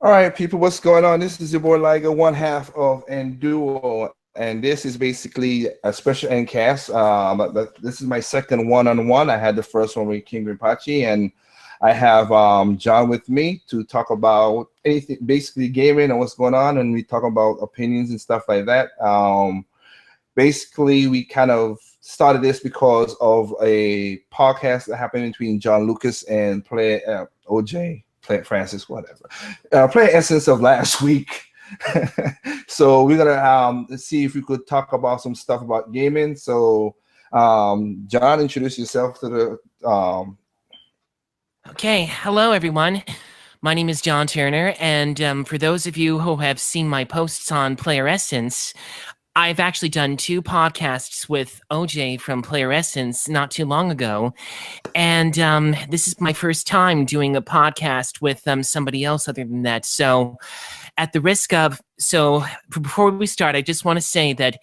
All right, people, what's going on? This is your boy Liger, one half of Enduo, and this is basically a special end cast. This is my second one-on-one. I had the first one with King Rinpoche, and I have John with me to talk about anything, basically gaming and what's going on, and we talk about opinions and stuff like that. Basically, we kind of started this because of a podcast that happened between John Lucas and OJ. Play Francis, whatever. Play Essence of last week. So we're gonna see if we could talk about some stuff about gaming. So, John, introduce yourself to the. Okay, hello everyone. My name is John Turner, and for those of you who have seen my posts on Player Essence, I've actually done 2 podcasts with OJ from Player Essence not too long ago, and this is my first time doing a podcast with somebody else other than that. So, before we start, I just want to say that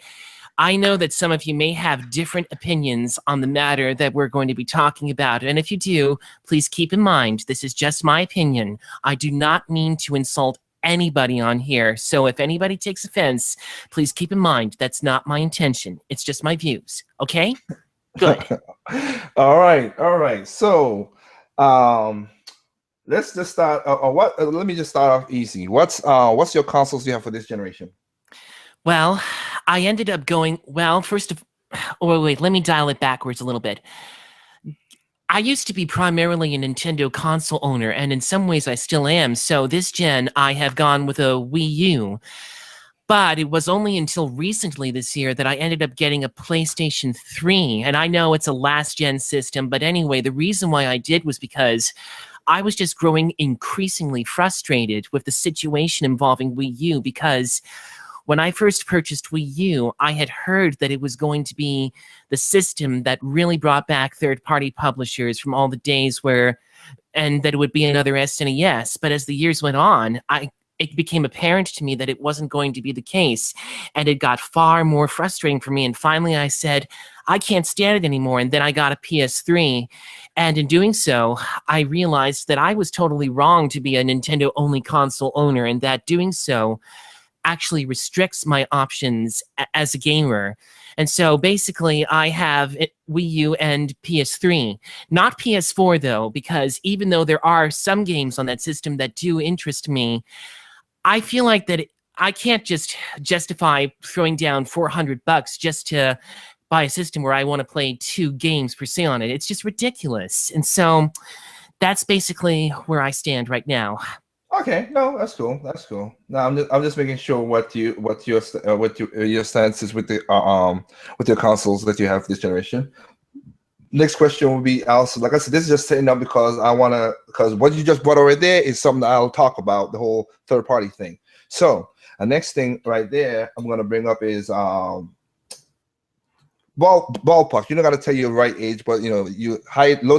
I know that some of you may have different opinions on the matter that we're going to be talking about. And if you do, please keep in mind, this is just my opinion. I do not mean to insult anybody on here. So if anybody takes offense, please keep in mind, that's not my intention. It's just my views. Okay? Good. All right. So, let's just start. Let me just start off easy. What's your consoles you have for this generation? Well, I ended up going, wait, let me dial it backwards a little bit. I used to be primarily a Nintendo console owner, and in some ways I still am. So this gen, I have gone with a Wii U. But it was only until recently this year that I ended up getting a PlayStation 3. And I know it's a last-gen system, but anyway, the reason why I did was because I was just growing increasingly frustrated with the situation involving Wii U, because when I first purchased Wii U, I had heard that it was going to be the system that really brought back third-party publishers from all the days and that it would be another SNES. But as the years went on, it became apparent to me that it wasn't going to be the case, and it got far more frustrating for me. And finally I said, I can't stand it anymore. And then I got a PS3, and in doing so, I realized that I was totally wrong to be a Nintendo-only console owner, and that doing so actually restricts my options as a gamer. And so basically I have Wii U and PS3. Not PS4 though, because even though there are some games on that system that do interest me, I feel like that I can't just justify throwing down $400 just to buy a system where I want to play 2 games per se on it. It's just ridiculous. And so that's basically where I stand right now. Okay, no, that's cool. That's cool. No, I'm just making sure what your stance is with your consoles that you have this generation. Next question will be also, like I said, this is just setting up because because what you just brought over there is something that I'll talk about, the whole third party thing. So the next thing right there I'm gonna bring up is ballpark. You don't gotta tell your right age, but you low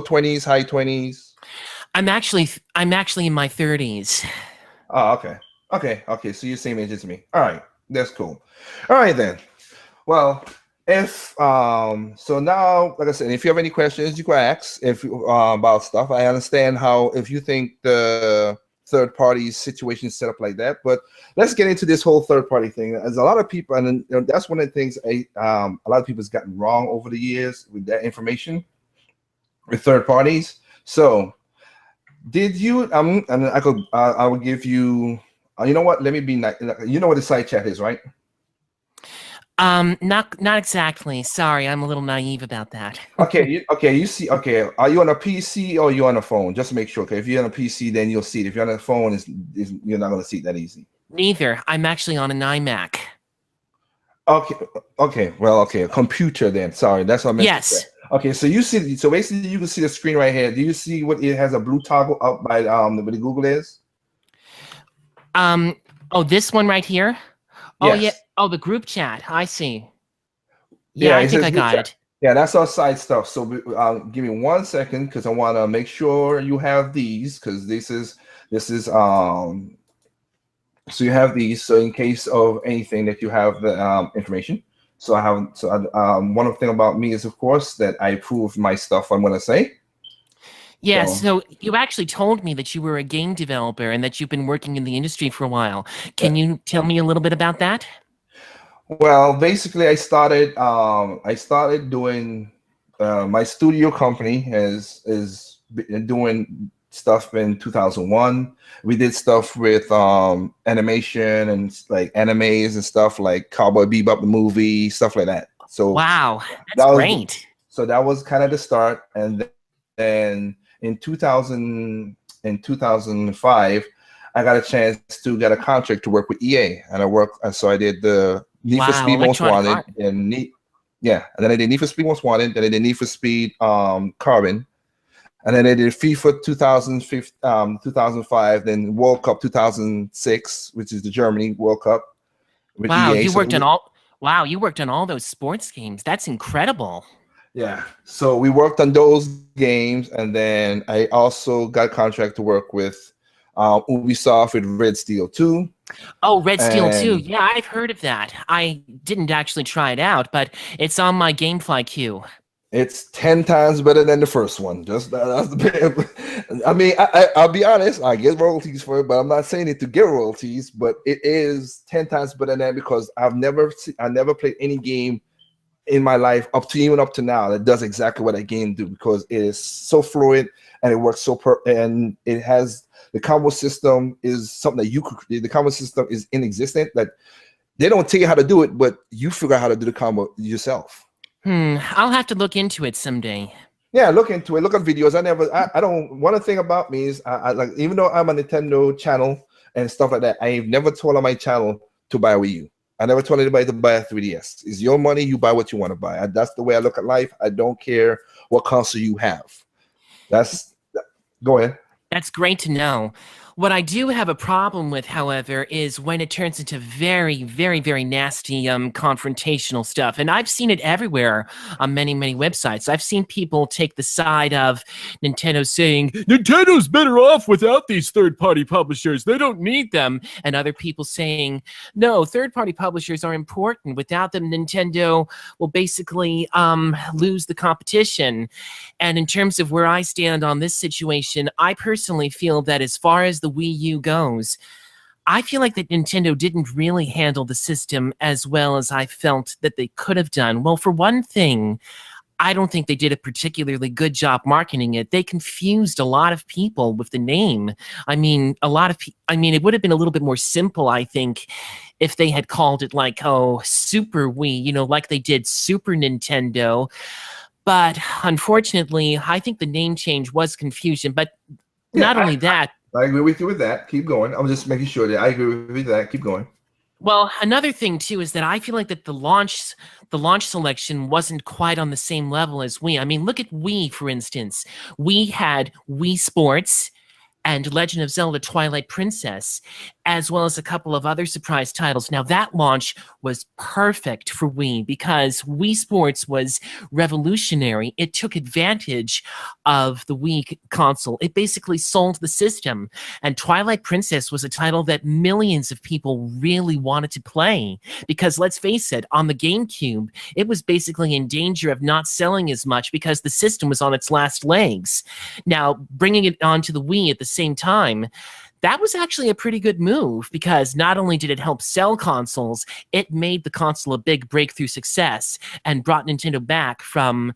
20s, high 20s. I'm actually in my 30s. Oh, okay. So you're the same age as me. All right, that's cool. All right then. Well, if so now, like I said, if you have any questions, you can ask about stuff. I understand if you think the third party situation is set up like that, but let's get into this whole third party thing. There's a lot of people, and that's one of the things a lot of people's gotten wrong over the years with that information with third parties. So. Did you? And I will give you. You know what? Let me be nice. You know what the side chat is, right? Not exactly. Sorry, I'm a little naive about that. Okay. You see. Okay. Are you on a PC or are you on a phone? Just to make sure. Okay. If you're on a PC, then you'll see it. If you're on a phone, you're not going to see it that easy. Neither. I'm actually on an iMac. Okay. Well, okay. A computer then. Sorry, that's what I meant. Yes. Okay, so you see, so basically you can see the screen right here. Do you see what it has a blue toggle up by what the Google is? Oh, this one right here? Oh yes. Yeah. Oh, the group chat. I see. Yeah, I think I got it. Yeah, that's our side stuff. So give me 1 second because I want to make sure you have these, because this is so you have these, so in case of anything that you have the information. So one thing about me is, of course, that I prove my stuff I'm going to say. Yeah, So so you actually told me that you were a game developer and that you've been working in the industry for a while. yeah. Can you tell me a little bit about that? Well, basically, I started doing my studio company is doing stuff in 2001. We did stuff with animation and like animes and stuff like Cowboy Bebop the movie, stuff like that. So Wow, that's that was great. that was kind of the start. And then in 2005, I got a chance to get a contract to work with EA, and so I did the Need for Wow, Speed Most Electronic Wanted Art. and yeah, and then I did Need for Speed Most Wanted, then I did Need for Speed Carbon, and then I did FIFA 2005, then World Cup 2006, which is the Germany World Cup with Wow, EA. you worked on all Wow, you worked on all those sports games. That's incredible. Yeah. So we worked on those games, and then I also got a contract to work with Ubisoft with Red Steel 2. Oh, Red Steel 2. And Yeah, I've heard of that. I didn't actually try it out, but it's on my GameFly queue. it's 10 times better than the first one. Just that's the I mean, I'll be honest, I get royalties for it, but I'm not saying it to get royalties, but it is 10 times better than that because I never played any game in my life even up to now that does exactly what that game do because it is so fluid and it works and it has the combo system is something that you could create. The combo system is inexistent. That they don't tell you how to do it, but you figure out how to do the combo yourself. I'll have to look into it someday. Yeah, look into it. Look at videos. I don't. One thing about me is I like even though I'm a Nintendo channel and stuff like that, I've never told on my channel to buy a Wii U. I never told anybody to buy a 3DS. It's your money. You buy what you want to buy. That's the way I look at life. I don't care what console you have. That's Go ahead. That's great to know. What I do have a problem with, however, is when it turns into very, very, very nasty confrontational stuff. And I've seen it everywhere on many, many websites. I've seen people take the side of Nintendo saying, Nintendo's better off without these third party publishers. They don't need them. And other people saying, no, third party publishers are important. Without them, Nintendo will basically lose the competition. And in terms of where I stand on this situation, I personally feel that as far as the Wii U goes, I feel like that Nintendo didn't really handle the system as well as I felt that they could have done. Well, for one thing, I don't think they did a particularly good job marketing it. They confused a lot of people with the name. I mean, it would have been a little bit more simple, I think, if they had called it like, oh, Super Wii, like they did Super Nintendo. But unfortunately, I think the name change was confusion. But Yeah, not only that, I agree with you with that. Keep going. I'm just making sure that I agree with you with that. Keep going. well, another thing too is that I feel like that the launch selection wasn't quite on the same level as Wii. I mean, look at Wii, for instance. We had Wii Sports and Legend of Zelda Twilight Princess, as well as a couple of other surprise titles. Now, that launch was perfect for Wii because Wii Sports was revolutionary. It took advantage of the Wii console. It basically sold the system. And Twilight Princess was a title that millions of people really wanted to play because, let's face it, on the GameCube, it was basically in danger of not selling as much because the system was on its last legs. Now, bringing it onto the Wii at the same time, that was actually a pretty good move because not only did it help sell consoles, it made the console a big breakthrough success and brought Nintendo back from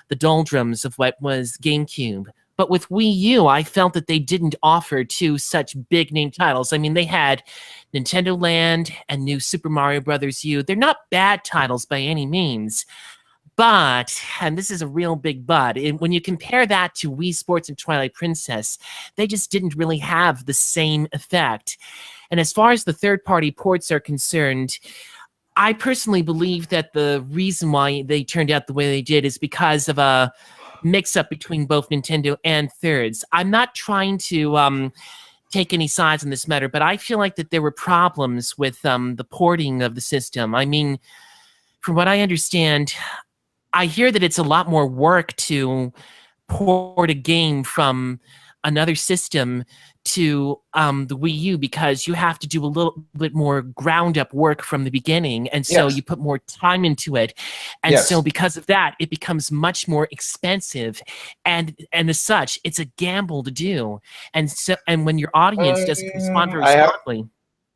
the doldrums of what was GameCube. But with Wii U, I felt that they didn't offer two such big name titles. I mean, they had Nintendo Land and New Super Mario Bros. U. They're not bad titles by any means. But, and this is a real big but, when you compare that to Wii Sports and Twilight Princess, they just didn't really have the same effect. And as far as the third-party ports are concerned, I personally believe that the reason why they turned out the way they did is because of a mix-up between both Nintendo and thirds. I'm not trying to take any sides in this matter, but I feel like that there were problems with the porting of the system. I mean, from what I understand, I hear that it's a lot more work to port a game from another system to the Wii U because you have to do a little bit more ground up work from the beginning, and so Yes. you put more time into it, and so Yes. because of that, it becomes much more expensive, and as such, it's a gamble to do, and when your audience doesn't respond very I have. strongly.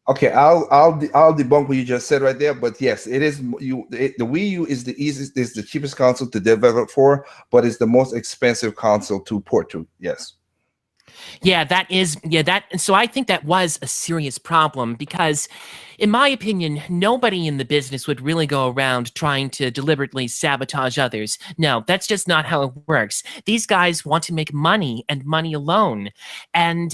Okay, I'll debunk what you just said right there. But yes, it is the Wii U is the easiest, is the cheapest console to develop for, but it's the most expensive console to port to. Yes. Yeah, so I think that was a serious problem because, in my opinion, nobody in the business would really go around trying to deliberately sabotage others. No, that's just not how it works. These guys want to make money and money alone. And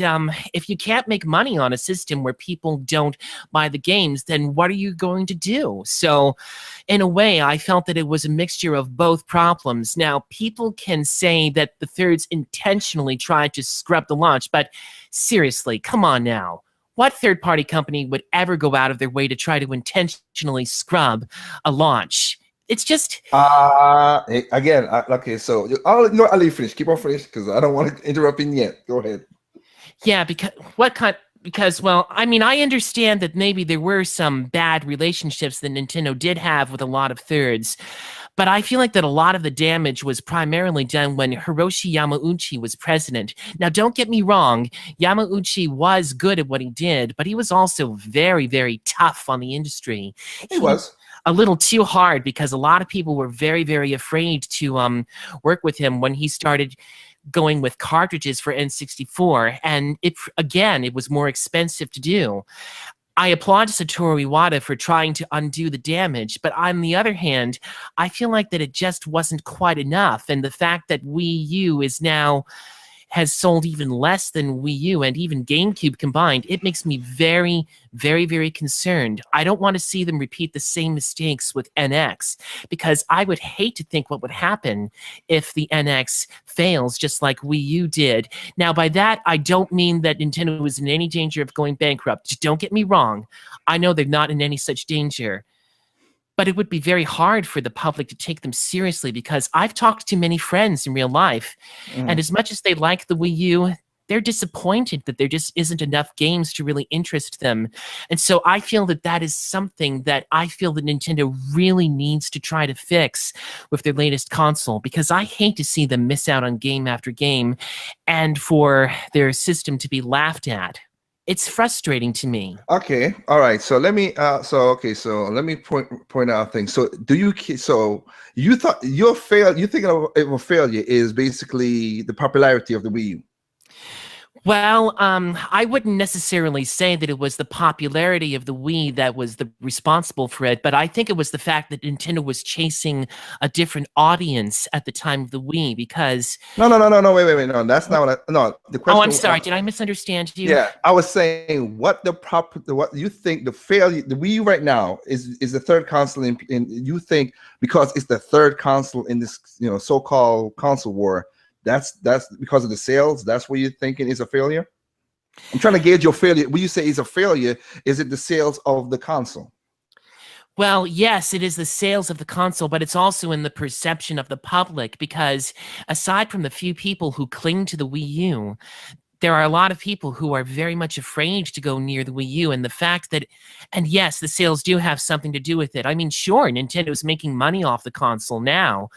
if you can't make money on a system where people don't buy the games, then what are you going to do? So, in a way, I felt that it was a mixture of both problems. Now, people can say that the thirds intentionally tried to scrub the launch, but seriously, come on now. What third-party company would ever go out of their way to try to intentionally scrub a launch? It's just Again, okay, so I'll let you finish. Keep on finish because I don't want to interrupt in yet. Go ahead. yeah, because well, I mean, I understand that maybe there were some bad relationships that Nintendo did have with a lot of thirds, but I feel like that a lot of the damage was primarily done when Hiroshi Yamauchi was president. Now, don't get me wrong, Yamauchi was good at what he did, but he was also very, very tough on the industry. He was. A little too hard because a lot of people were very, very afraid to work with him when he started going with cartridges for N64, and it was more expensive to do. I applaud Satoru Iwata for trying to undo the damage, but on the other hand, I feel like that it just wasn't quite enough, and the fact that Wii U has sold even less than Wii U and even GameCube combined, it makes me very, very, very concerned. I don't want to see them repeat the same mistakes with NX because I would hate to think what would happen if the NX fails just like Wii U did. Now, by that, I don't mean that Nintendo is in any danger of going bankrupt. Don't get me wrong. I know they're not in any such danger. But it would be very hard for the public to take them seriously because I've talked to many friends in real life, and as much as they like the Wii U, they're disappointed that there just isn't enough games to really interest them. And so I feel that that is something that I feel that Nintendo really needs to try to fix with their latest console, because I hate to see them miss out on game after game and for their system to be laughed at. It's frustrating to me. Okay, all right. So let me so let me point out things. So so you thought you thinking of a failure is basically the popularity of the Wii U. Well, I wouldn't necessarily say that it was the popularity of the Wii that was responsible for it, but I think it was the fact that Nintendo was chasing a different audience at the time of the Wii because... No, wait, no, that's not what no, the question... Oh, I'm sorry, did I misunderstand you? Yeah, I was saying what you think the failure, the Wii U right now is the third console in you think because it's the third console in this, so-called console war, that's because of the sales, that's what you're thinking is a failure? I'm trying to gauge your failure. When you say is a failure, is it the sales of the console? Well, yes, it is the sales of the console, but it's also in the perception of the public because aside from the few people who cling to the Wii U, there are a lot of people who are very much afraid to go near the Wii U, and the fact that, and yes, the sales do have something to do with it. I mean, sure, Nintendo's making money off the console now,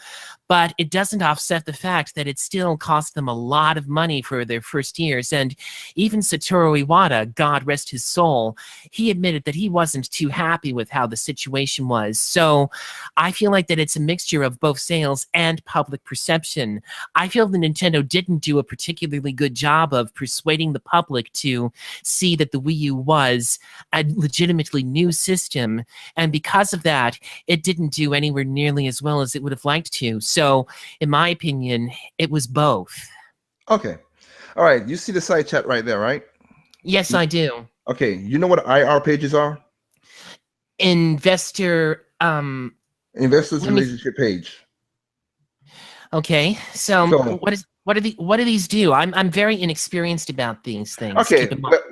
but it doesn't offset the fact that it still cost them a lot of money for their first years. And even Satoru Iwata, God rest his soul, he admitted that he wasn't too happy with how the situation was. So I feel like that it's a mixture of both sales and public perception. I feel that Nintendo didn't do a particularly good job of persuading the public to see that the Wii U was a legitimately new system. And because of that, it didn't do anywhere nearly as well as it would have liked to. So, in my opinion, it was both. Okay. All right. You see the side chat right there, right? Yes, I do. Okay. You know what IR pages are? Investors relationship page. Okay. So what do these do? I'm very inexperienced about these things. Okay.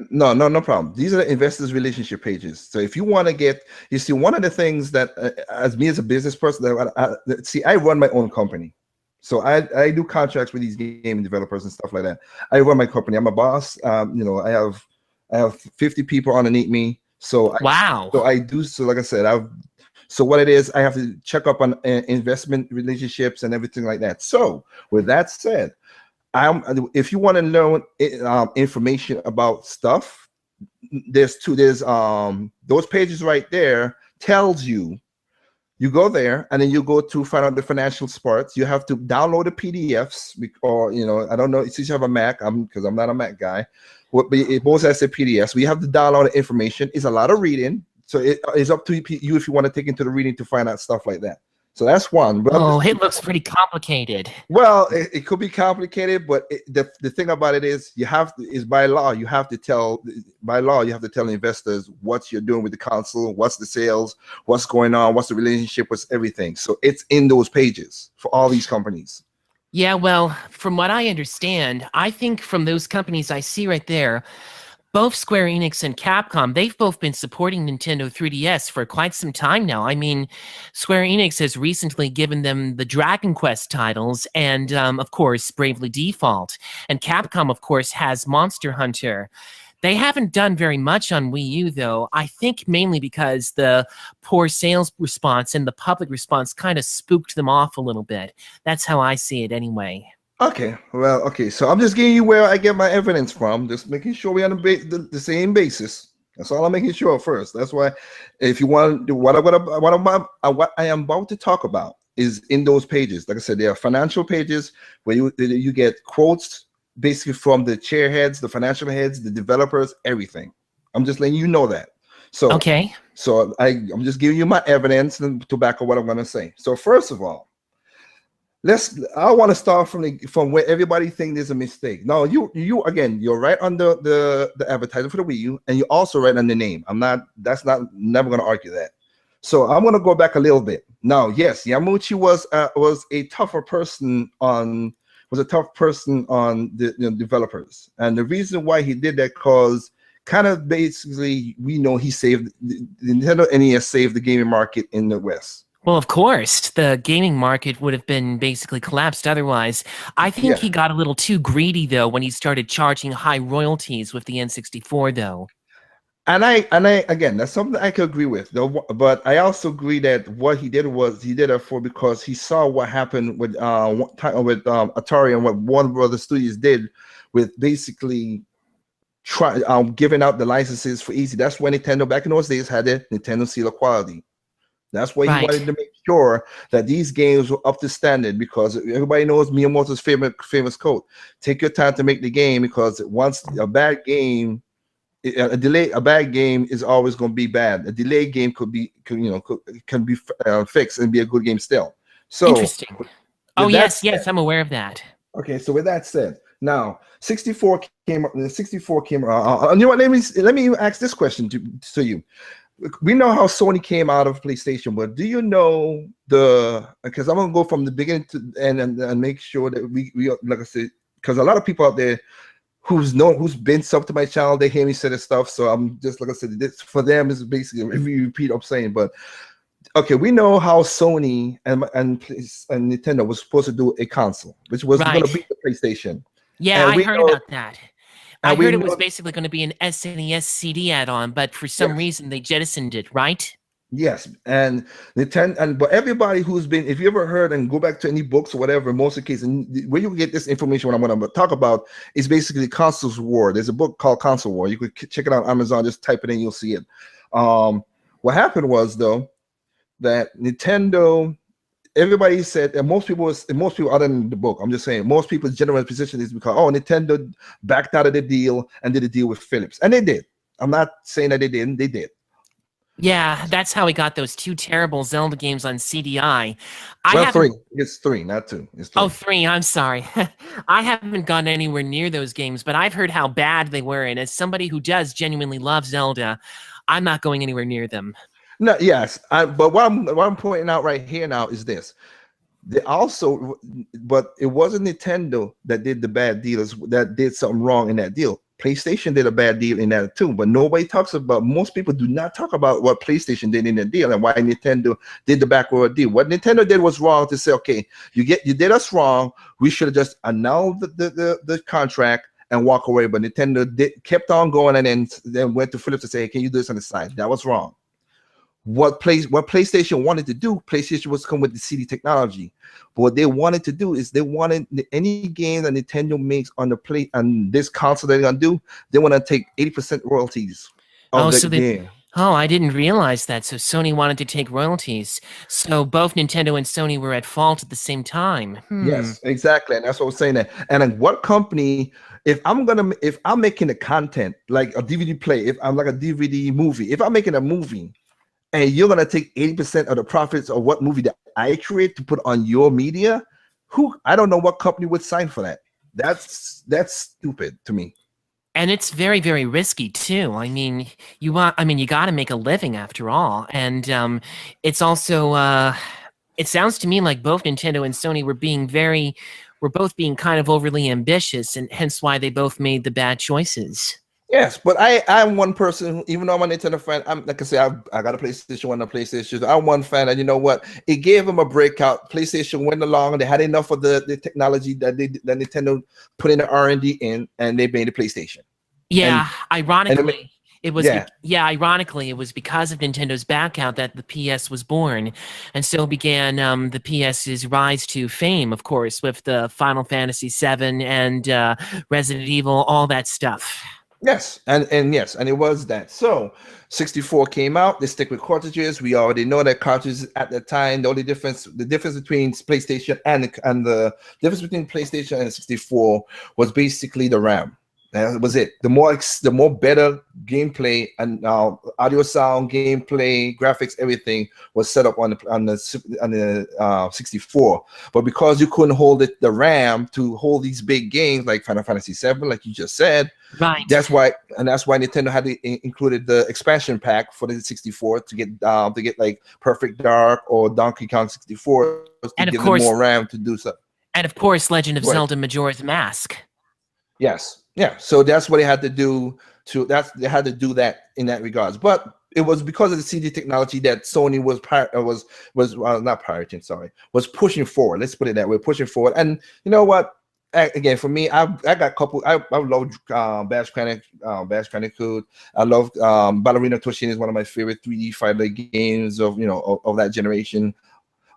No problem. These are the investors relationship pages. So if you want to get, you see, one of the things that as me as a business person, see, I run my own company. So I do contracts with these game developers and stuff like that. I run my company. I'm a boss. I have 50 people underneath me. Wow. So I do. So like I said, so what it is, I have to check up on investment relationships and everything like that. So with that said, if you want to know information about stuff, there's those pages right there tells you. You go there and then you go to find out the financial parts. You have to download the PDFs, or I don't know, since you have a Mac, because I'm not a Mac guy. But it both has the PDFs. We have to download the information. It's a lot of reading, so it's up to you if you want to take into the reading to find out stuff like that. So that's one. But Oh, it looks pretty complicated. well, it could be complicated, but the thing about it is by law you have to tell investors what you're doing with the console, what's the sales, what's going on, what's the relationship, what's everything. So it's in those pages for all these companies. Yeah, well, from what I understand, I think from those companies I see right there, both Square Enix and Capcom, they've both been supporting Nintendo 3DS for quite some time now. I mean, Square Enix has recently given them the Dragon Quest titles and, of course, Bravely Default. And Capcom, of course, has Monster Hunter. They haven't done very much on Wii U, though. I think mainly because the poor sales response and the public response kind of spooked them off a little bit. That's how I see it anyway. Okay, well, okay. So I'm just giving you where I get my evidence from, just making sure we're on the same basis. That's all I'm making sure first. That's why, if you want to, what I am about to talk about is in those pages. Like I said, there are financial pages where you get quotes basically from the chairheads, the financial heads, the developers, everything. I'm just letting you know that. So Okay. So I'm just giving you my evidence to back up what I'm going to say. So first of all, I want to start from where everybody think there's a mistake. No, you're right on the advertising for the Wii U, and you're also right on the name. Never going to argue that. So I'm going to go back a little bit. Now, yes, Yamauchi was a tough person on the developers, and the reason why he did that, cause kind of basically we know he saved the Nintendo NES saved the gaming market in the West. Well, of course, the gaming market would have been basically collapsed otherwise. I think he got a little too greedy, though, when he started charging high royalties with the N64, though. And I again, that's something I could agree with, though. But I also agree that what he did it for because he saw what happened with Atari and what Warner Brothers Studios did with basically giving out the licenses for easy. That's when Nintendo back in those days had the Nintendo seal of quality. That's why he wanted to make sure that these games were up to standard, because everybody knows Miyamoto's famous quote: "Take your time to make the game, because once a bad game is always going to be bad. A delayed game can be fixed and be a good game still." So interesting. Oh yes, I'm aware of that. Okay, so with that said, now 64 came. You know what? Let me ask this question to you. We know how Sony came out of PlayStation, but do you know because I'm gonna go from the beginning to and make sure that we like I said, because a lot of people out there who's been sub to my channel, they hear me say this stuff. So I'm just, like I said, this for them is basically a repeat I'm saying. But okay, we know how Sony and Nintendo was supposed to do a console, which was going to be the PlayStation. Yeah, I heard about that. I heard it was basically going to be an SNES CD add-on, but for some reason they jettisoned it, right? Yes, and but everybody who's been, if you ever heard and go back to any books or whatever, most of the cases, where you get this information, what I'm going to talk about is basically Consoles War. There's a book called Console War. You could check it out on Amazon. Just type it in, you'll see it. What happened was, though, that Nintendo, everybody said, and most people other than the book, I'm just saying, most people's general position is because, Nintendo backed out of the deal and did a deal with Philips. And they did. I'm not saying that they didn't. They did. Yeah, that's how we got those 2 terrible Zelda games on CDI. Three. It's 3, not 2. It's 3. Oh, 3. I'm sorry. I haven't gone anywhere near those games, but I've heard how bad they were. And as somebody who does genuinely love Zelda, I'm not going anywhere near them. No, yes, but what I'm pointing out right here now is this: but it wasn't Nintendo that did the bad deals, that did something wrong in that deal. PlayStation did a bad deal in that too, but nobody talks about. Most people do not talk about what PlayStation did in the deal and why Nintendo did the backward deal. What Nintendo did was wrong to say, okay, you did us wrong. We should have just annulled the contract and walk away. But Nintendo kept on going and then went to Philips to say, hey, can you do this on the side? That was wrong. What PlayStation wanted to do, PlayStation was come with the CD technology. But what they wanted to do is they wanted any game that Nintendo makes on the play on this console they're gonna do, they want to take 80% royalties of Oh, the so they. game. Oh, I didn't realize that. So Sony wanted to take royalties. So both Nintendo and Sony were at fault at the same time. Yes, exactly. And that's what I was saying that. And then what company, if I'm making the content like a DVD play, if I'm like a DVD movie, if I'm making a movie and you're gonna take 80% of the profits of what movie that I create to put on your media, I don't know what company would sign for that. That's stupid to me. And it's very, very risky too. I mean, you got to make a living after all. And it's also, it sounds to me like both Nintendo and Sony were both being kind of overly ambitious, and hence why they both made the bad choices. Yes, but I'm one person, even though I'm a Nintendo fan, I'm like I say, I got a PlayStation 1 and a PlayStation 2. I'm one fan, and you know what? It gave them a breakout. PlayStation went along, and they had enough of the technology that Nintendo put in the R&D in, and they made a PlayStation. Yeah, And ironically, it was yeah. ironically, it was because of Nintendo's backout that the PS was born, and so began the PS's rise to fame, of course, with the Final Fantasy VII and Resident Evil, all that stuff. Yes, and yes, and it was that. So 64 came out. They stick with cartridges. We already know that cartridges at the time. The difference between PlayStation and the difference between PlayStation and 64 was basically the RAM. That was it. The more better gameplay and audio, sound, gameplay, graphics, everything was set up on the 64. But because you couldn't hold the RAM to hold these big games like Final Fantasy VII, like you just said, right? That's why Nintendo had included the expansion pack for the 64 to get like Perfect Dark or Donkey Kong 64 to give them more RAM to do so. And of course, Legend of Zelda: Majora's Mask. Yes, yeah. So that's what they had to do. They had to do that in that regards. But it was because of the CD technology that Sony was pushing forward. Let's put it that way, pushing forward. And you know what? Again, for me, I got a couple. I love Bash Bandicoot. I love Ballerina Toshin is one of my favorite 3D fighter games of that generation.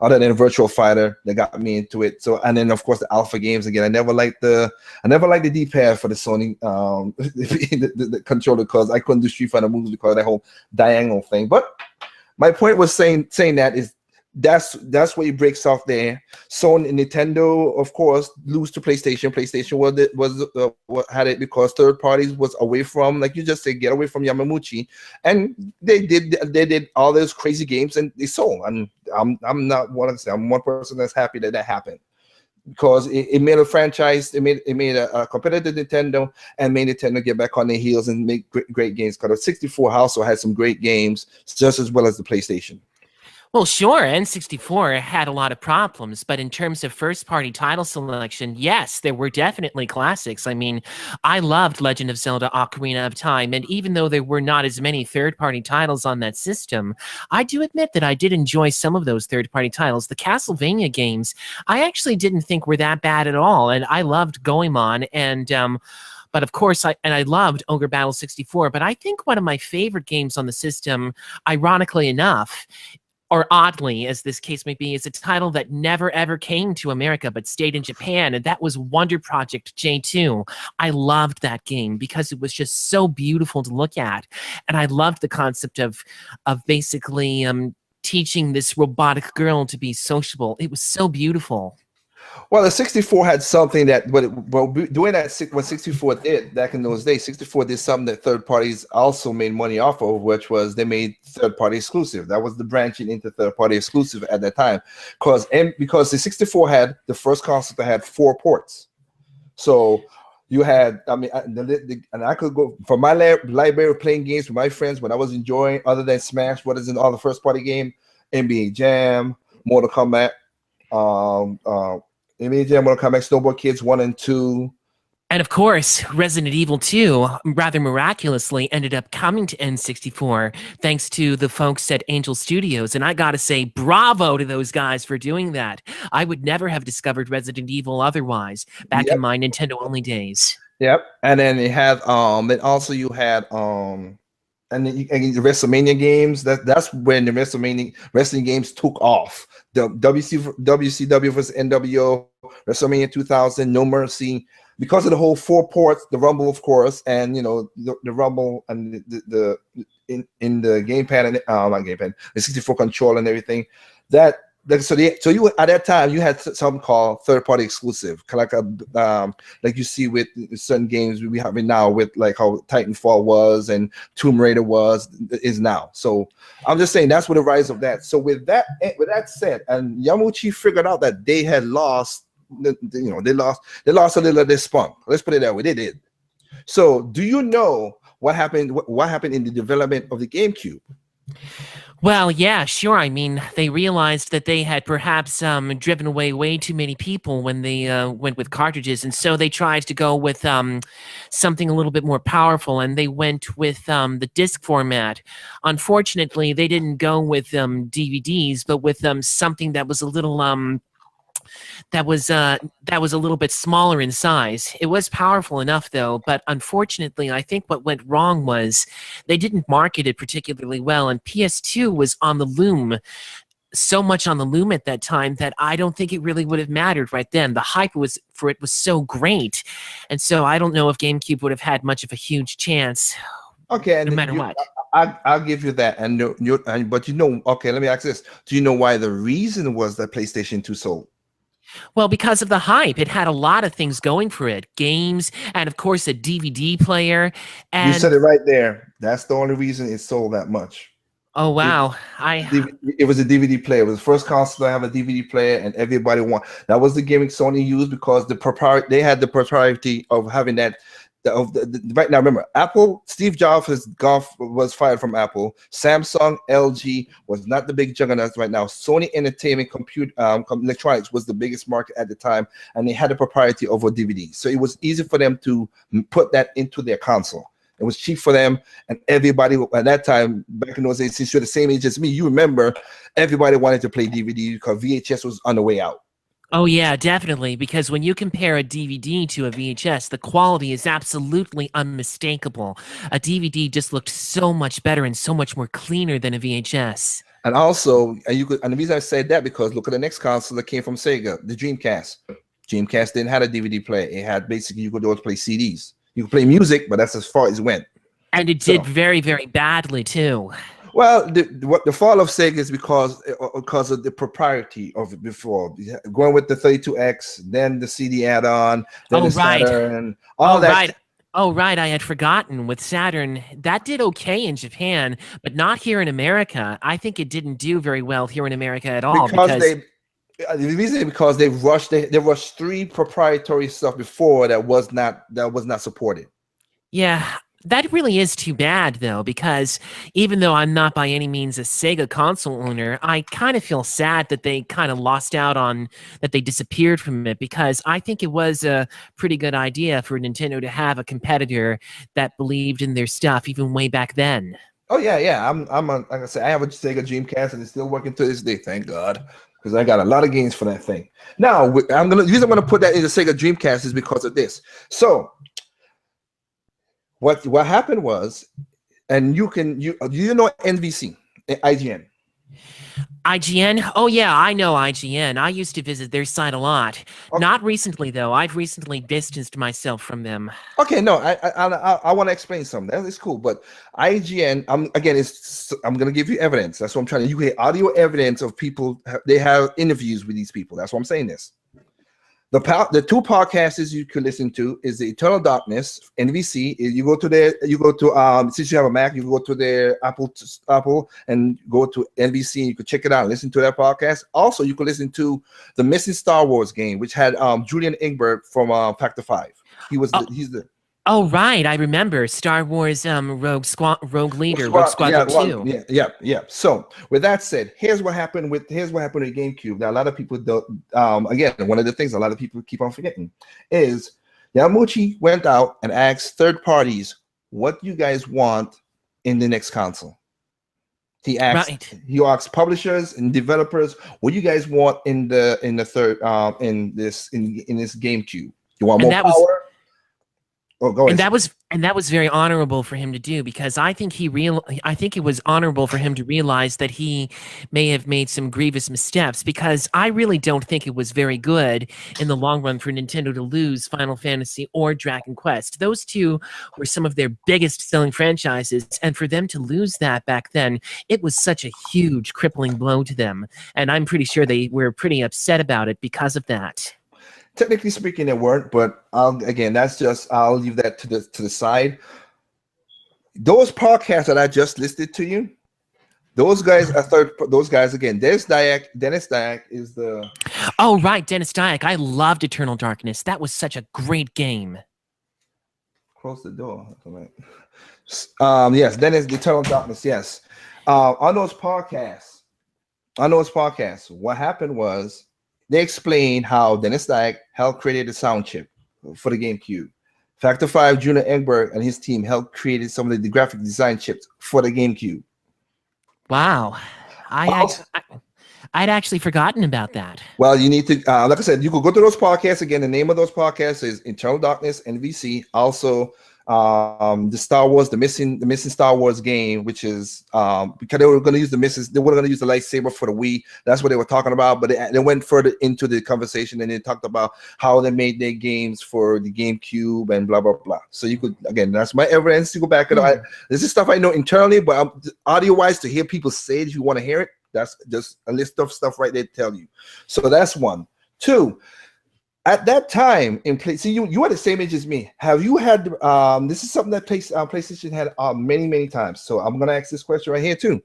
Other than Virtual Fighter, that got me into it. So, and then of course the Alpha games again. I never liked the D-pad for the Sony the controller because I couldn't do Street Fighter moves because of that whole diagonal thing. But my point was saying that is that's where it breaks off there. Sony and Nintendo, of course, lose to PlayStation. PlayStation had it because third parties was away from, like you just said, get away from Yamaguchi, and they did all those crazy games and they sold. And I'm not one of them. I'm one person that's happy that happened because it made a franchise. It made a competitive Nintendo and made Nintendo get back on their heels and make great games. Because the 64 also had some great games just as well as the PlayStation. Well, sure, N64 had a lot of problems, but in terms of first-party title selection, yes, there were definitely classics. I mean, I loved Legend of Zelda: Ocarina of Time, and even though there were not as many third-party titles on that system, I do admit that I did enjoy some of those third-party titles. The Castlevania games, I actually didn't think were that bad at all, and I loved Goemon, and but of course, I loved Ogre Battle 64, but I think one of my favorite games on the system, ironically enough, or oddly, as this case may be, is a title that never ever came to America but stayed in Japan, and that was Wonder Project J2. I loved that game because it was just so beautiful to look at, and I loved the concept of basically teaching this robotic girl to be sociable. It was so beautiful. Well, the 64 had something that, doing that, what 64 did back in those days, 64 did something that third parties also made money off of, which was they made third-party exclusive. That was the branching into third-party exclusive at that time. Because the 64 had the first console that had 4 ports. So you had, I mean, and I could go from my library playing games with my friends when I was enjoying, other than Smash, what is in all the first-party game, NBA Jam, Mortal Kombat, NBA Jam, Mortal Kombat, Snowboard Kids 1 and 2, And of course, Resident Evil 2 rather miraculously ended up coming to N64 thanks to the folks at Angel Studios. And I gotta say, bravo to those guys for doing that. I would never have discovered Resident Evil otherwise back in Yep, my Nintendo only days. yep. And then it had then also you had and then and the WrestleMania games. That's when the WrestleMania wrestling games took off. The WCW versus NWO, WrestleMania 2000, No Mercy, because of the whole four ports, the Rumble, of course, and you know the Rumble and in the gamepad and not gamepad, the 64 control and everything. That so you at that time you had something called third party exclusive, like you see with certain games we have it now with like how Titanfall was and Tomb Raider is now. So I'm just saying that's what the rise of that. So with that said, and Yamauchi figured out that they had lost. They lost a little of their spunk. Let's put it that way. They did. So do you know what happened? What happened in the development of the GameCube? Well, yeah, sure. I mean, they realized that they had perhaps driven away way too many people when they went with cartridges, and so they tried to go with something a little bit more powerful, and they went with the disc format. Unfortunately, they didn't go with DVDs, but with something that was a little that was a little bit smaller in size. It was powerful enough though, but unfortunately, I think what went wrong was they didn't market it particularly well, and PS2 was on the loom. So much on the loom at that time that I don't think it really would have mattered right then. The hype was so great, and so I don't know if GameCube would have had much of a huge chance. Okay, no matter what. I'll give you that, but okay. Let me ask this: do you know why the reason was that PlayStation 2 sold? Well, because of the hype, it had a lot of things going for it. Games, and of course a DVD player. And you said it right there. That's the only reason it sold that much. Oh wow! It was a DVD player. It was the first console to have a DVD player, and everybody wanted. That was the gimmick Sony used because they had the propriety of having that. Right now, remember, Apple. Steve Jobs was fired from Apple. Samsung, LG was not the big juggernauts right now. Sony Entertainment Electronics was the biggest market at the time, and they had the propriety over DVD. So it was easy for them to put that into their console. It was cheap for them, and everybody at that time, back in those days, since you're the same age as me, you remember everybody wanted to play DVD because VHS was on the way out. Oh yeah, definitely. Because when you compare a DVD to a VHS, the quality is absolutely unmistakable. A DVD just looked so much better and so much more cleaner than a VHS. And also, and the reason I said that because look at the next console that came from Sega, the Dreamcast. Dreamcast didn't have a DVD player. It had basically you could always play CDs. You could play music, but that's as far as it went. And it did very, very badly too. Well, the fall of Sega is because of the propriety of it before. Going with the 32X, then the CD add-on, then the Saturn, all that. Right. Oh, right. I had forgotten with Saturn. That did okay in Japan, but not here in America. I think it didn't do very well here in America at all. The reason is because they rushed 3 proprietary stuff before that was not supported. Yeah. That really is too bad, though, because even though I'm not by any means a Sega console owner, I kind of feel sad that they kind of lost out on, that they disappeared from it, because I think it was a pretty good idea for Nintendo to have a competitor that believed in their stuff even way back then. Oh, yeah. Like I said, I have a Sega Dreamcast and it's still working to this day, thank God, because I got a lot of games for that thing. Now, the reason I'm going to put that in the Sega Dreamcast is because of this. So, what happened was, and you know NVC, IGN. IGN? Oh yeah, I know IGN. I used to visit their site a lot. Okay. Not recently though. I've recently distanced myself from them. Okay, no, I want to explain something. That is cool, but IGN, I'm gonna give you evidence. That's what I'm trying to. You get audio evidence of people. They have interviews with these people. That's why I'm saying this. The 2 podcasts you could listen to is the Eternal Darkness, NVC. Since you have a Mac, you go to their Apple and go to NVC and you could check it out and listen to that podcast. Also, you could listen to the Missing Star Wars game, which had Julian Ingberg from Factor 5. He's the Oh right, I remember Star Wars Rogue Squadron 2. Yeah. So with that said, here's what happened with GameCube. Now a lot of people don't. Again, one of the things a lot of people keep on forgetting is Yamauchi went out and asked third parties, "What you guys want in the next console?" Right. He asked publishers and developers, "What you guys want in the third in this GameCube? You want And more that was power?" Oh, go ahead. and that was very honorable for him to do, because I think it was honorable for him to realize that he may have made some grievous missteps, because I really don't think it was very good in the long run for Nintendo to lose Final Fantasy or Dragon Quest. Those two were some of their biggest selling franchises, and for them to lose that back then, it was such a huge crippling blow to them, and I'm pretty sure they were pretty upset about it because of that. Technically speaking, they weren't, but again, that's just I'll leave that to the side. Those podcasts that I just listed to you, those guys are third. Those guys again. Dennis Dyack is the. Oh, right, Dennis Dyack. I loved Eternal Darkness. That was such a great game. Close the door. Yes, Dennis, the Eternal Darkness. Yes, on those podcasts, what happened was they explained how Dennis Dyack helped create the sound chip for the GameCube. Factor 5, Junior Engberg and his team helped create some of the graphic design chips for the GameCube. Wow. I'd actually forgotten about that. Well, you need to, like I said, you could go to those podcasts. Again, the name of those podcasts is Eternal Darkness, NVC. Also, the Star Wars, the missing Star Wars game, which is because they were going to use the lightsaber for the Wii. That's what they were talking about. But they went further into the conversation and they talked about how they made their games for the GameCube and blah blah blah. So you could, again, that's my evidence to go back. This is stuff I know internally, but audio wise, to hear people say it, if you want to hear it, that's just a list of stuff right there to tell you. So that's one. Two. At that time, see, you are the same age as me. Have you had? This is something that PlayStation had many times. So I'm gonna ask this question right here too.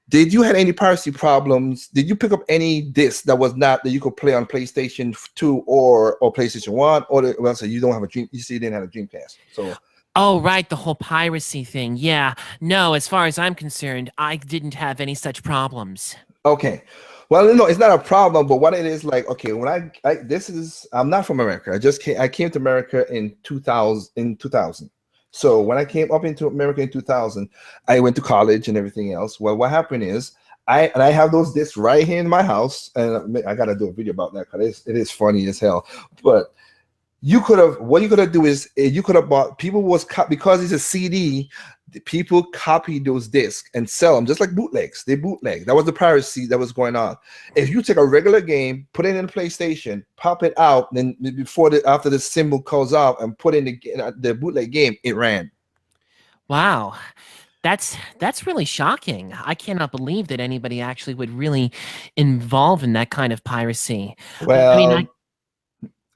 Did you have any piracy problems? Did you pick up any disc that was not that you could play on PlayStation 2 or PlayStation 1? Or well, so you don't have a dream. You see, you didn't have a Dreamcast. So. Oh, right, the whole piracy thing. Yeah, no, as far as I'm concerned, I didn't have any such problems. Okay. Well, no, it's not a problem, but what it is like, okay, when I'm not from America. I came to America in 2000. So when I came up into America in 2000, I went to college and everything else. Well, what happened is I have those discs right here in my house, and I got to do a video about that because it is funny as hell. But what you could have do is you could have bought, because it's a CD, people copied those discs and sell them just like bootlegs. They bootleg. That was the piracy that was going on. If you take a regular game, put it in PlayStation, pop it out, then after the symbol calls out and put in the bootleg game, it ran. Wow. That's really shocking. I cannot believe that anybody actually would really involve in that kind of piracy. Well, I mean,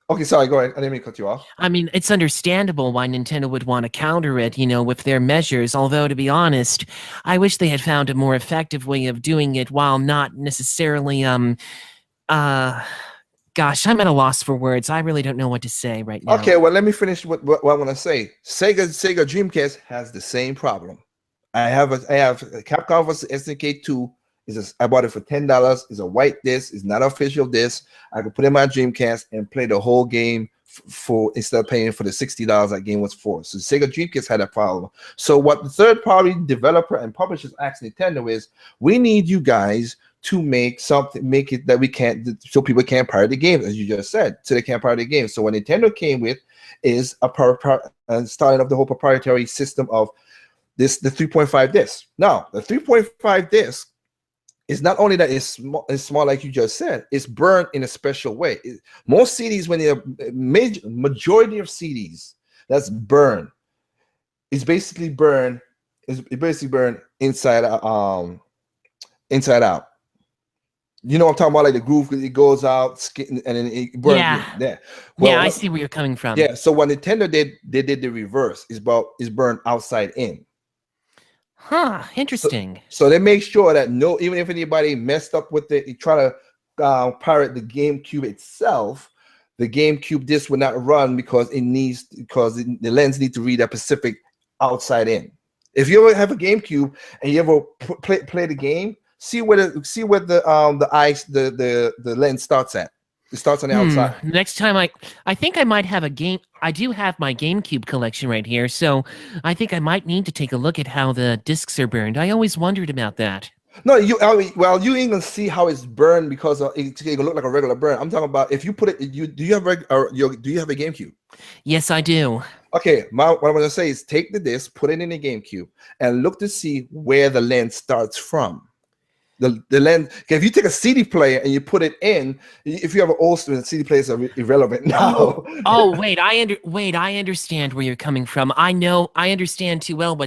okay, sorry, go ahead. I didn't mean to cut you off. I mean, it's understandable why Nintendo would want to counter it, with their measures, although, to be honest, I wish they had found a more effective way of doing it while not necessarily, gosh, I'm at a loss for words. I really don't know what to say right now. Okay, well, let me finish what I want to say. Sega Dreamcast has the same problem. I have Capcom vs. SNK 2. I bought it for $10. It's a white disc. It's not an official disc. I could put it in my Dreamcast and play the whole game for instead of paying for the $60 that game was for. So Sega Dreamcast had a problem. So what the third-party developer and publishers asked Nintendo is, we need you guys to make it that we can't, so people can't pirate the games, as you just said, so they can't pirate the games. So what Nintendo came with is starting up the whole proprietary system of the 3.5 disc. Now, the 3.5 disc is not only that it's small, like you just said, it's burned in a special way. Most CDs, when they're majority of CDs that's burned, it's basically burned. It's basically burned inside out. You know what I'm talking about? Like the groove, it goes out, and then it burns. Yeah. Well, I see where you're coming from. Yeah. So what Nintendo did, they did the reverse. It's burned outside in. Huh, interesting. So they make sure that even if anybody messed up with it, try to pirate the GameCube itself, the GameCube disc will not run because the lens needs to read that specific outside in. If you ever have a GameCube and you ever play the game, see where the lens starts at. It starts on the outside. Next time I think I might have a game. I do have my GameCube collection right here, so I think I might need to take a look at how the discs are burned. I always wondered about that. No, well, you ain't gonna see how it's burned because it's gonna look like a regular burn. I'm talking about if you put it. Do you have do you have a GameCube? Yes, I do. Okay, what I'm gonna say is take the disc, put it in the GameCube, and look to see where the lens starts from. The lens. Okay, if you take a CD player and you put it in, if you have an old student, CD players are irrelevant now. Oh, wait, I understand where you're coming from. I understand too well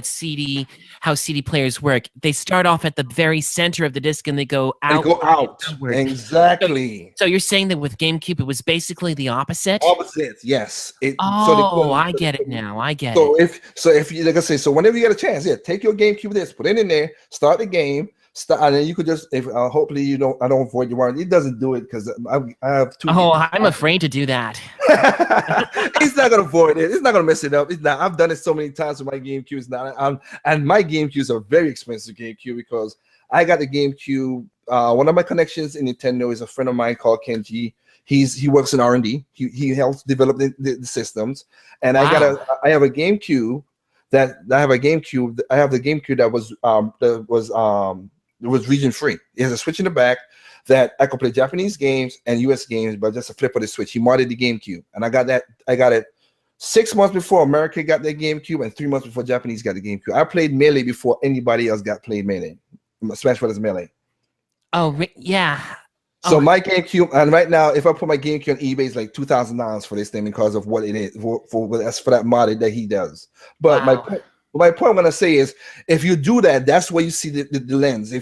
how CD players work. They start off at the very center of the disc and they go They out. go out. Outward. Exactly. So you're saying that with GameCube it was basically the opposite? Opposite, yes. I get it now. I get it. If you like I say, so whenever you get a chance, yeah, take your GameCube disc, put it in there, start the game. And then you could just, if hopefully I don't void your warranty. It doesn't do it because I have two. Oh, I'm afraid to do that. It's not gonna void it. It's not gonna mess it up. It's not. I've done it so many times with my GameCube. It's not. And my GameCubes are very expensive GameCube because I got the GameCube. One of my connections in Nintendo is a friend of mine called Kenji. He works in R&D. He helps develop the systems. And I have a GameCube. I have the GameCube that was region free. It has a switch in the back that I could play Japanese games and US games, but just a flip of the switch. He modded the GameCube, and I got it 6 months before America got their GameCube and 3 months before Japanese got the GameCube. I played Melee before anybody else played Melee, Smash Brothers Melee. Oh yeah. So my GameCube, and right now, if I put my GameCube on eBay, it's like $2,000 for this thing because of what it is for that modded that he does. But wow. my point I'm gonna say is, if you do that, that's where you see the lens.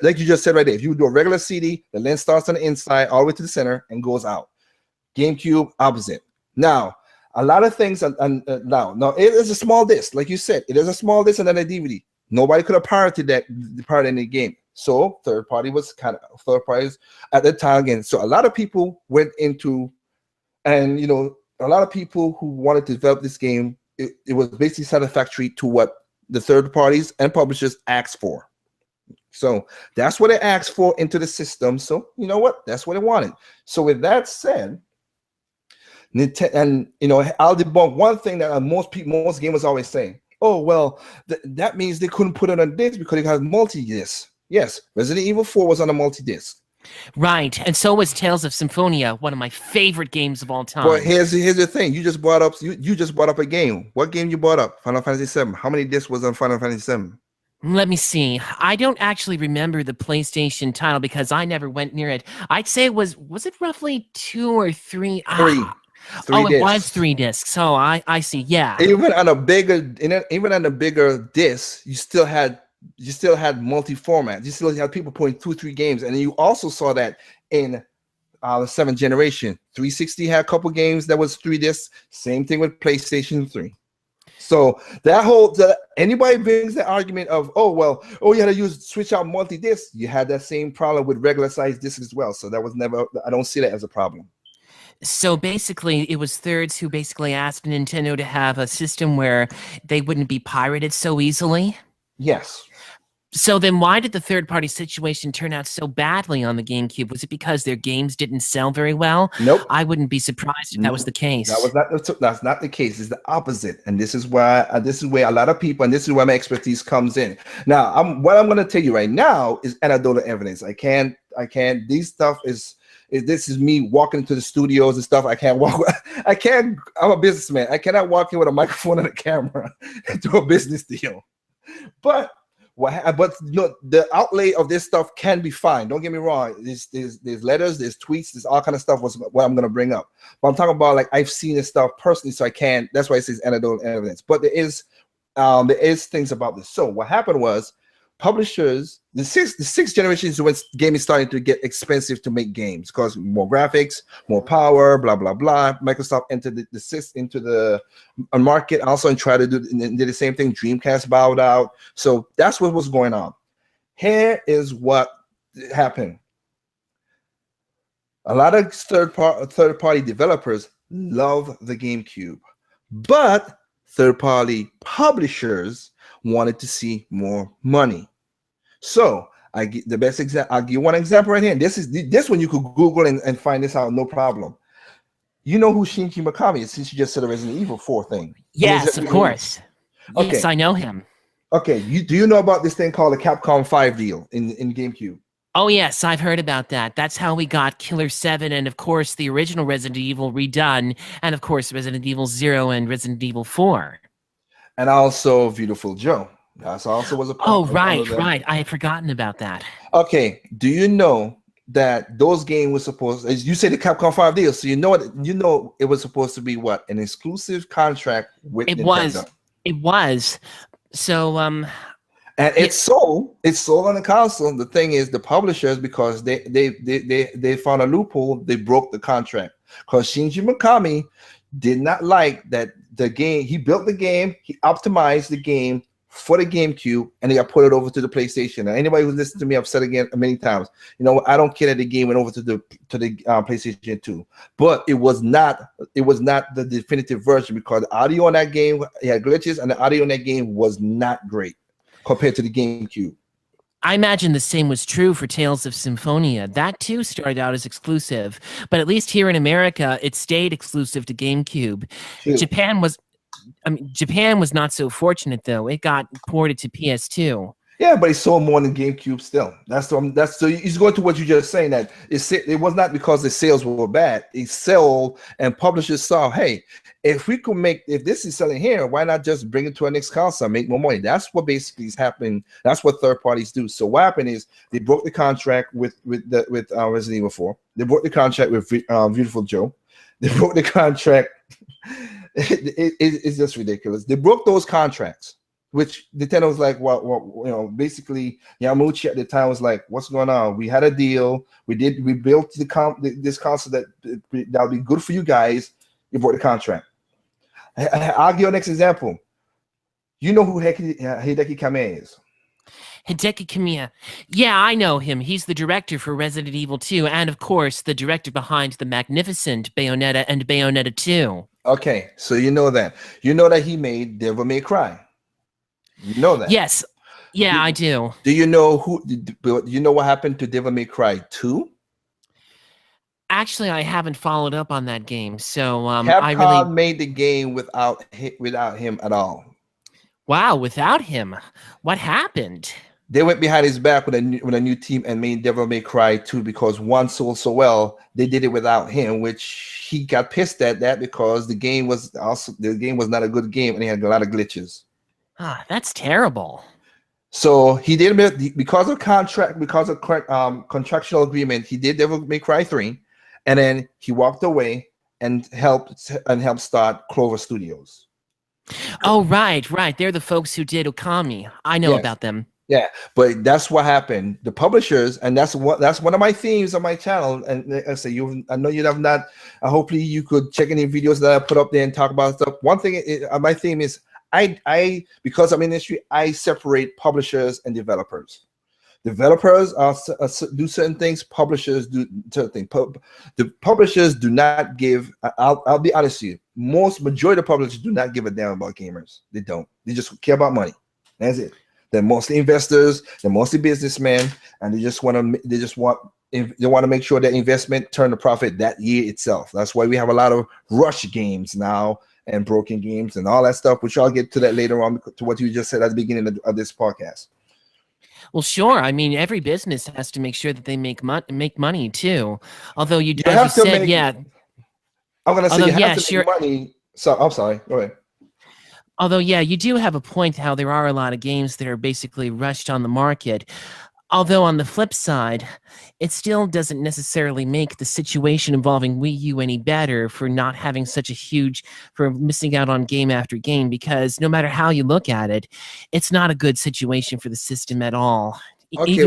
Like you just said right there, if you do a regular CD, the lens starts on the inside all the way to the center and goes out. GameCube opposite. Now, a lot of things, now it is a small disc, like you said, it is a small disc and then a DVD. Nobody could have pirated in the game. So third parties at the time again. So a lot of people went into, and a lot of people who wanted to develop this game. It was basically satisfactory to what the third parties and publishers asked for. So that's what they asked for into the system. So you know what? That's what they wanted. So with that said, and I'll debunk one thing that most gamers always say. Oh well, that means they couldn't put it on disc because it has multi-disc. Yes, Resident Evil 4 was on a multi-disc. Right, and so was Tales of Symphonia, one of my favorite games of all time. But here's the thing: you just brought up a game. What game you brought up? Final Fantasy VII. How many discs was on Final Fantasy VII? Let me see. I don't actually remember the PlayStation title because I never went near it. I'd say it was it roughly 2 or 3? Three. It was 3 discs. So I see. Yeah. Even on a bigger disc, you still had multi-format. You still had people putting 2-3 games, and you also saw that in the 7th generation. 360 had a couple games that was 3 discs. Same thing with PlayStation 3. So anybody brings the argument of you had to switch out multi-disc. You had that same problem with regular size discs as well. So that was never. I don't see that as a problem. So basically, it was thirds who basically asked Nintendo to have a system where they wouldn't be pirated so easily. Yes. So then why did the third-party situation turn out so badly on the GameCube? Was it because their games didn't sell very well? Nope. I wouldn't be surprised if that was the case. That's not the case. It's the opposite. And this is where a lot of people, and this is where my expertise comes in. Now, what I'm going to tell you right now is anecdotal evidence. I can't, this is me walking into the studios and stuff. I'm a businessman. I cannot walk in with a microphone and a camera and do a business deal. But the outlay of this stuff can be fine. Don't get me wrong. There's letters, there's tweets, there's all kind of stuff was what I'm going to bring up. But I'm talking about I've seen this stuff personally, so I can't. That's why it says anecdotal evidence. But there is things about this. So what happened was publishers, the sixth generation is when gaming starting to get expensive to make games because more graphics, more power, blah blah blah. Microsoft entered into the market also and tried to do the same thing. Dreamcast bowed out, so that's what was going on. Here is what happened. A lot of third party developers love the GameCube, but third party publishers wanted to see more money. So The best example. I'll give you one example right here. This one you could Google and find this out, no problem. You know who Shinji Mikami is, since you just said the Resident Evil 4 thing. Yes, of course. Yes, Okay. I know him. Okay. Do you know about this thing called the Capcom 5 deal in GameCube? Oh, yes, I've heard about that. That's how we got Killer 7 and, of course, the original Resident Evil redone, and, of course, Resident Evil 0 and Resident Evil 4. And also Beautiful Joe. That also was a part. Oh, right, right. I had forgotten about that. Okay. Do you know that those games were supposed, as you say, the Capcom 5 deal, so you know it was supposed to be what? An exclusive contract with Nintendo. It was. So, and it's sold on the console. The thing is, the publishers, because they found a loophole, they broke the contract. Because Shinji Mikami did not like that the game, he built the game, he optimized the game for the GameCube, and they got put it over to the PlayStation. And anybody who listens to me, I've said again many times, I don't care that the game went over to the PlayStation 2, but it was not the definitive version, because the audio on that game, it had glitches, and the audio on that game was not great compared to the GameCube. I imagine the same was true for Tales of Symphonia. That too started out as exclusive, but at least here in America, it stayed exclusive to GameCube. True. Japan was not so fortunate though. It got ported to PS2. Yeah, but it sold more than GameCube still. So he's going to what you just saying, that it was not because the sales were bad. It sold, and publishers saw, hey, if this is selling here, why not just bring it to our next console and make more money? That's what basically is happening. That's what third parties do. So what happened is they broke the contract with Resident Evil 4. They broke the contract with Beautiful Joe. They broke the contract. It's just ridiculous. They broke those contracts, which Nintendo was like, well, basically Yamauchi at the time was like, what's going on? We had a deal. We built this console that would be good for you guys. You broke the contract. I'll give you an next example. You know who Hideki Kamiya is? Hideki Kamiya. Yeah, I know him. He's the director for Resident Evil 2, and of course, the director behind the magnificent Bayonetta and Bayonetta 2. Okay, so you know that. You know that he made Devil May Cry. You know that. Yes. Yeah, I do. Do you know what happened to Devil May Cry 2? Actually, I haven't followed up on that game, so Capcom made the game without him at all. Wow, without him, what happened? They went behind his back with a new team and made Devil May Cry 2 because one sold so well. They did it without him, which he got pissed at that because the game was not a good game and he had a lot of glitches. Ah, that's terrible. So he did because of contractual agreement. He did Devil May Cry 3. And then he walked away and helped start Clover Studios. Oh, right. They're the folks who did Okami. I know about them. Yeah, but that's what happened. The publishers, and that's one of my themes on my channel. And I say I know you have not. Hopefully, you could check any videos that I put up there and talk about stuff. One thing, my theme is I because I'm in the industry, I separate publishers and developers. Developers do certain things. Publishers do certain things. The publishers do not give. I'll be honest with you. Majority of publishers do not give a damn about gamers. They don't. They just care about money. That's it. They're mostly investors. They're mostly businessmen, and they want to make sure that investment turn a profit that year itself. That's why we have a lot of rush games now and broken games and all that stuff. Which I'll get to that later on, to what you just said at the beginning of this podcast. Well, sure. I mean, every business has to make sure that they make money too. Although I'm going to say you have to make money. So I'm sorry. Go ahead. Although, yeah, you do have a point how there are a lot of games that are basically rushed on the market. Although on the flip side, it still doesn't necessarily make the situation involving Wii U any better for not having for missing out on game after game, because no matter how you look at it, it's not a good situation for the system at all. Okay,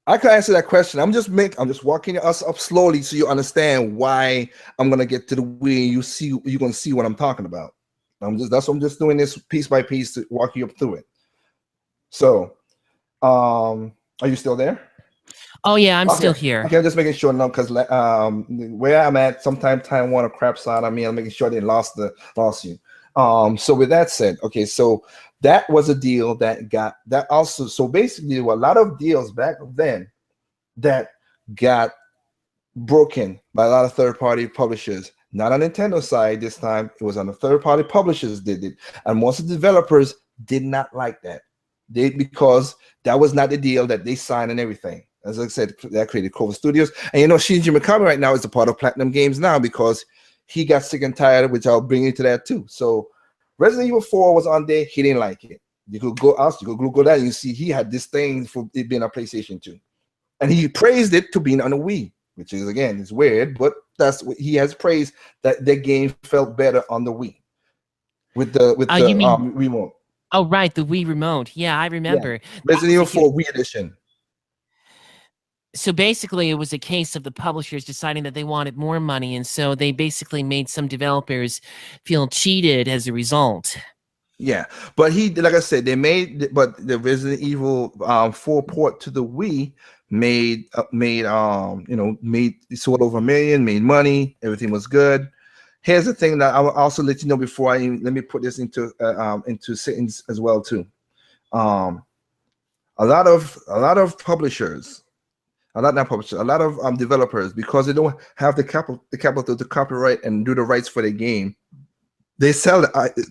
I can answer that question. I'm just walking us up slowly so you understand why I'm gonna get to the Wii. You're gonna see what I'm talking about. I'm just doing this piece by piece to walk you up through it. So, are you still there? Oh yeah, I'm still here. Okay, I'm just making sure now because where I'm at, sometimes time want to crap side on me. I'm making sure they lost you. So with that said, okay, so that was a deal that got that also. So basically, there were a lot of deals back then that got broken by a lot of third-party publishers. Not on Nintendo side this time. It was on the third-party publishers did it, and most of the developers did not like that. They because that was not the deal that they signed and everything. As I said, that created Clover Studios, and you know Shinji Mikami right now is a part of Platinum Games now because he got sick and tired, which I'll bring you to that too. So Resident Evil 4 was on there. He didn't like it. You could go out, you could go down, and you see he had this thing for it being a PlayStation 2, and he praised it to being on a Wii, which is again it's weird, but that's what he has praised that the game felt better on the Wii with the You mean? remote. Oh, right, the Wii remote. Yeah, I Yeah, remember. That Resident was Evil a huge. 4 Wii edition. So basically, it was a case of the publishers deciding that they wanted more money, and so they basically made some developers feel cheated as a result. Yeah, but he like I said, they made but the Resident Evil 4 port to the Wii made sold over 1 million, made money, everything was good. Here's the thing that I will also let you know before let me put this into sentence as well too. Um, a lot of publishers, a lot of developers, because they don't have the capital to copyright and do the rights for the game. They sell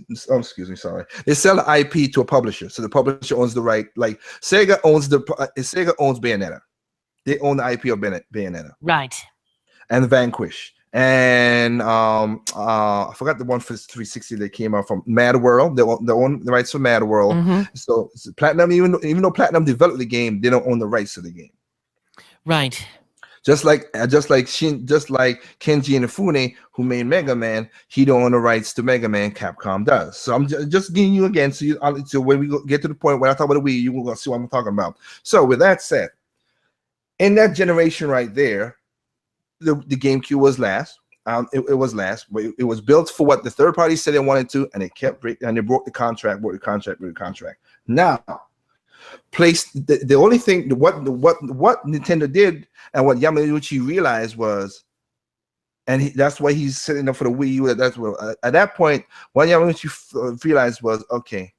excuse me, sorry. They sell the IP to a publisher, so the publisher owns the right. Like Sega owns Sega owns Bayonetta. They own the IP of Bayonetta Right. and Vanquish, and I forgot the one for 360 that came out from Mad World. They own the rights for Mad World. Mm-hmm. So Platinum, even though Platinum developed the game, they don't own the rights to the game. Right. Just like Kenji Inafune, who made Mega Man, he don't own the rights to Mega Man. Capcom does. So I'm just giving you again. So when we get to the point where I talk about the Wii, you will see what I'm talking about. So with that said, in that generation right there, the GameCube was last. It was last, but it was built for what the third party said they wanted to, and it kept and they broke the contract. Now, the only thing what Nintendo did and what Yamauchi realized was, and that's why he's setting up for the Wii U. That's what at that point what Yamauchi realized was, okay,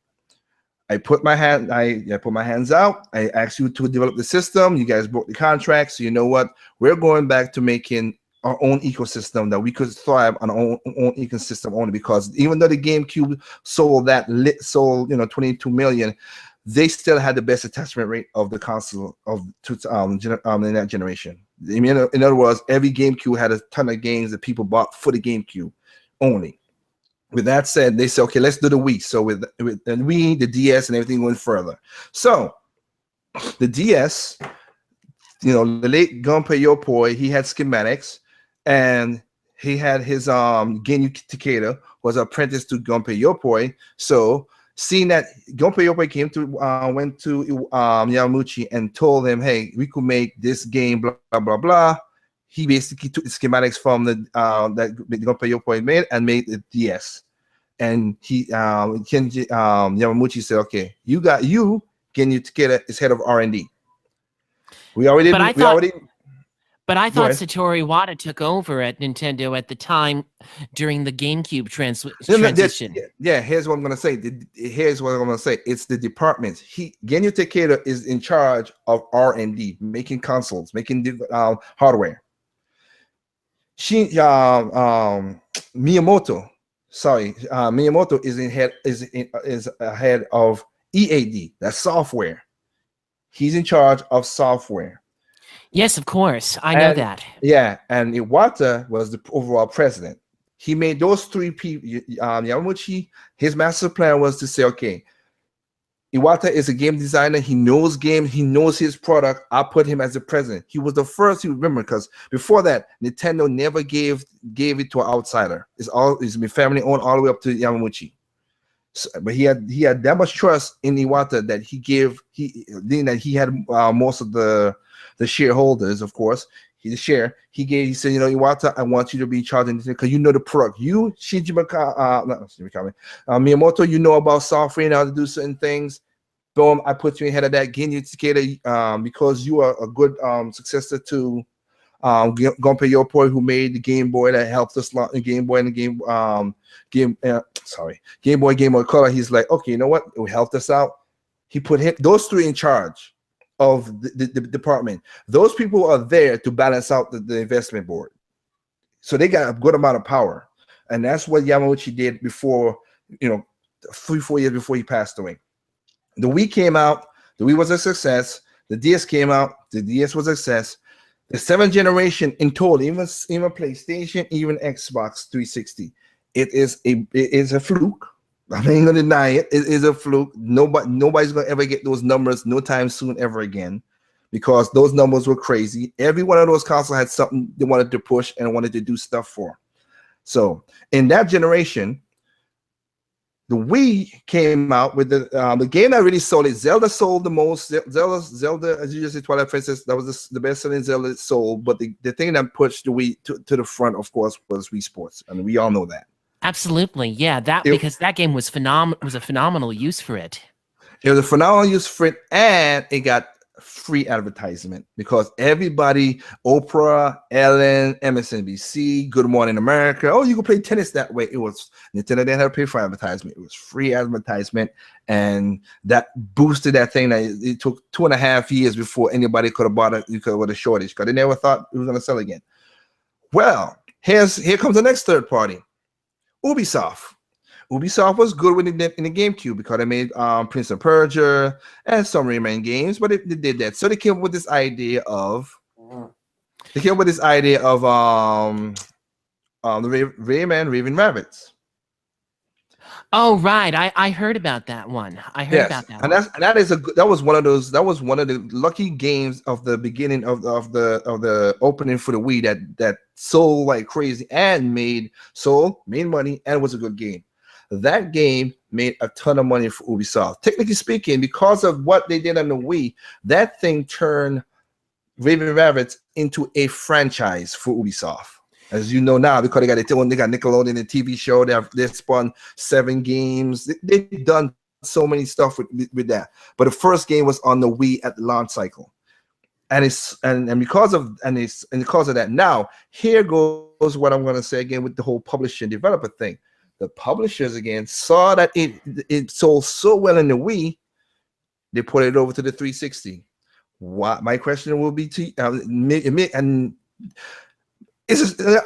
I put my hands out. I asked you to develop the system. You guys broke the contract, so you know what? We're going back to making our own ecosystem that we could thrive on our own ecosystem only, because even though the GameCube sold 22 million. They still had the best attachment rate of the console in that generation. I mean, in other words, every GameCube had a ton of games that people bought for the GameCube only. With that said, they said, okay, let's do the Wii. So with the Wii, the DS, and everything went further. So the DS, the late Gunpei Yokoi, he had schematics, and he had his Genyu Takeda was an apprentice to Gunpei Yokoi. So seeing that Gunpei Yokoi went to Yamauchi and told him, hey, we could make this game, blah, blah, blah, blah. He basically took the schematics from that Gunpei Yokoi made and made the DS. And Yamauchi said, okay, you Genyu Takeda is head of R&D. But I thought Satoru Iwata took over at Nintendo at the time during the GameCube transition. Yeah, here's what I'm going to say. It's the department. Genyu Takeda is in charge of R&D, making consoles, making hardware. Miyamoto is head of EAD. That's software. He's in charge of software. Yes, of course. I know that. Yeah, and Iwata was the overall president. He made those three people. Yamauchi, his master plan was to say, okay, Iwata is a game designer. He knows games. He knows his product. I'll put him as the president. He was the first, you remember, because before that, Nintendo never gave it to an outsider. It's been family owned all the way up to Yamauchi. So, but he had that much trust in Iwata that he had most of the shareholders, of course. He said, Iwata, I want you to be in charge of this because you know the product. You, Miyamoto, you know about software and how to do certain things. Boom, I put you in head of that Genyu Takeda because you are a good successor to Gunpei Yokoi, who made the Game Boy that helped us launch the Game Boy and the Game Boy Color. He's like, okay, you know what? It helped us out. He put those three in charge of the department. Those people are there to balance out the investment board. So they got a good amount of power. And that's what Yamauchi did before, 3-4 years before he passed away. The Wii came out. The Wii was a success. The DS came out. The DS was a success. The 7th generation in total, even PlayStation, even Xbox 360, it is a fluke. I'm not going to deny it. It is a fluke. Nobody's going to ever get those numbers no time soon ever again, because those numbers were crazy. Every one of those consoles had something they wanted to push and wanted to do stuff for. So in that generation, the Wii came out with the game that really sold it. Zelda sold the most. Zelda, as you just said, Twilight Princess, that was the best-selling Zelda sold. But the thing that pushed the Wii to the front, of course, was Wii Sports. I mean, we all know that. Absolutely, yeah. Because that game was a phenomenal use for it. It was a phenomenal use for it, and it got free advertisement because everybody, Oprah, Ellen, MSNBC, Good Morning America, oh, you can play tennis that way. It was Nintendo didn't have to pay for advertisement. It was free advertisement, and that boosted that thing. That it took 2.5 years before anybody could have bought it because of a shortage, because they never thought it was going to sell again. Well, here comes the next third party, Ubisoft. Ubisoft was good in the GameCube because they made Prince of Persia and some Rayman games, but they did that. So they came up with this idea of the Rayman Raving Rabbits. Oh right, I heard about that one. I heard about that. And that was one of the lucky games of the beginning of the opening for the Wii that sold like crazy and made money and was a good game. That game made a ton of money for Ubisoft. Technically speaking, because of what they did on the Wii, that thing turned Raving Rabbits into a franchise for Ubisoft. As you know now, because they got Nickelodeon, the TV show, they spun 7 games. They've done so many stuff with that. But the first game was on the Wii at the launch cycle. And because of that, now here goes what I'm going to say again with the whole publisher and developer thing. The publishers again saw that it sold so well in the Wii, they put it over to the 360. My question will be to and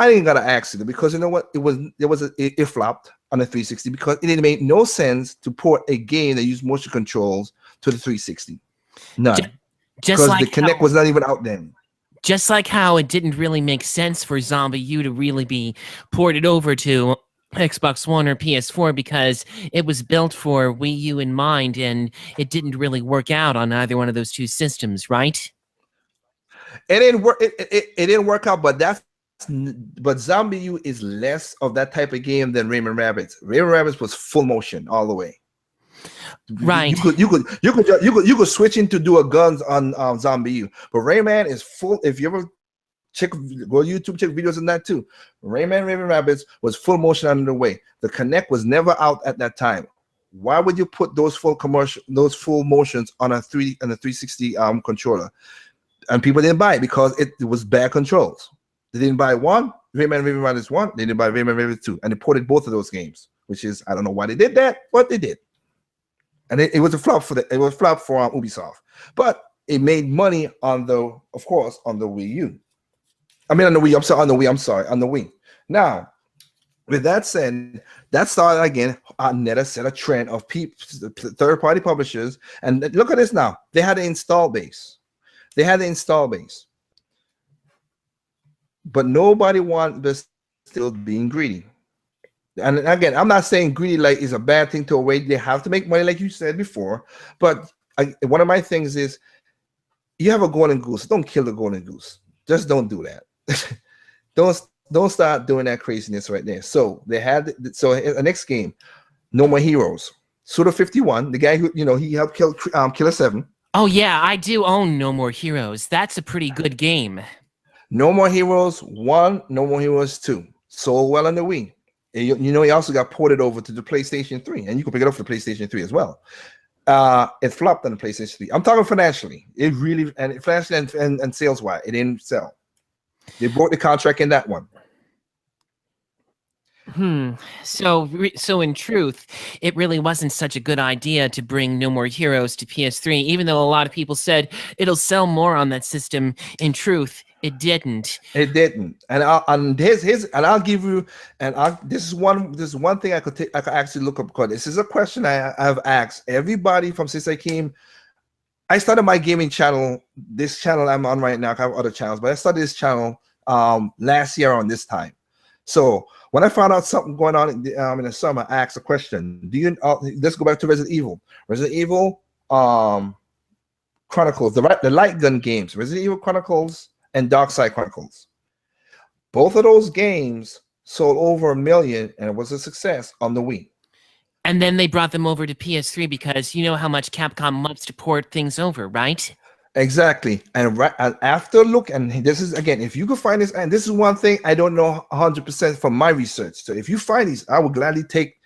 I ain't gotta ask it, because you know what, it flopped on the 360 because it didn't make no sense to port a game that used motion controls to the 360. None, because like the Kinect was not even out then. Just like how it didn't really make sense for Zombie U to really be ported over to Xbox One or PS4 because it was built for Wii U in mind, and it didn't really work out on either one of those two systems, right? It didn't work. It didn't work out, but Zombie U is less of that type of game than Rayman Rabbids. Rayman Rabbids was full motion all the way. Right. You could switch into do a guns on Zombie U, but Rayman is full. If you ever go YouTube, check videos on that too. Raving Rabbids was full motion on the way. The Kinect was never out at that time. Why would you put those full motions on a 360 controller? And people didn't buy it because it was bad controls. They didn't buy Raving Rabbids 1. They didn't buy Raving Rabbids 2, and they ported both of those games, which is, I don't know why they did that, but they did. And it was a flop for Ubisoft, but it made money on the Wii U. I mean, on the Wii. Now, with that said, that started again another set of trend of third-party publishers. And look at this now. They had an install base. But nobody wanted this still being greedy. And again, I'm not saying greedy like is a bad thing to await. They have to make money, like you said before. But one of my things is, you have a golden goose. Don't kill the golden goose. Just don't do that. Don't start doing that craziness right there. So they had the next game, No More Heroes. Suda51, the guy who he helped kill Killer 7. Oh yeah, I do own No More Heroes. That's a pretty good game. No More Heroes 1, No More Heroes 2 sold well on the Wii. He also got ported over to the PlayStation 3, and you can pick it up for the PlayStation 3 as well. It flopped on the PlayStation 3. I'm talking financially. It really, and financially and sales wise, it didn't sell. They broke the contract in that one. So in truth, it really wasn't such a good idea to bring No More Heroes to PS3, even though a lot of people said it'll sell more on that system. In truth, it didn't. It didn't. I'll give you this is one thing I could actually look up, because this is a question I've asked everybody from since I came. I started my gaming channel, this channel I'm on right now. I have other channels, but I started this channel last year on this time. So when I found out something going on in the summer, I asked a question. Let's go back to Resident Evil. Resident Evil Chronicles, the light gun games, Resident Evil Chronicles and Dark Side Chronicles. Both of those games sold over 1 million and it was a success on the Wii. And then they brought them over to PS3 because you know how much Capcom loves to port things over, right? Exactly. And after look, and this is again, if you could find this, and this is one thing I don't know 100% from my research. So if you find these, I will gladly take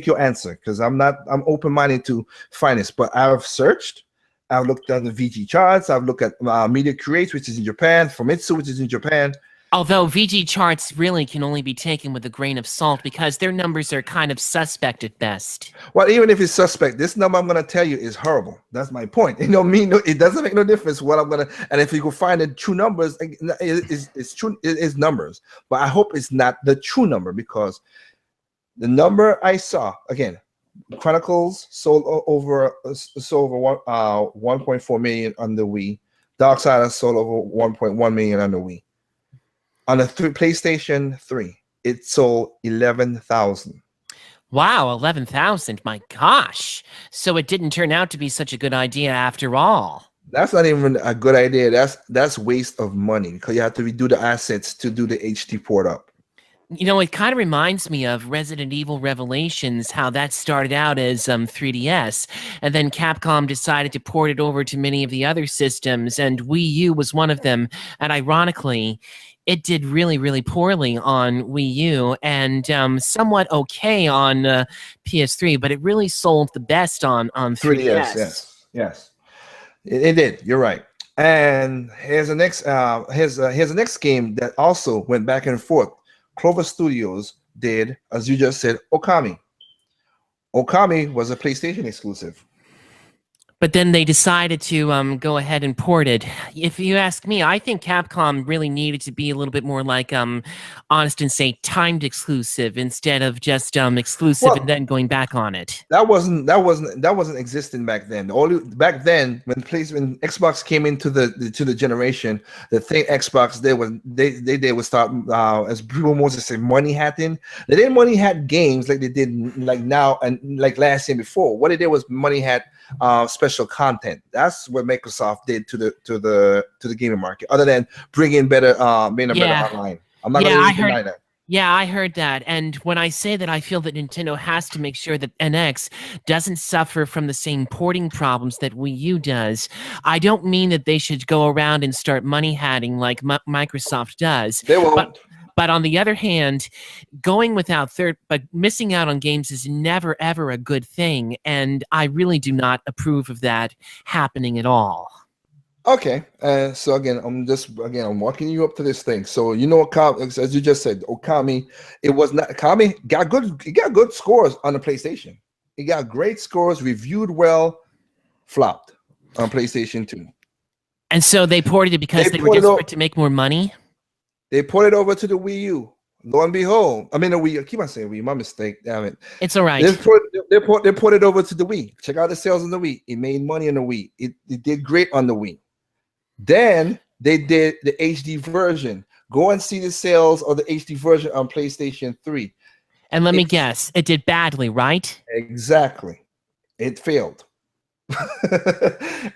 your answer, because I'm open-minded to find this. But I've searched, I've looked at the VG charts, I've looked at Media Creates, which is in Japan, Famitsu, which is in Japan. Although VG charts really can only be taken with a grain of salt because their numbers are kind of suspect at best. Well, even if it's suspect, this number I'm going to tell you is horrible. That's my point. It doesn't make no difference what I'm going to, and if you can find the true numbers, it's true, it is numbers. But I hope it's not the true number, because the number I saw, again, Chronicles sold over 1.4 million on the Wii. Darksiders sold over 1.1 million on the Wii. On the PlayStation 3, it sold 11,000. Wow, 11,000. My gosh. So it didn't turn out to be such a good idea after all. That's not even a good idea. That's waste of money, because you have to redo the assets to do the HD port up. You know, it kind of reminds me of Resident Evil Revelations, how that started out as 3DS, and then Capcom decided to port it over to many of the other systems, and Wii U was one of them. And ironically, it did really, really poorly on Wii U and somewhat okay on PS3, but it really sold the best on 3DS. Yes. It did. You're right. And here's the next game that also went back and forth. Clover Studios did, as you just said, Okami. Okami was a PlayStation exclusive. But then they decided to go ahead and port it. If you ask me, I think Capcom really needed to be a little bit more like honest and say timed exclusive instead of just exclusive and then going back on it. That wasn't existing back then. Back then when Xbox came into the generation, the thing Xbox did was they would start as people most say money hatting. They didn't money hat games like they did like now and like last year before. What they did was money hat special content. That's what Microsoft did to the gaming market, other than bringing better better online. I'm not going to deny that. Yeah, I heard that. And when I say that, I feel that Nintendo has to make sure that NX doesn't suffer from the same porting problems that Wii U does. I don't mean that they should go around and start money hatting like Microsoft does. They won't. But on the other hand, but missing out on games is never, ever a good thing. And I really do not approve of that happening at all. Okay. So again, I'm walking you up to this thing. So, you know, as you just said, Okami, Okami got good scores on the PlayStation. It got great scores, reviewed well, flopped on PlayStation 2. And so they ported it because they were desperate to make more money? They ported it over to the Wii U. Lo and behold, I mean the Wii. I keep on saying Wii. My mistake. Damn it. It's all right. They ported it over to the Wii. Check out the sales on the Wii. It made money on the Wii. It did great on the Wii. Then they did the HD version. Go and see the sales of the HD version on PlayStation 3. And let me guess, it did badly, right? Exactly. It failed.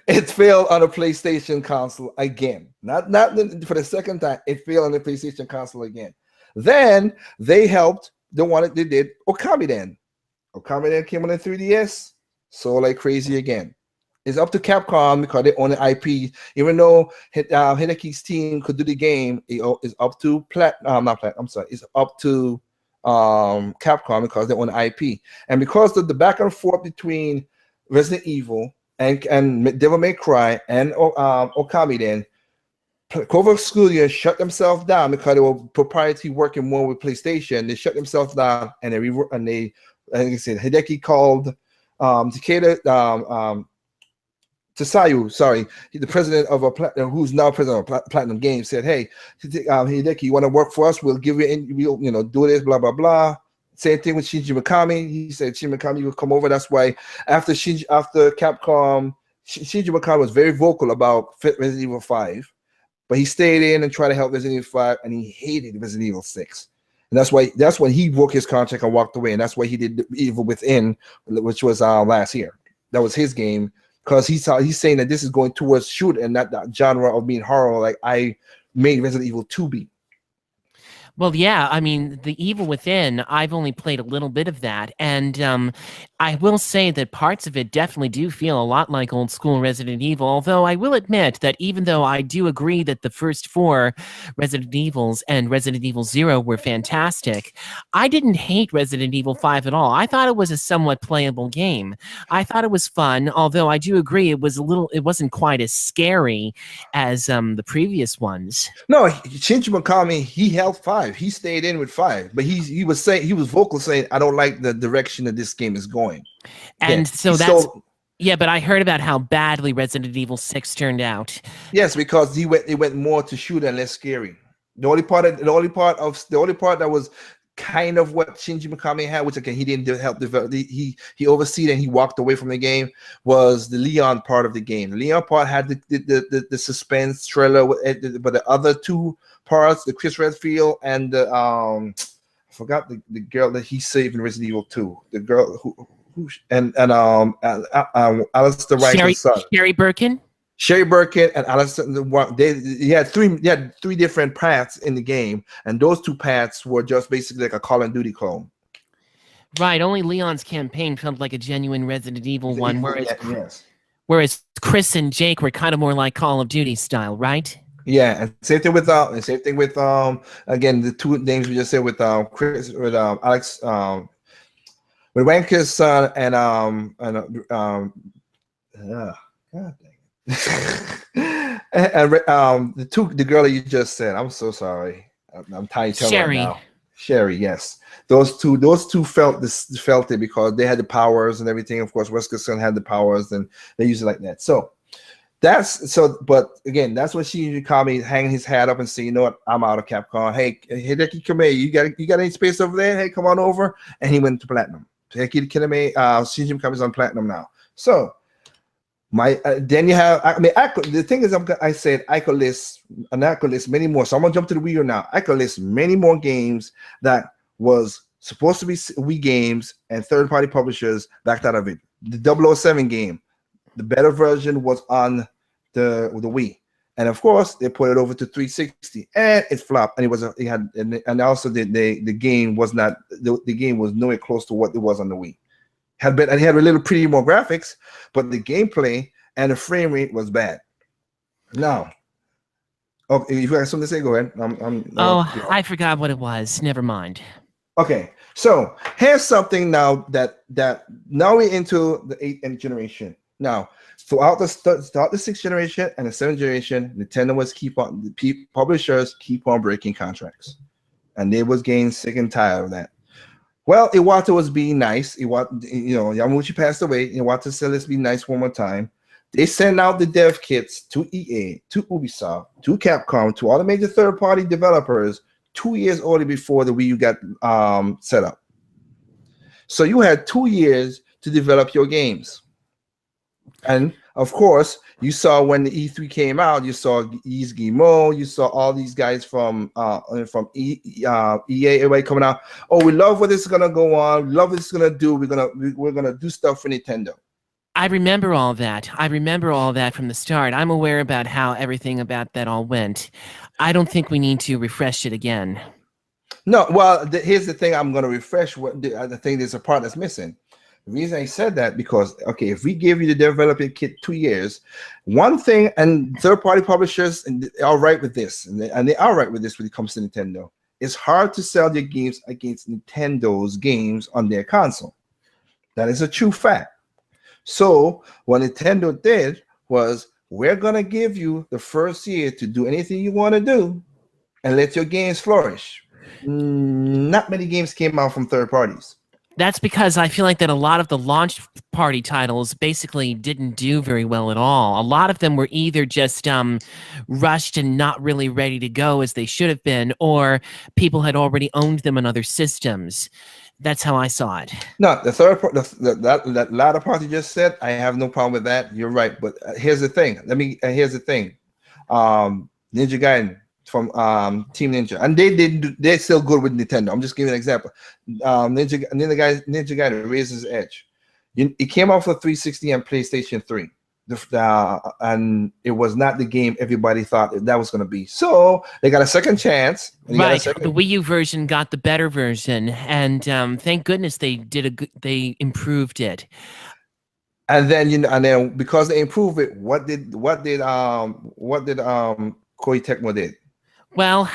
It failed on a PlayStation console again. Not for the second time. It failed on the PlayStation console again. Then they did Okami then. Okami then came on the 3DS, sold like crazy again. It's up to Capcom because they own the IP. Even though Hideki's team could do the game, it's up to It's up to Capcom because they own the IP. And because of the back and forth between Resident Evil and Devil May Cry and Okami, then Clover Studios shut themselves down because they were proprietary working more with PlayStation. They shut themselves down, and like I said, Hideki called Takeda Tasayu, sorry, the president of who's now president of Platinum Games, said, "Hey, Hideki, you want to work for us? We'll give you, we'll do this, blah blah blah." Same thing with Shinji Mikami. He said Shinji Mikami will come over. That's why after Capcom, Shinji Mikami was very vocal about Resident Evil 5, but he stayed in and tried to help Resident Evil 5, and he hated Resident Evil 6. And that's when he broke his contract and walked away, and that's why he did Evil Within, which was last year. That was his game, because he's saying that this is going towards shoot and not that genre of being horror like I made Resident Evil 2 be. Well, yeah, I mean, The Evil Within, I've only played a little bit of that, and I will say that parts of it definitely do feel a lot like old school Resident Evil, although I will admit that even though I do agree that the first 4 Resident Evils and Resident Evil 0 were fantastic, I didn't hate Resident Evil 5 at all. I thought it was a somewhat playable game. I thought it was fun, although I do agree it wasn't quite as scary as the previous ones. No, Shinji Mikami, he held 5. He stayed in with 5, but he was vocal saying, "I don't like the direction that this game is going." And so yeah, but I heard about how badly Resident Evil 6 turned out. Yes, because they went more to shoot and less scary. The only part that was kind of what Shinji Mikami had, which again he didn't help develop. He overseen and he walked away from the game, was the Leon part of the game. The Leon part had the suspense thriller, but the other 2 parts, the Chris Redfield and the I forgot the girl that he saved in Resident Evil 2, the girl who Alistair Rice's son, Sherry Birkin. Sherry Birkin and Alistair, they had three different paths in the game, and those 2 paths were just basically like a Call of Duty clone. Right, only Leon's campaign felt like a genuine Resident Evil one, Yes. Whereas Chris and Jake were kind of more like Call of Duty style, right? Yeah, and same thing with again the 2 names we just said with Chris, with Alex, with Wanker's son and God dang it. And the girl that you just said, I'm so sorry, I'm trying to tell right now. Sherry, yes, those two felt it because they had the powers and everything. Of course, Wesker's son had the powers, and they used it like that. So but again, that's when Shinji Mikami hanging his hat up and saying, "You know what? I'm out of Capcom. Hey, Hideki Kame, you got any space over there? Hey, come on over." And he went to Platinum. Hideki Kame, Shinji Mikami's on Platinum now. So then you have, the thing is, I said I could list many more. So I'm gonna jump to the Wii U now. I could list many more games that was supposed to be Wii games and third-party publishers backed out of it. The 007 game, the better version was on the Wii, and of course they put it over to 360, and it flopped. And and also the game was not the game was nowhere close to what it was on the Wii. It had a little pretty more graphics, but the gameplay and the frame rate was bad. Now, okay, if you got something to say, go ahead. I forgot what it was. Never mind. Okay, so here's something now that now we're into the 8th generation. Now, throughout the 6th generation and the 7th generation, Nintendo publishers keep on breaking contracts, and they was getting sick and tired of that. Well, Iwata was being nice. Yamauchi passed away. Iwata said, "Let's be nice one more time." They sent out the dev kits to EA, to Ubisoft, to Capcom, to all the major third-party developers 2 years early before the Wii U got set up. So you had 2 years to develop your games. And of course, you saw when the E3 came out, you saw Yves Guillemot, you saw all these guys from EA, everybody coming out. "Oh, we love what this is gonna go on. We love what it's gonna do. We're gonna do stuff for Nintendo." I remember all that. I remember all that from the start. I'm aware about how everything about that all went. I don't think we need to refresh it again. No, well, here's the thing. I'm gonna refresh the thing. There's a part that's missing. The reason I said that because, okay, if we give you the development kit 2 years, one thing, and third-party publishers are right with this, and they are right with this when it comes to Nintendo, it's hard to sell your games against Nintendo's games on their console. That is a true fact. So what Nintendo did was we're gonna give you the first year to do anything you want to do and let your games flourish. Not many games came out from third parties. That's because I feel like that a lot of the launch party titles basically didn't do very well at all. A lot of them were either just rushed and not really ready to go as they should have been, or people had already owned them on other systems. That's how I saw it. No, the third part, that latter part you just said, I have no problem with that. You're right, but here's the thing. Here's the thing. Ninja Gaiden from Team Ninja, and they're still good with Nintendo. I'm just giving an example. Ninja Gaiden raises edge. It came out for 360 and PlayStation 3. And it was not the game everybody thought that was going to be. So they got a second chance. Right, the Wii U version got the better version, and thank goodness they they improved it. And then because they improved it, what did Koei Tecmo did? Well,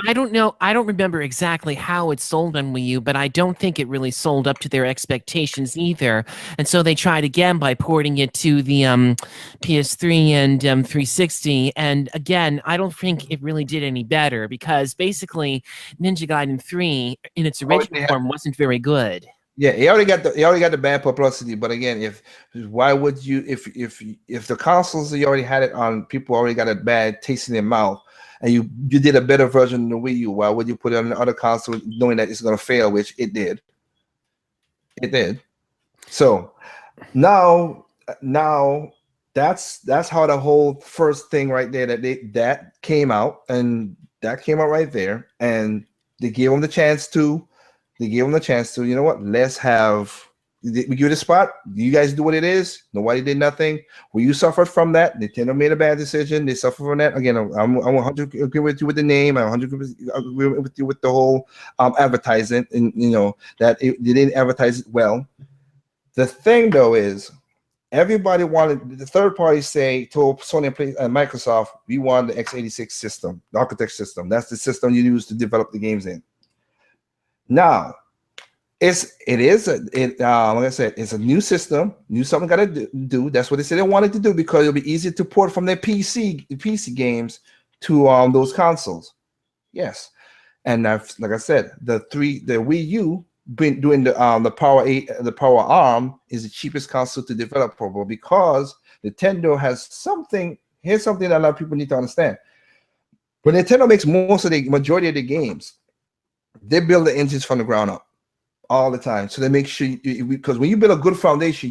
I don't know. I don't remember exactly how it sold on Wii U, but I don't think it really sold up to their expectations either. And so they tried again by porting it to the PS3 and 360. And again, I don't think it really did any better because basically Ninja Gaiden 3 in its original form wasn't very good. Yeah, he already got the bad publicity. But again, why would you if the consoles you already had it on, people already got a bad taste in their mouth. And you did a better version than the Wii U. Why would you put it on the other console knowing that it's going to fail, which it did? It did. So now that's how the whole first thing right there that came out, and that came out right there, and they gave them the chance to. You know what? Let's have. We give you the spot. You guys do what it is. Nobody did nothing. Well, you suffered from that. Nintendo made a bad decision. They suffered from that. Again, I'm 100 agree with you with the name. I'm 100 agree with you with the whole advertising, and that they didn't advertise it well. The thing though is, everybody wanted the third party told Sony and Microsoft, we want the x86 system, the architecture system. That's the system you use to develop the games in. Now. Like I said, it's a new system, something got to do. That's what they said they wanted to do because it'll be easier to port from their PC games to those consoles. Yes, and like I said, the Wii U doing the Power Arm is the cheapest console to develop for because Nintendo has something. Here's something that a lot of people need to understand. When Nintendo makes most of the majority of the games, they build the engines from the ground up. All the time, so they make sure because when you build a good foundation,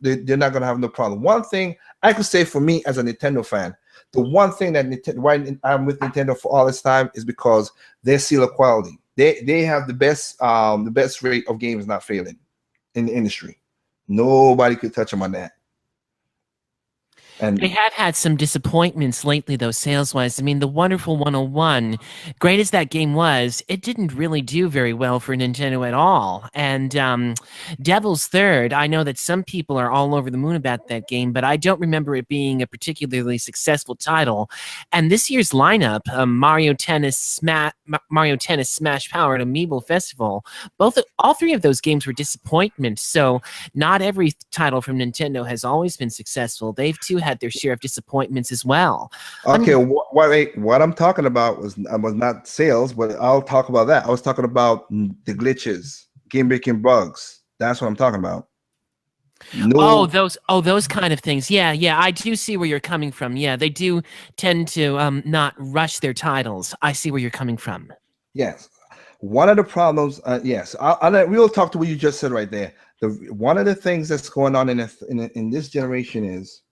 they're not gonna have no problem. One thing I could say for me as a Nintendo fan, the one thing that why I'm with Nintendo for all this time is because their seal of quality. They have the best rate of games not failing in the industry. Nobody could touch them on that. And they have had some disappointments lately, though, sales-wise. I mean, the Wonderful 101, great as that game was, it didn't really do very well for Nintendo at all. And Devil's Third, I know that some people are all over the moon about that game, but I don't remember it being a particularly successful title. And this year's lineup, Mario Tennis Smash Power, and Amiibo Festival, all three of those games were disappointments. So not every title from Nintendo has always been successful. They've too had their share of disappointments as well. Okay, what I'm talking about was not sales, but I'll talk about that. I was talking about the glitches, game breaking bugs. That's what I'm talking about. Those kind of things. Yeah, I do see where you're coming from. Yeah, they do tend to not rush their titles. I see where you're coming from. Yes. One of the problems, yes, we'll talk to what you just said right there. One of the things that's going on in this generation is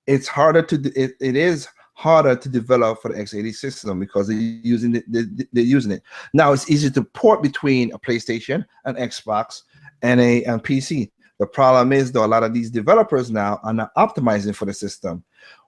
it is harder to develop for the x86 system because they're using it. Now it's easy to port between a PlayStation, an Xbox, and a PC. The problem is though, a lot of these developers now are not optimizing for the system.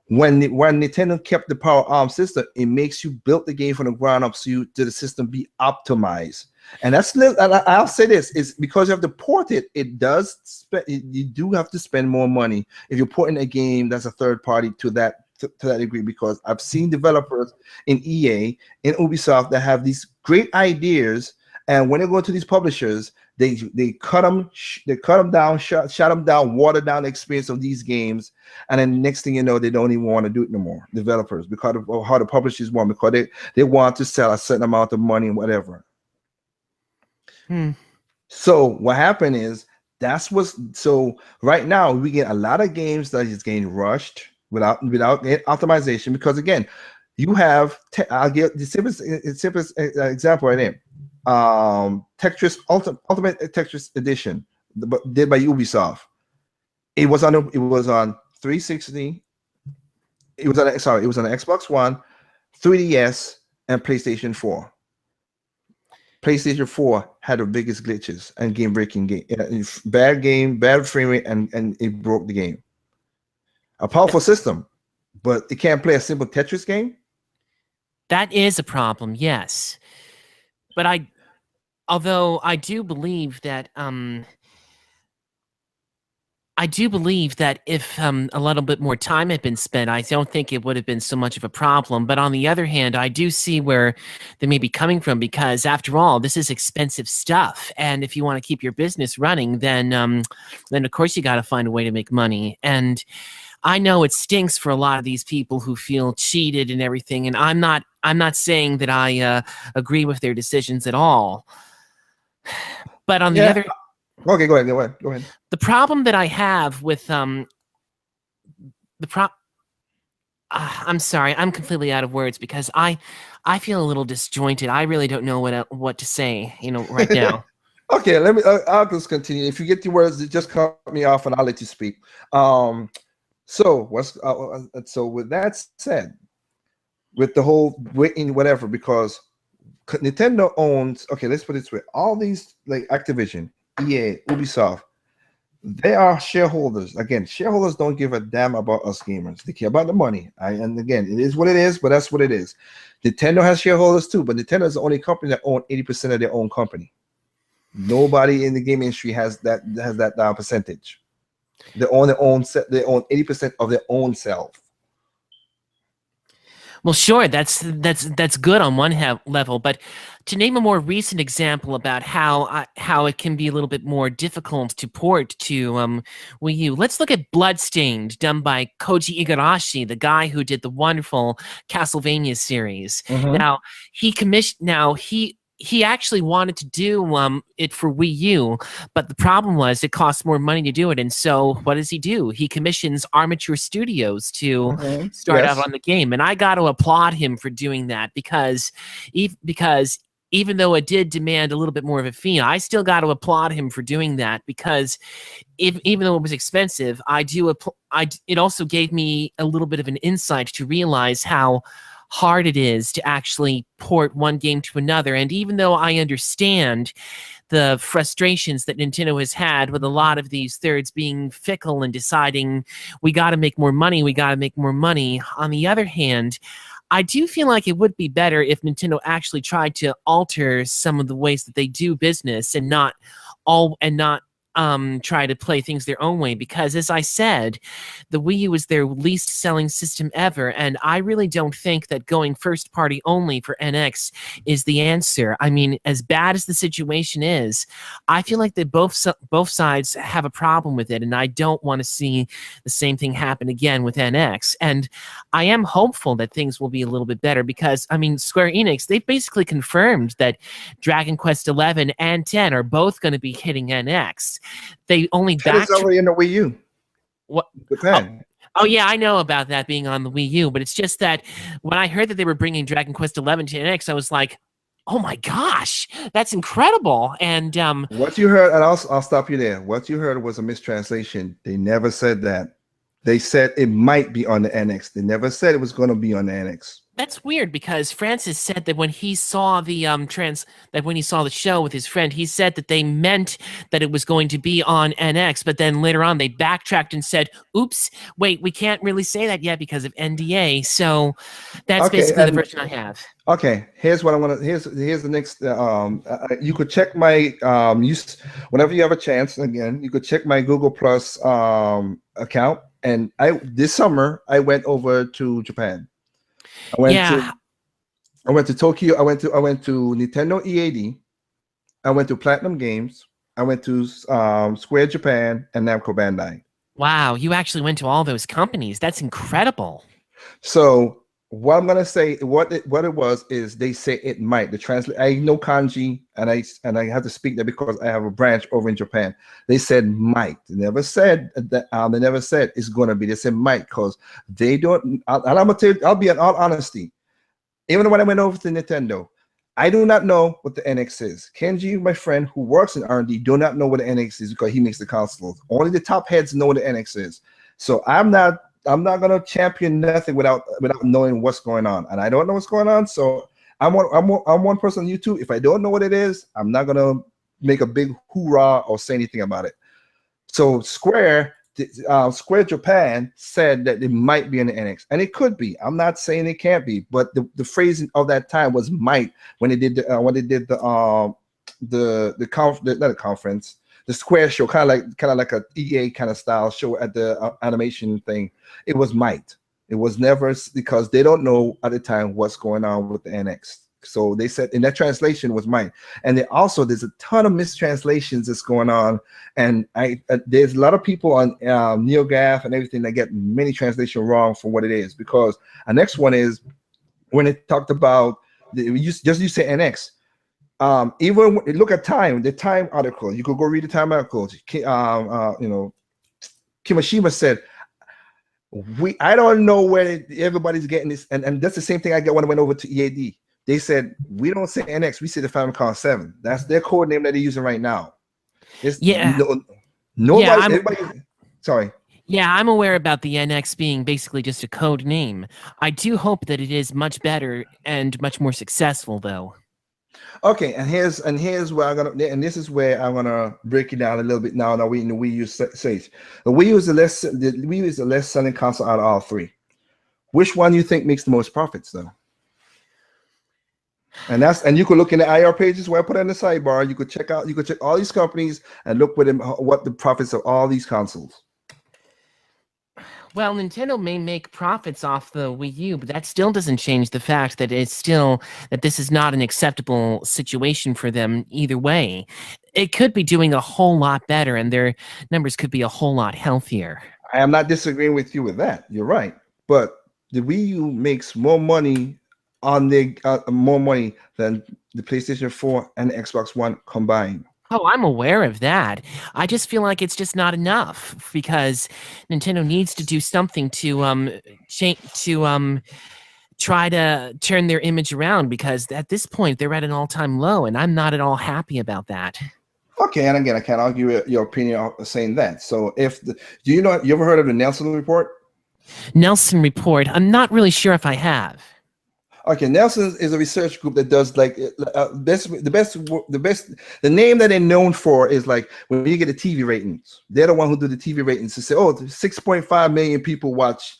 When Nintendo kept the Power Arm system, it makes you build the game from the ground up so the system be optimized. And I'll say this is because you have to port it. You do have to spend more money if you're porting a game that's a third party to that degree. Because I've seen developers in EA, in Ubisoft that have these great ideas, and when they go to these publishers, They cut them, they cut them down, shut them down, watered down the experience of these games, and then next thing you know, they don't even want to do it no more. Developers, because of how the publishers want, because they want to sell a certain amount of money and whatever. Hmm. So what happened is so right now we get a lot of games that is getting rushed without optimization, because again, you have I'll give the simplest example right there. Tetris Ultimate Tetris Edition, did by Ubisoft. It was on 360. It was on Xbox One, 3DS, and PlayStation 4. PlayStation 4 had the biggest glitches and game-breaking bad frame rate, and it broke the game. A powerful system, but it can't play a simple Tetris game. That is a problem, yes. But although I do believe that if a little bit more time had been spent, I don't think it would have been so much of a problem. But on the other hand, I do see where they may be coming from, because after all, this is expensive stuff. And if you want to keep your business running, then of course you got to find a way to make money. And I know it stinks for a lot of these people who feel cheated and everything. And I'm not saying that I agree with their decisions at all. But on the other. Okay, go ahead. The problem that I have with I'm sorry, I'm completely out of words, because I feel a little disjointed. I really don't know what to say, right now. Okay, I'll just continue. If you get the words, just cut me off and I'll let you speak. So with that said, with the whole waiting whatever, because Nintendo owns, okay, let's put it this way, all these like Activision, EA, Ubisoft, they are shareholders. Again, shareholders don't give a damn about us gamers. They care about the money. And again, it is what it is, but that's what it is. Nintendo has shareholders too, but Nintendo is the only company that owns 80% of their own company. Nobody in the game industry has that percentage. They own 80% of their own self. Well, sure, that's good on one level, but to name a more recent example about how it can be a little bit more difficult to port to Wii U, let's look at Bloodstained, done by Koji Igarashi, the guy who did the wonderful Castlevania series. Now he actually wanted to do it for Wii U, but the problem was it costs more money to do it. And so what does he do? He commissions Armature Studios to start out on the game. And I got to applaud him for doing that, because even though it did demand a little bit more of a fee, I still got to applaud him for doing that, because even though it was expensive, it also gave me a little bit of an insight to realize how hard it is to actually port one game to another. And even though I understand the frustrations that Nintendo has had with a lot of these thirds being fickle and deciding we got to make more money, on the other hand, I do feel like it would be better if Nintendo actually tried to alter some of the ways that they do business, and not try to play things their own way, because as I said, the Wii U is their least selling system ever, and I really don't think that going first party only for NX is the answer. I mean, as bad as the situation is, I feel like that both sides have a problem with it, and I don't want to see the same thing happen again with NX. And I am hopeful that things will be a little bit better, because I mean, Square Enix, they've basically confirmed that Dragon Quest 11 and 10 are both going to be hitting NX. They only It's already in the Wii U. What? Japan. Oh yeah, I know about that being on the Wii U, but it's just that when I heard that they were bringing Dragon Quest 11 to NX, I was like, "Oh my gosh, that's incredible!" And what you heard, and I'll stop you there. What you heard was a mistranslation. They never said that. They said it might be on the NX. They never said it was going to be on the NX. That's weird, because Francis said that when he saw the when he saw the show with his friend, he said that they meant that it was going to be on NX, but then later on they backtracked and said, "Oops, wait, we can't really say that yet because of NDA." So that's basically the version I have. Okay, here's what I'm gonna. Here's the next. You could check my whenever you have a chance. Again, you could check my Google Plus account. And this summer I went over to Japan. I went to Tokyo. I went to Nintendo EAD. I went to Platinum Games. I went to Square Japan and Namco Bandai. Wow, you actually went to all those companies. That's incredible. So what I'm gonna say, what it was is they say it might. The translate, I know kanji, and I have to speak there because I have a branch over in Japan. They said might. They never said that. They never said it's gonna be. They said might because they don't. And I'm gonna tell you, I'll be in all honesty. Even when I went over to Nintendo, I do not know what the NX is. Kenji, my friend who works in R&D, do not know what the NX is because he makes the consoles. Only the top heads know what the NX is. So I'm not gonna champion nothing without knowing what's going on, and I don't know what's going on. So I'm one person on YouTube. If I don't know what it is, I'm not gonna make a big hoorah or say anything about it. So Square Japan said that it might be an NX, and it could be. I'm not saying it can't be, but the phrasing of that time was might when they did the not a conference, the Square show, kind of like a EA kind of style show at the animation thing. It was might. It was never, because they don't know at the time what's going on with the NX. So they said in that translation was might, and there's a ton of mistranslations that's going on, and there's a lot of people on NeoGAF and everything that get many translation wrong for what it is, because the next one is when it talked about you say NX. Even look at the Time article. You could go read the Time article. Kimishima said, I don't know where everybody's getting this, and that's the same thing I get when I went over to EAD. They said we don't say NX, we say the Famicom 7. That's their code name that they're using right now. Sorry. Yeah, I'm aware about the NX being basically just a code name. I do hope that it is much better and much more successful, though. Okay, and here's where this is where I'm gonna break it down a little bit now. Now we in the Wii U stage. The Wii U is the less selling console out of all three. Which one do you think makes the most profits, though? And you could look in the IR pages where I put in the sidebar. You could check all these companies and look with them what the profits of all these consoles. Well, Nintendo may make profits off the Wii U, but that still doesn't change the fact that that this is not an acceptable situation for them either way. It could be doing a whole lot better, and their numbers could be a whole lot healthier. I am not disagreeing with you with that. You're right, but the Wii U makes more money more money than the PlayStation 4 and the Xbox One combined. Oh, I'm aware of that. I just feel like it's just not enough because Nintendo needs to do something to try to turn their image around, because at this point they're at an all-time low, and I'm not at all happy about that. Okay, and again, I can't argue your opinion of saying that. So you ever heard of the Nelson Report? Nelson Report. I'm not really sure if I have. Okay, Nelson is a research group that does like the name that they're known for is like when you get the TV ratings. They're the one who do the TV ratings to say, 6.5 million people watched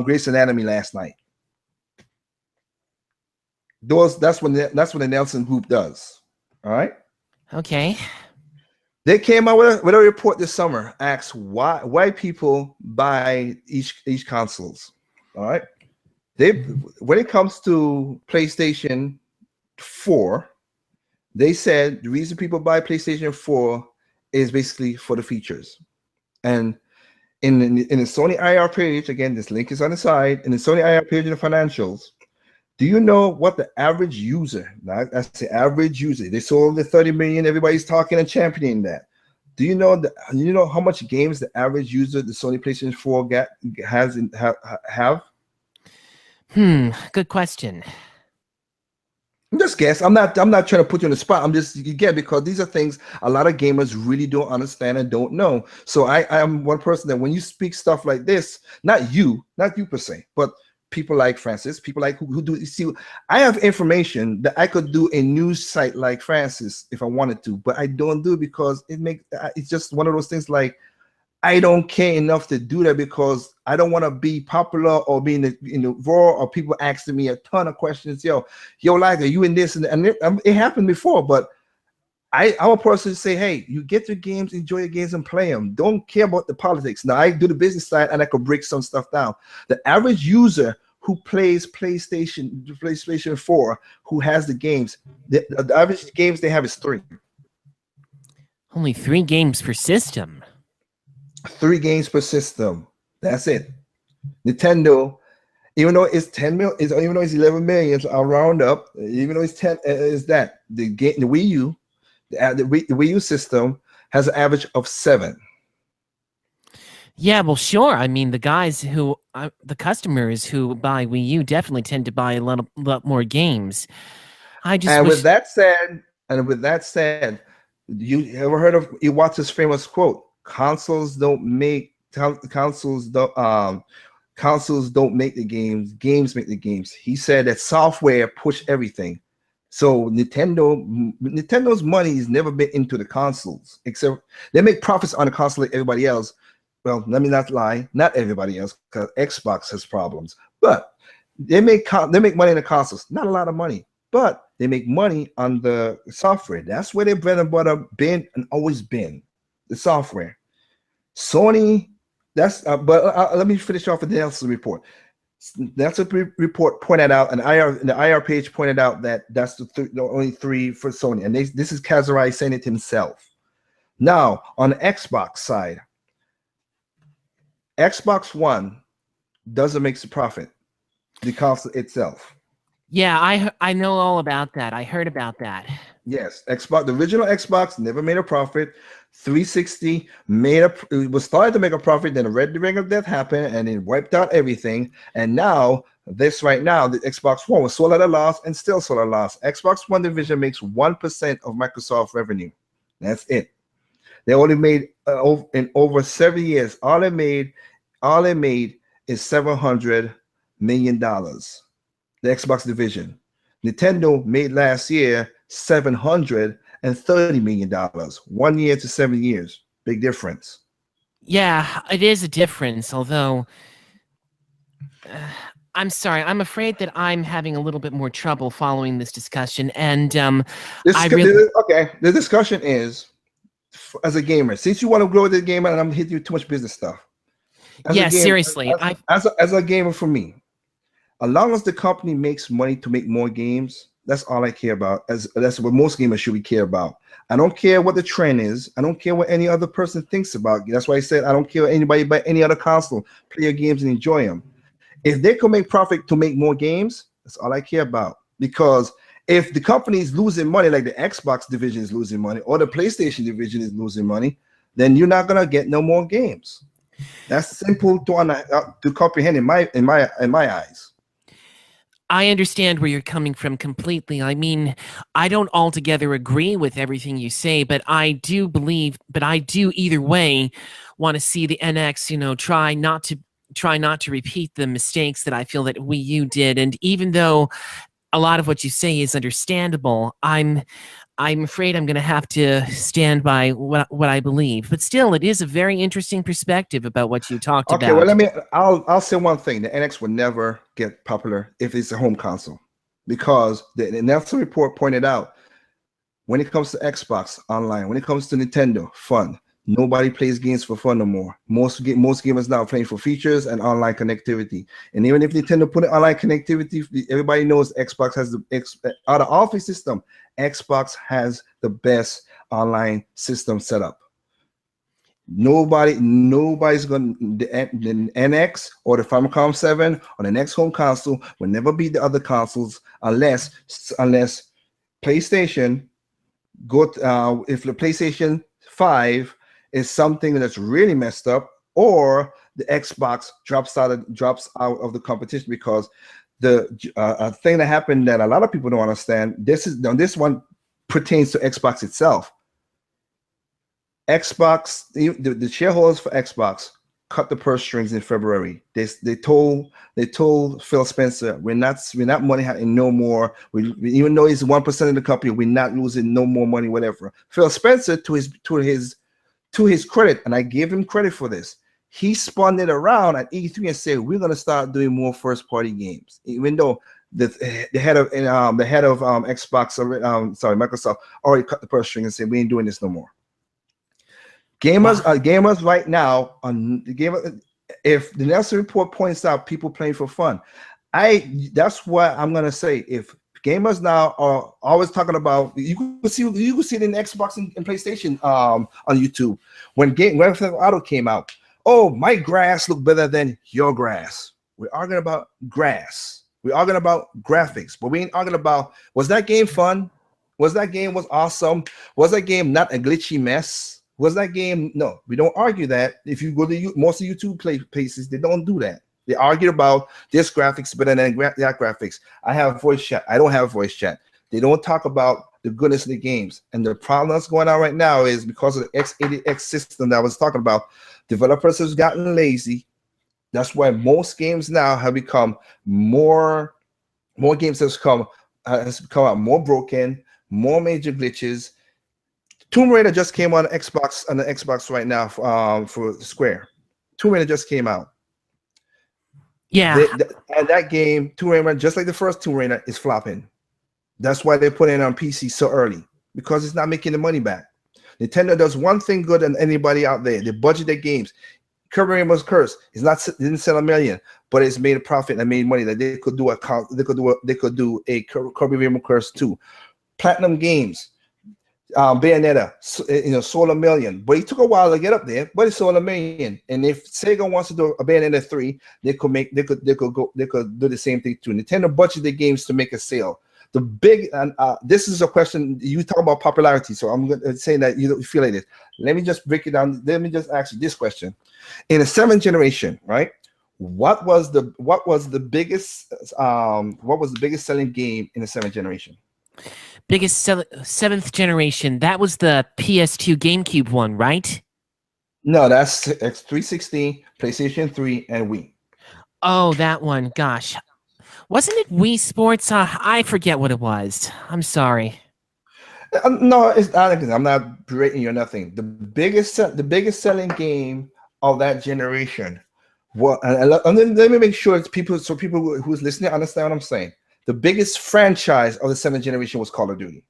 Grey's Anatomy last night. That's what the Nelson group does. All right. Okay. They came out with a report this summer, asked why people buy each consoles. All right. When it comes to PlayStation 4, they said the reason people buy PlayStation 4 is basically for the features. And in the Sony IR page, again, this link is on the side, in the Sony IR page in the financials, do you know what the average user, that's the average user, they sold the 30 million, everybody's talking and championing that. Do you know how much games the average user, the Sony PlayStation 4 have? Good question. Just guess. I'm not trying to put you on the spot. I'm just because these are things a lot of gamers really don't understand and don't know. So I am one person that when you speak stuff like this, not you per se, but people like Francis, people like who do see. I have information that I could do a news site like Francis if I wanted to, but I don't do it because it's just one of those things like. I don't care enough to do that because I don't want to be popular or be in the raw or people asking me a ton of questions. Yo, like, are you in this? And it happened before, but I'm a person to say, hey, you get your games, enjoy your games and play them. Don't care about the politics. Now I do the business side and I could break some stuff down. The average user who plays PlayStation 4, who has the games, the average games they have is 3. Only 3 games per system. 3 games per system. That's it. Nintendo, even though it's 10 mil, even though it's 11 million, so I'll round up. Even though it's 10, is that the Wii U, the Wii U system has an average of 7. Yeah, well, sure. I mean, the customers who buy Wii U definitely tend to buy a lot more games. I just And with wish. that said, you ever heard of Iwata's famous quote? Consoles don't make the games. Games make the games. He said that software push everything. So Nintendo's money has never been into the consoles, except they make profits on the console like everybody else. Well, let me not lie, not everybody else, because Xbox has problems. But they make money in the consoles, not a lot of money, but they make money on the software. That's where their bread and butter been and always been, the software. Sony, let me finish off with the Nelson report. That's a report pointed out, and the IR page pointed out that that's the only 3 for Sony, and this is Kazurai saying it himself. Now on the Xbox side, Xbox One doesn't make the profit, the console itself. Yeah, I know all about that. I heard about that. Yes, Xbox, the original Xbox never made a profit. 360 it was started to make a profit, then the Red Ring of Death happened and it wiped out everything. And now, right now, the Xbox One was sold at a loss and still sold at a loss. Xbox One division makes 1% of Microsoft revenue. That's it. They only made in over 7 years. All they made is $700 million. The Xbox division. Nintendo made last year $730 million. 1 year to 7 years. Big difference. Yeah, it is a difference, although I'm sorry. I'm afraid that I'm having a little bit more trouble following this discussion, and The discussion is, as a gamer, since you want to grow as a gamer, and I'm hitting you too much business stuff. Seriously, as a gamer, for me, as long as the company makes money to make more games, that's all I care about. That's what most gamers should care about. I don't care what the trend is. I don't care what any other person thinks about. That's why I said I don't care what anybody buy any other console, play your games and enjoy them. If they can make profit to make more games, that's all I care about. Because if the company is losing money, like the Xbox division is losing money, or the PlayStation division is losing money, then you're not gonna get no more games. That's simple to comprehend in my eyes. I understand where you're coming from completely. I mean, I don't altogether agree with everything you say, but I do either way want to see the NX, try not to repeat the mistakes that I feel that Wii U did. And even though a lot of what you say is understandable, I'm afraid I'm going to have to stand by what I believe. But still, it is a very interesting perspective about what you talked about. Okay, well, I'll say one thing: the NX will never get popular if it's a home console, because the Nelson report pointed out, when it comes to Xbox online, when it comes to Nintendo fun, nobody plays games for fun no more. Most gamers now are playing for features and online connectivity. And even if Nintendo put online connectivity, everybody knows Xbox has out of all 3 systems, Xbox has the best online system set up. Nobody's going the NX or the Famicom 7 or the next home console will never beat the other consoles unless PlayStation if the PlayStation 5 is something that's really messed up, or the Xbox drops out of the competition. Because the thing that happened that a lot of people don't understand, this one pertains to Xbox itself. Xbox, the shareholders for Xbox cut the purse strings in February. They told Phil Spencer, we're not money having no more. Even though he's 1% of the company, we're not losing no more money, whatever. Phil Spencer, to his credit, and I give him credit for this, he spun it around at E3 and said, we're gonna start doing more first party games. Even though the head of Xbox, Microsoft already cut the purse string and said, we ain't doing this no more. Gamers right now if the Nelson report points out people playing for fun, that's what I'm gonna say. If Gamers now are always talking about. You can see it in Xbox and PlayStation on YouTube when Grand Theft Auto came out. Oh, my grass looked better than your grass. We're arguing about grass. We're arguing about graphics, but we ain't arguing about was that game fun? Was that game was awesome? Was that game not a glitchy mess? Was that game? No, we don't argue that. If you go to most of YouTube places, they don't do that. They argue about this graphics better than that graphics. I have voice chat. I don't have voice chat. They don't talk about the goodness of the games. And the problem that's going on right now is because of the x86 system that I was talking about, developers have gotten lazy. That's why most games now have become more games has become out more broken, more major glitches. Tomb Raider just came on the Xbox right now for Square. Tomb Raider just came out. Yeah. And that game, Tomb Raider, just like the first Tomb Raider, is flopping. That's why they put it on PC so early, because it's not making the money back. Nintendo does one thing good than anybody out there. They budget their games. Kirby Rainbow's Curse didn't sell 1 million, but it's made a profit and made money that they could do a Kirby Rainbow Curse 2. Platinum Games, Bayonetta, sold 1 million, but it took a while to get up there, but it sold 1 million. And if Sega wants to do a Bayonetta 3, they could do the same thing too. Nintendo budget their games to make a sale. The big this is a question you talk about popularity, so I'm going to say that you feel like this. Let me just break it down. Let me just ask you this question: in the 7th generation, right? What was the biggest selling game in the 7th generation? Biggest 7th generation. That was the PS2 GameCube one, right? No, that's X360, PlayStation 3, and Wii. Oh, that one. Gosh. Wasn't it Wii Sports? I forget what it was. I'm sorry. No, it's not. I'm not berating you or nothing. The biggest selling game of that generation. And let me make sure it's people who's listening understand what I'm saying. The biggest franchise of the 7th generation was Call of Duty.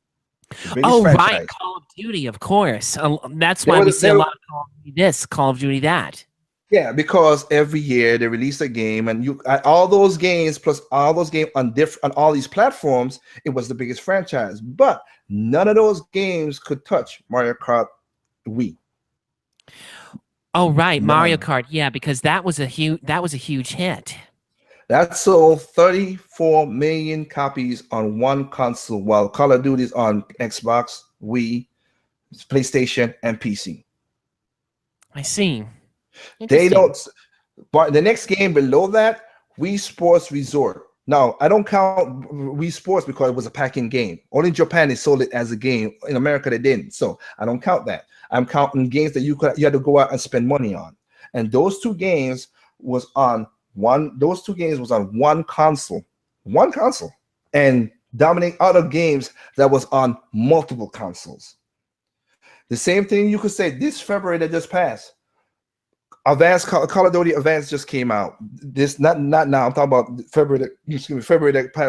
Oh, franchise. Right, Call of Duty, of course. That's why we see a lot of Call of Duty this, Call of Duty that. Yeah, because every year they release a game, and all those games plus all those games on all these platforms, it was the biggest franchise. But none of those games could touch Mario Kart Wii. Oh, right, Mario Kart, yeah, because that was a huge hit. That sold 34 million copies on one console, while Call of Duty is on Xbox, Wii, PlayStation, and PC. I see. They don't. But the next game below that, Wii Sports Resort. Now, I don't count Wii Sports because it was a pack-in game. Only Japan they sold it as a game. In America, they didn't. So I don't count that. I'm counting games that you had to go out and spend money on. And those two games was on one. Those two games was on one console, and dominate other games that was on multiple consoles. The same thing you could say this February that just passed. Call of Duty Advance just came out. This not now. I'm talking about February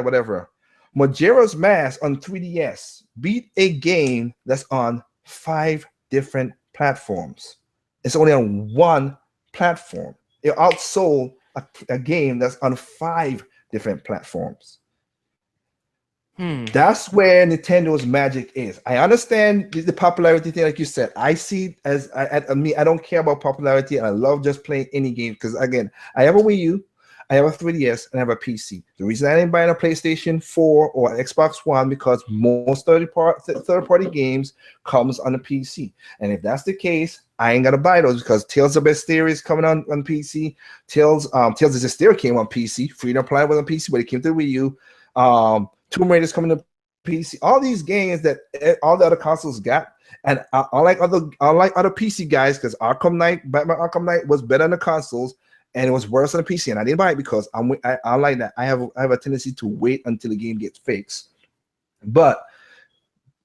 whatever. Majora's Mask on 3DS beat a game that's on 5 different platforms. It's only on one platform. It outsold a game that's on 5 different platforms. That's where Nintendo's magic is. I understand the popularity thing, like you said. I see as I don't care about popularity, and I love just playing any game because, again, I have a Wii U, I have a 3DS, and I have a PC. The reason I didn't buy a PlayStation 4 or Xbox One because most third-party games comes on the PC. And if that's the case, I ain't gonna buy those because Tales of Vesperia is coming on PC. Tales of Vesperia came on PC. Freedom Planet was on PC, but it came to the Wii U. Tomb Raider is coming to PC. All these games that all the other consoles got, and I like other PC guys because Batman Arkham Knight was better on the consoles and it was worse on the PC, and I didn't buy it because I like that. I have a tendency to wait until the game gets fixed. But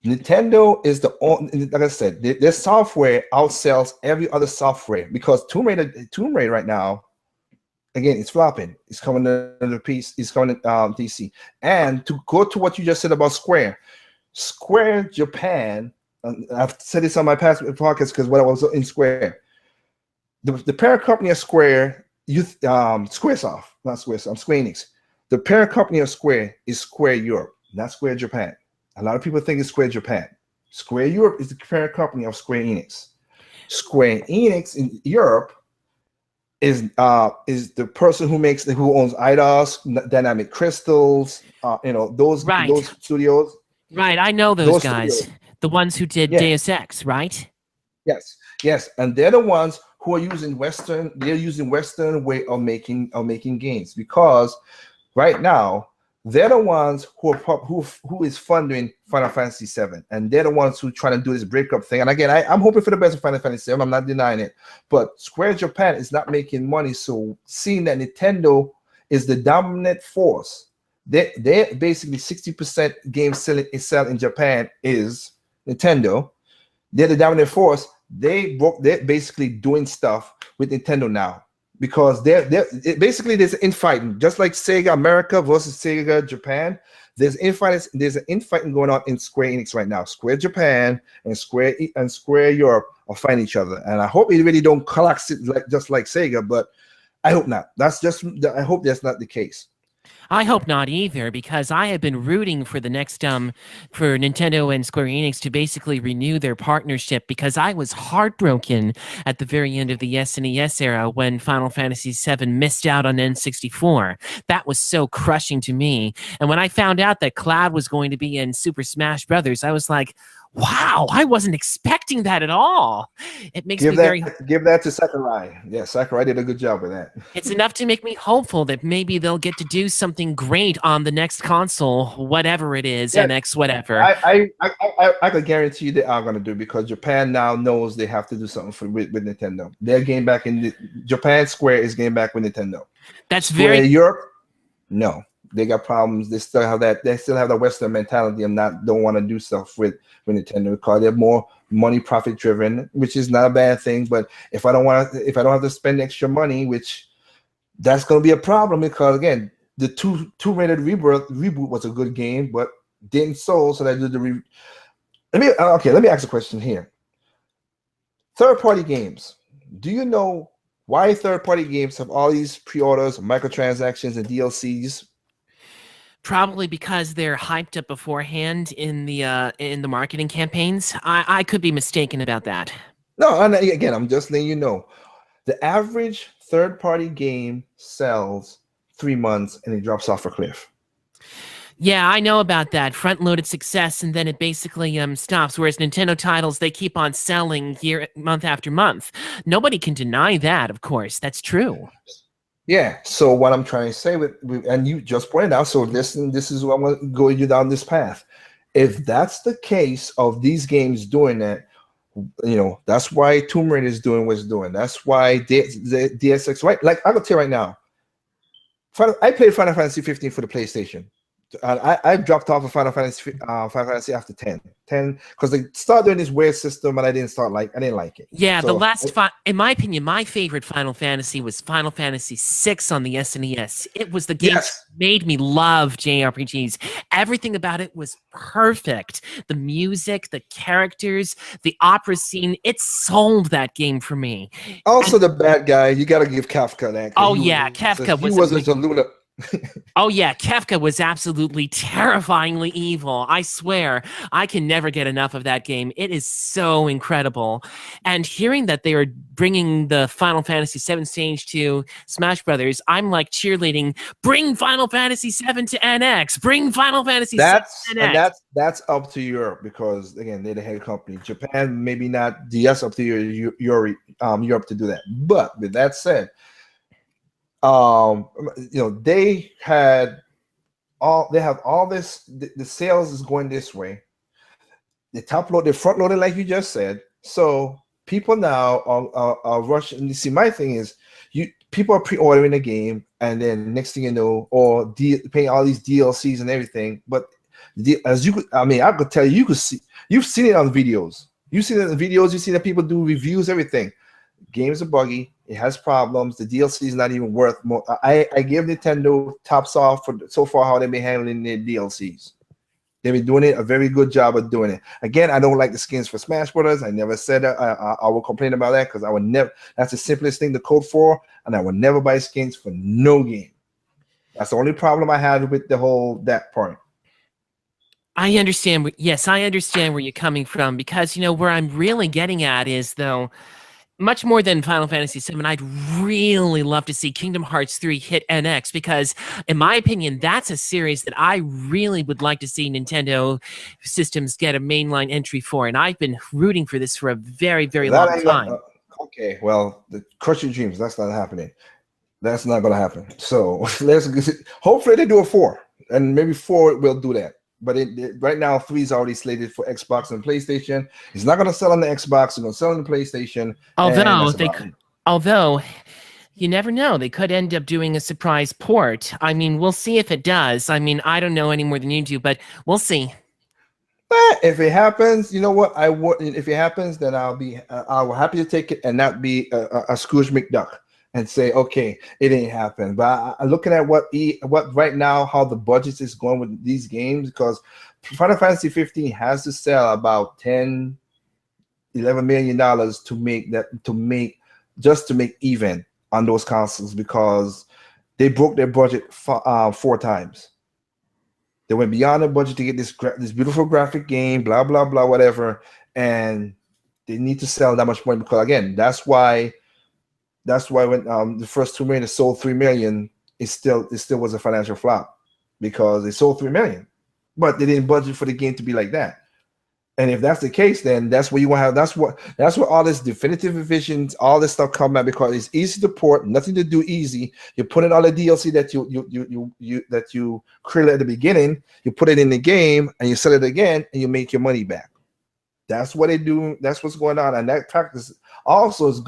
Nintendo is the only, like I said, their software outsells every other software because Tomb Raider right now. Again, it's flopping. It's coming to the piece. It's coming to DC. And to go to what you just said about Square Japan. I've said this on my past podcast because when I was in Square, the parent company of Square, Squaresoft, not Squaresoft, Square Enix. The parent company of Square is Square Europe. not Square Japan. A lot of people think it's Square Japan. Square Europe is the parent company of Square Enix. Square Enix in Europe is the person who owns IDOS, Dynamic Crystals, Right. those studios. Right. I know those Those guys. studios. The ones who did Yeah. Deus Ex, right? Yes. Yes. And they're the ones who are using Western. They're using Western way of making games because right now they're the ones who is funding Final Fantasy VII, and they're the ones who trying to do this breakup thing. And again, I'm hoping for the best of Final Fantasy VII. I'm not denying it, but Square Japan is not making money. So seeing that Nintendo is the dominant force, they basically 60% game selling sell in Japan is Nintendo. They're the dominant force. They're basically doing stuff with Nintendo now because basically there's an infighting, just like Sega America versus Sega Japan. There's an infighting going on in Square Enix right now. Square Japan and Square Europe are fighting each other, and I hope it really don't collapse it just like Sega, but I hope not. I hope that's not the case. I hope not either, because I have been rooting for the next for Nintendo and Square Enix to basically renew their partnership, because I was heartbroken at the very end of the SNES era when Final Fantasy VII missed out on N64. That was so crushing to me. And when I found out that Cloud was going to be in Super Smash Brothers, I was like, wow, I wasn't expecting that at all. It makes me very Give that to Sakurai. Yeah, Sakurai did a good job with that. It's enough to make me hopeful that maybe they'll get to do something great on the next console, whatever it is, Yeah, NX, whatever. I could guarantee you they are going to do, because Japan now knows they have to do something with Nintendo. They're getting back in Japan. Square is getting back with Nintendo. That's Square very Europe, no, they got problems. They still have that. They still have the Western mentality and don't want to do stuff with Nintendo because they're more money profit driven, which is not a bad thing. But if I don't have to spend extra money, which that's going to be a problem, because again, the Tomb Raider reboot was a good game, but didn't sell. So they did the let me ask a question here. Third-party games. Do you know why third-party games have all these pre-orders, microtransactions, and DLCs? probably because they're hyped up beforehand in the marketing campaigns. I could be mistaken about that. No, and again, I'm just letting you know. The average third-party game sells 3 months and it drops off a cliff. Yeah, I know about that. Front-loaded success, and then it basically stops. Whereas Nintendo titles, they keep on selling month after month. Nobody can deny that, of course. That's true. Yeah. So what I'm trying to say and you just pointed out. So listen, this is what I'm going to go you down this path. If that's the case of these games doing that, that's why Tomb Raider is doing what it's doing. That's why the DSX, right? Like I'm gonna tell you right now, I played Final Fantasy 15 for the PlayStation. I dropped off of Final Fantasy after 10 because they started doing this weird system and I didn't like it. Yeah, So, the last in my opinion, my favorite Final Fantasy was Final Fantasy VI on the SNES. It was the game that made me love JRPGs. Everything about it was perfect. The music, the characters, the opera scene, it sold that game for me. Also, the bad guy, you got to give Kafka that. Kafka he wasn't a Luna. Oh yeah, Kefka was absolutely terrifyingly evil. I swear, I can never get enough of that game. It is so incredible. And hearing that they are bringing the Final Fantasy VII stage to Smash Brothers, I'm like cheerleading, bring Final Fantasy VII to NX, bring Final Fantasy VII to NX. And that's up to Europe, because again, they're the head company. Japan, maybe not. That's up to Europe to do that. But with that said, they have all this. The sales is going this way. They front loaded, like you just said. So people now are rushing. You see, my thing is, people are pre-ordering the game, and then next thing you know, or paying all these DLCs and everything. But I could tell you, you've seen it on videos. You've seen it in videos. You see that people do reviews, everything. Games are buggy. It has problems. The DLC is not even worth more. I give Nintendo tops off for so far how they've been handling their DLCs. They've been doing a very good job of doing it. Again, I don't like the skins for Smash Brothers. I never said that. I will complain about that because I would never. That's the simplest thing to code for, and I would never buy skins for no game. That's the only problem I had with that part. I understand. Yes, I understand where you're coming from because where I'm really getting at is though much more than Final Fantasy VII, I'd really love to see Kingdom Hearts 3 hit NX because, in my opinion, that's a series that I really would like to see Nintendo systems get a mainline entry for. And I've been rooting for this for a very, very That long ain't time. okay. Well, crush your dreams. That's not happening. That's not going to happen. So hopefully they do a 4, and maybe 4 will do that. But right now, 3 is already slated for Xbox and PlayStation. It's not going to sell on the Xbox. It's going to sell on the PlayStation, and Although that's about it. although you never know, they could end up doing a surprise port. I mean, we'll see if it does. I mean, I don't know any more than you do, but we'll see. If it happens, you know what? I would. If it happens, then I'll happy to take it and not be a Scrooge McDuck and say, okay, it ain't happened. But looking at what right now, how the budget is going with these games, because Final Fantasy 15 has to sell about 10, $11 million to make even on those consoles, because they broke their budget 4 times. They went beyond their budget to get this beautiful graphic game, blah blah blah, whatever, and they need to sell that much money, because again, that's why when the first 2 million sold 3 million, it still was a financial flop, because they sold 3 million, but they didn't budget for the game to be like that. And if that's the case, then that's what you want to have. That's where all this definitive visions, all this stuff come at, because it's easy to port, nothing to do easy. You put in all the DLC that you created at the beginning, you put it in the game, and you sell it again, and you make your money back. That's what they do. That's what's going on, and that practice also is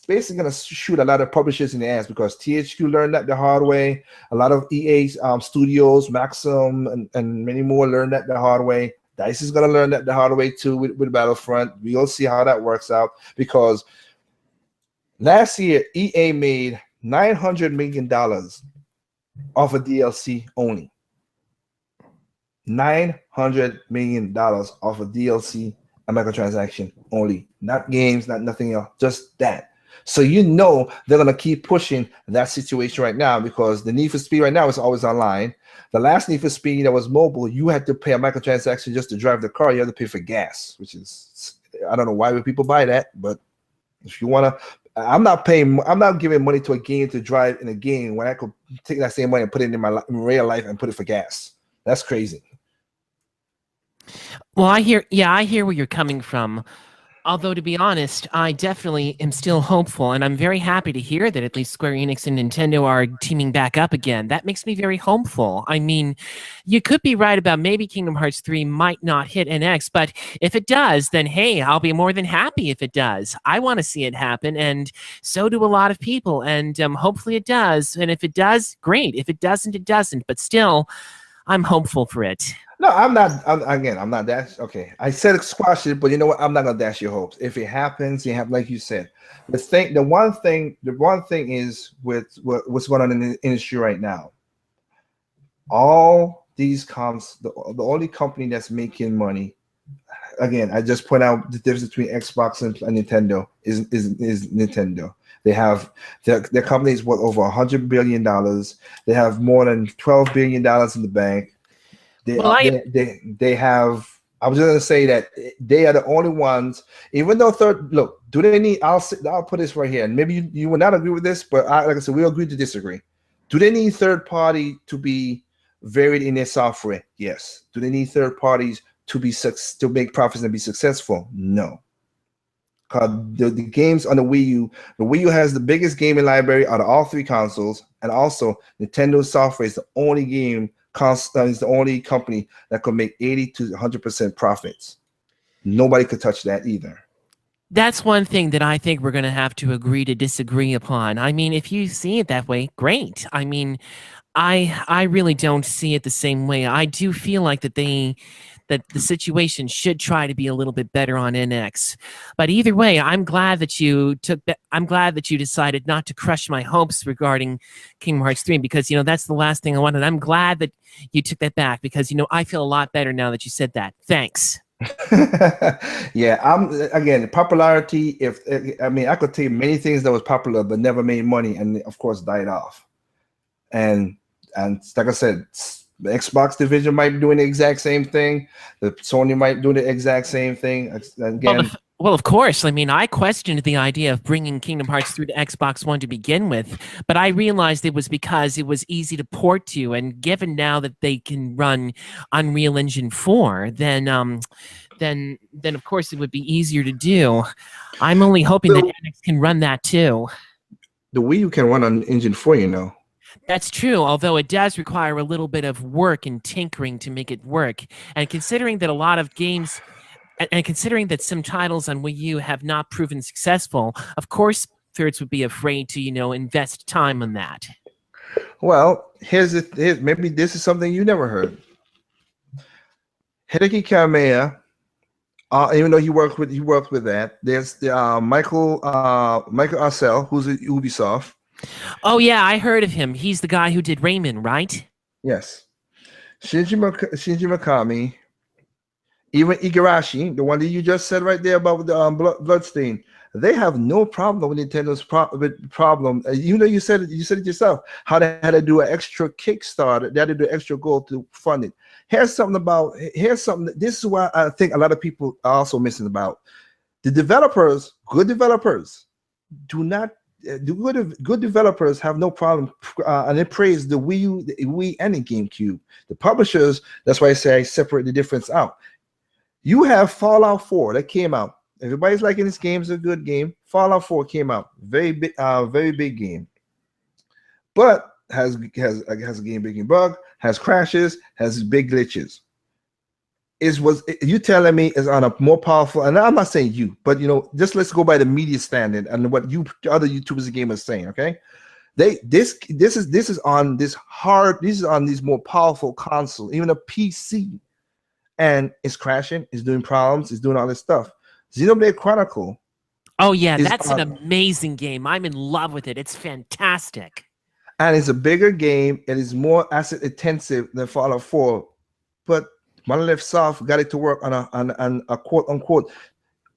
basically gonna shoot a lot of publishers in the ass, because THQ learned that the hard way. A lot of EA studios, Maxim, and many more learned that the hard way. DICE is going to learn that the hard way too with Battlefront. We'll see how that works out, because last year EA made $900 million off of DLC only. $900 million off of DLC and microtransaction only. Not games, not nothing else, just that. So they're going to keep pushing that situation right now, because the Need for Speed right now is always online. The last Need for Speed that was mobile, you had to pay a microtransaction just to drive the car. You had to pay for gas, which is, I don't know why would people buy that, but if you want to, I'm not giving money to a game to drive in a game when I could take that same money and put it in in real life and put it for gas. That's crazy. Well, I hear where you're coming from. Although, to be honest, I definitely am still hopeful, and I'm very happy to hear that at least Square Enix and Nintendo are teaming back up again. That makes me very hopeful. I mean, you could be right about maybe Kingdom Hearts 3 might not hit NX, but if it does, then hey, I'll be more than happy if it does. I want to see it happen, and so do a lot of people, and hopefully it does. And if it does, great. If it doesn't, it doesn't. But still, I'm hopeful for it. No, I'm not. I'm not that. Okay, I said squash it, but you know what? I'm not gonna dash your hopes. If it happens, you have, like you said. The one thing is with what's going on in the industry right now. All these the only company that's making money. Again, I just point out the difference between Xbox and Nintendo is Nintendo. They have their company is worth over $100 billion. They have more than $12 billion in the bank. They have. I was just gonna say that they are the only ones. Even though do they need? I'll put this right here, and maybe you will not agree with this, but like I said, we'll agree to disagree. Do they need third party to be varied in their software? Yes. Do they need third parties to make profits and be successful? No. Because the games on the Wii U has the biggest gaming library out of all 3 consoles, and also Nintendo software is the only is the only company that could make 80 to 100% profits. Nobody could touch that either. That's one thing that I think we're going to have to agree to disagree upon. I mean, if you see it that way, great. I mean, I really don't see it the same way. I do feel like that the situation should try to be a little bit better on NX. But either way, I'm glad that you decided not to crush my hopes regarding Kingdom Hearts 3, because that's the last thing I wanted. I'm glad that you took that back, because I feel a lot better now that you said that. Thanks. Yeah, again, popularity. I could tell you many things that was popular but never made money, and of course died off. And like I said, The Xbox division might be doing the exact same thing. The Sony might do the exact same thing. Well, Again, well, of course. I mean, I questioned the idea of bringing Kingdom Hearts 3 to Xbox One to begin with, but I realized it was because it was easy to port to, and given now that they can run Unreal Engine 4, then of course it would be easier to do. I'm only hoping that the, NX can run that too. the Wii U can run on Engine 4, you know. That's true, although it does require a little bit of work and tinkering to make it work. And considering that a lot of games, and considering that some titles on Wii U have not proven successful, of course, thirds would be afraid to, invest time on that. Well, maybe this is something you never heard. Hideki Kamiya, even though he worked with that. There's the Michael Arcel, who's at Ubisoft. Oh yeah, I heard of him. He's the guy who did Rayman, right? Yes. Shinji Mikami, even Igarashi, the one that you just said right there about the Bloodstain, they have no problem with Nintendo's problem. You know, you said it yourself. How they had to do an extra Kickstarter, they had to do extra goal to fund it. Here's something. This is why I think a lot of people are also missing about the developers. Good developers do not. Good developers have no problem, and they praise the Wii U, the Wii, and the GameCube. The publishers, that's why I say I separate the difference out. You have Fallout 4 that came out. Everybody's liking this game. It's a good game. Fallout 4 came out. Very big game. But has a game breaking bug, has crashes, has big glitches. You telling me is on a more powerful, and I'm not saying you, but just let's go by the media standard and what other YouTubers and gamers saying, okay? This is on this on these more powerful console, even a PC. And it's crashing, it's doing problems, it's doing all this stuff. Xenoblade Chronicle. Oh yeah, that's an amazing game. I'm in love with it. It's fantastic. And it's a bigger game. It is more asset intensive than Fallout 4. But Monolith Soft got it to work on a quote unquote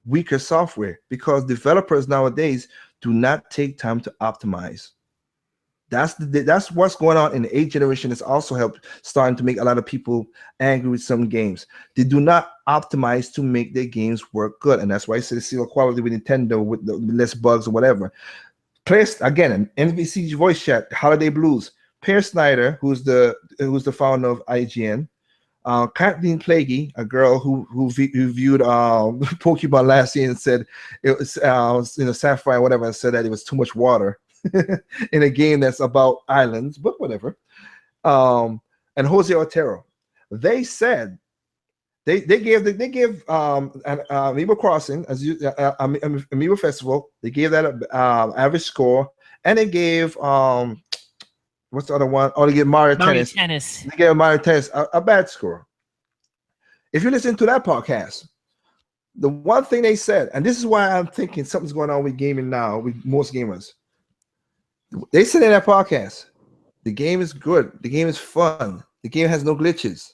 weaker software because developers nowadays do not take time to optimize. That's what's going on in the 8th generation. It's also starting to make a lot of people angry with some games. They do not optimize to make their games work good, and that's why I say the seal of quality with Nintendo with less bugs or whatever. Again, an NBC voice chat, Holiday Blues. Per Snyder, who's the founder of IGN. Kathleen Plaguey, a girl who viewed Pokemon last year and said it was Sapphire, whatever, and said that it was too much water. In a game that's about islands, but whatever. And Jose Otero, they said they gave Amiibo Crossing as Amiibo Festival. They gave that an average score, and they gave what's the other one? Oh, they gave Mario Tennis. They gave Mario Tennis a bad score. If you listen to that podcast, the one thing they said, and this is why I'm thinking something's going on with gaming now with most gamers. They said in that podcast, the game is good. The game is fun. The game has no glitches.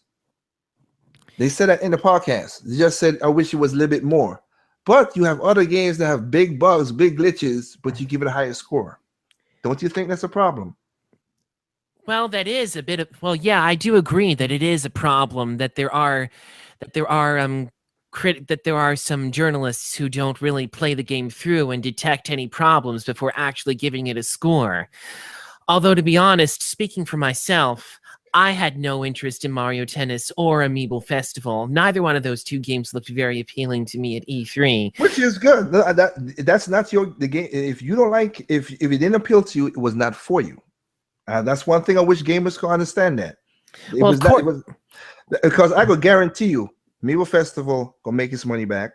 They said that in the podcast. They just said, I wish it was a little bit more. But you have other games that have big bugs, big glitches, but you give it a higher score. Don't you think that's a problem? Well, that is a bit of, well, yeah, I do agree that it is a problem that there are some journalists who don't really play the game through and detect any problems before actually giving it a score. Although, to be honest, speaking for myself, I had no interest in Mario Tennis or Amiibo Festival. Neither one of those two games looked very appealing to me at E3. Which is good. That's not the game. If you don't like, if it didn't appeal to you, it was not for you. That's one thing I wish gamers could understand that. Because I could guarantee you, Amiibo Festival gonna make its money back.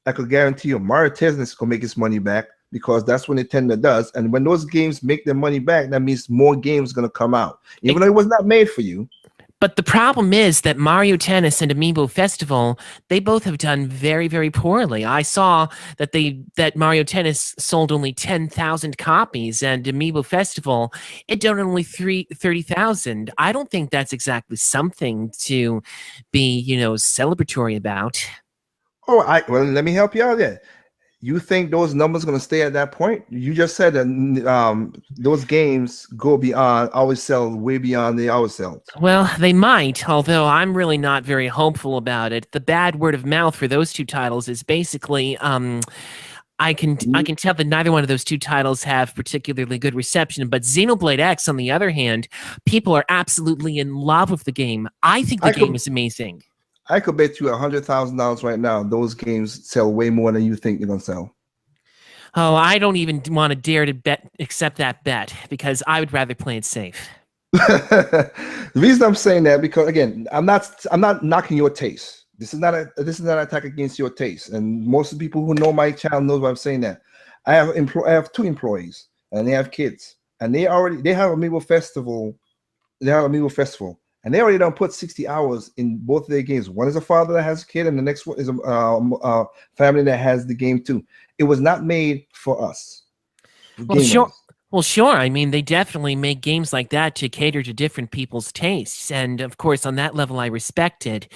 I could guarantee you Mario Tennis gonna make its money back because that's what Nintendo does. And when those games make their money back, that means more games gonna come out, even though it was not made for you. But the problem is that Mario Tennis and Amiibo Festival, they both have done very, very poorly. I saw that Mario Tennis sold only 10,000 copies, and Amiibo Festival, it done only 30,000. I don't think that's exactly something to be, celebratory about. Well, let me help you out there. You think those numbers going to stay at that point? You just said that those games go beyond, always sell way beyond they always sell. Well, they might, although I'm really not very hopeful about it. The bad word of mouth for those two titles is basically I can tell that neither one of those two titles have particularly good reception, but Xenoblade X, on the other hand, people are absolutely in love with the game. I think the I game could is amazing. I could bet you $100,000 right now. Those games sell way more than you think they're gonna sell. Oh, I don't even want to dare to accept that bet because I would rather play it safe. The reason I'm saying that because again, I'm not knocking your taste. This is not an attack against your taste. And most of the people who know my channel knows why I'm saying that. I have two employees and they have kids and they have Amiibo Festival. They have Amiibo Festival and they already done put 60 hours in both of their games. One is a father that has a kid and the next one is a family that has the game too. It was not made for us Well, sure. gamers. Well, sure. I mean, they definitely make games like that to cater to different people's tastes. And of course, on that level, I respect it.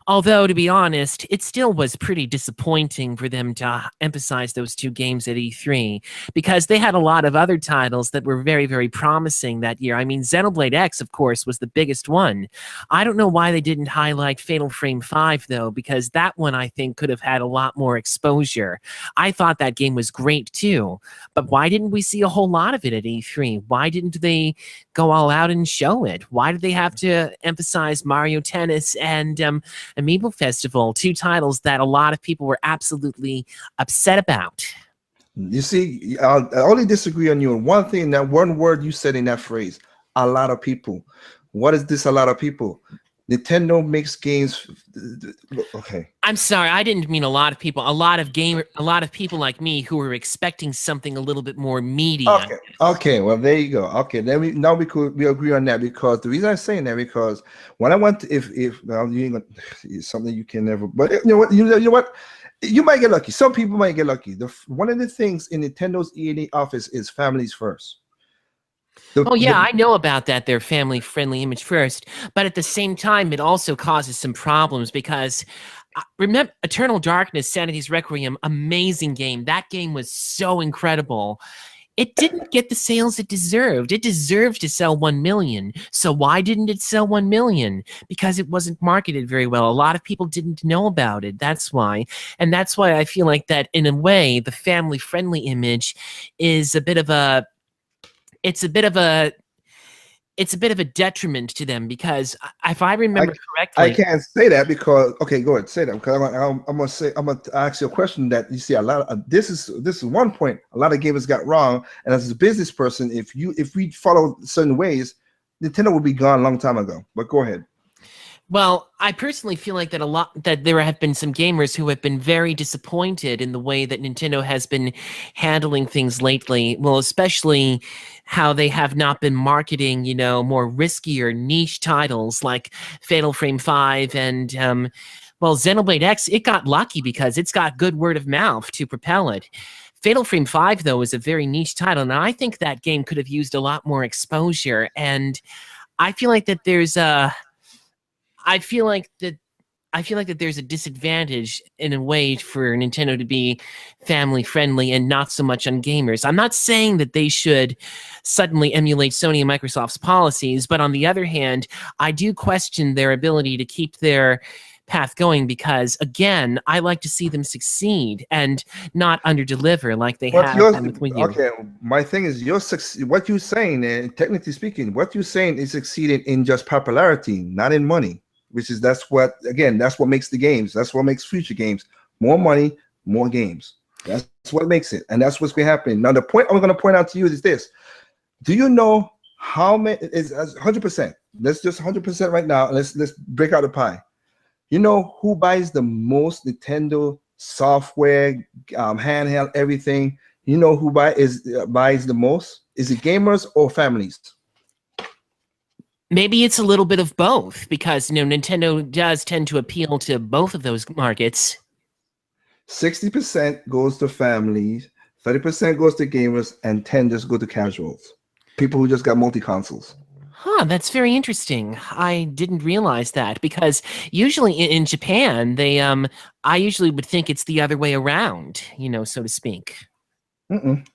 Although, to be honest, it still was pretty disappointing for them to emphasize those two games at E3 because they had a lot of other titles that were very, very promising that year. I mean, Xenoblade X, of course, was the biggest one. I don't know why they didn't highlight Fatal Frame 5, though, because that one I think could have had a lot more exposure. I thought that game was great, too. But why didn't we see a whole lot of it at E3? Why didn't they go all out and show it? Why did they have to emphasize Mario Tennis and Amiibo Festival, two titles that a lot of people were absolutely upset about? You see, I only disagree on you on one thing. That one word you said in that phrase, a lot of people. What is this? A lot of people. Nintendo makes games. Okay. I'm sorry, I didn't mean a lot of people. A lot of people like me who were expecting something a little bit more meaty. Okay. Okay. Well, there you go. Okay. Then we agree on that because the reason I'm saying that because when I went to, if well, you ain't gonna, it's something you can never. But you know what? You know what? You might get lucky. Some people might get lucky. One of the things in Nintendo's E&E office is families first. Oh yeah, I know about that. Their family-friendly image first, but at the same time, it also causes some problems because remember Eternal Darkness, Sanity's Requiem, amazing game. That game was so incredible. It didn't get the sales it deserved. It deserved to sell 1 million. So why didn't it sell 1 million? Because it wasn't marketed very well. A lot of people didn't know about it. That's why. And that's why I feel like that in a way, the family-friendly image is a bit of a it's a bit of a detriment to them because if I remember correctly, I can't say that because okay, go ahead, say that because I'm gonna ask you a question that you see a lot of this is one point a lot of gamers got wrong, and as a business person, if we follow certain ways, Nintendo would be gone a long time ago. But go ahead. well, I personally feel like that there have been some gamers who have been very disappointed in the way that Nintendo has been handling things lately. Well, especially how they have not been marketing, more riskier niche titles like Fatal Frame 5 and well, Xenoblade X. It got lucky because it's got good word of mouth to propel it. Fatal Frame 5, though, is a very niche title, and I think that game could have used a lot more exposure. And I feel like that there's a I feel like that there's a disadvantage in a way for Nintendo to be family friendly and not so much on gamers. I'm not saying that they should suddenly emulate Sony and Microsoft's policies, but on the other hand, I do question their ability to keep their path going because again, I like to see them succeed and not underdeliver like they have done with Wii U. Okay, my thing is what you're saying, and technically speaking, what you're saying is succeeding in just popularity, not in money. That's what makes the games. That's what makes future games. More money, more games. That's what makes it. And that's what's going to happen. Now, the point I'm going to point out to you is this. Do you know how many is 100%? Let's just 100% right now. Let's break out the pie. You know who buys the most Nintendo software, handheld, everything? You know who buys the most? Is it gamers or families? Maybe it's a little bit of both because Nintendo does tend to appeal to both of those markets. 60% goes to families, 30% goes to gamers, and 10 just go to casuals. People who just got multi-consoles. Huh, that's very interesting. I didn't realize that because usually in Japan, I usually would think it's the other way around, so to speak. Mm-mm.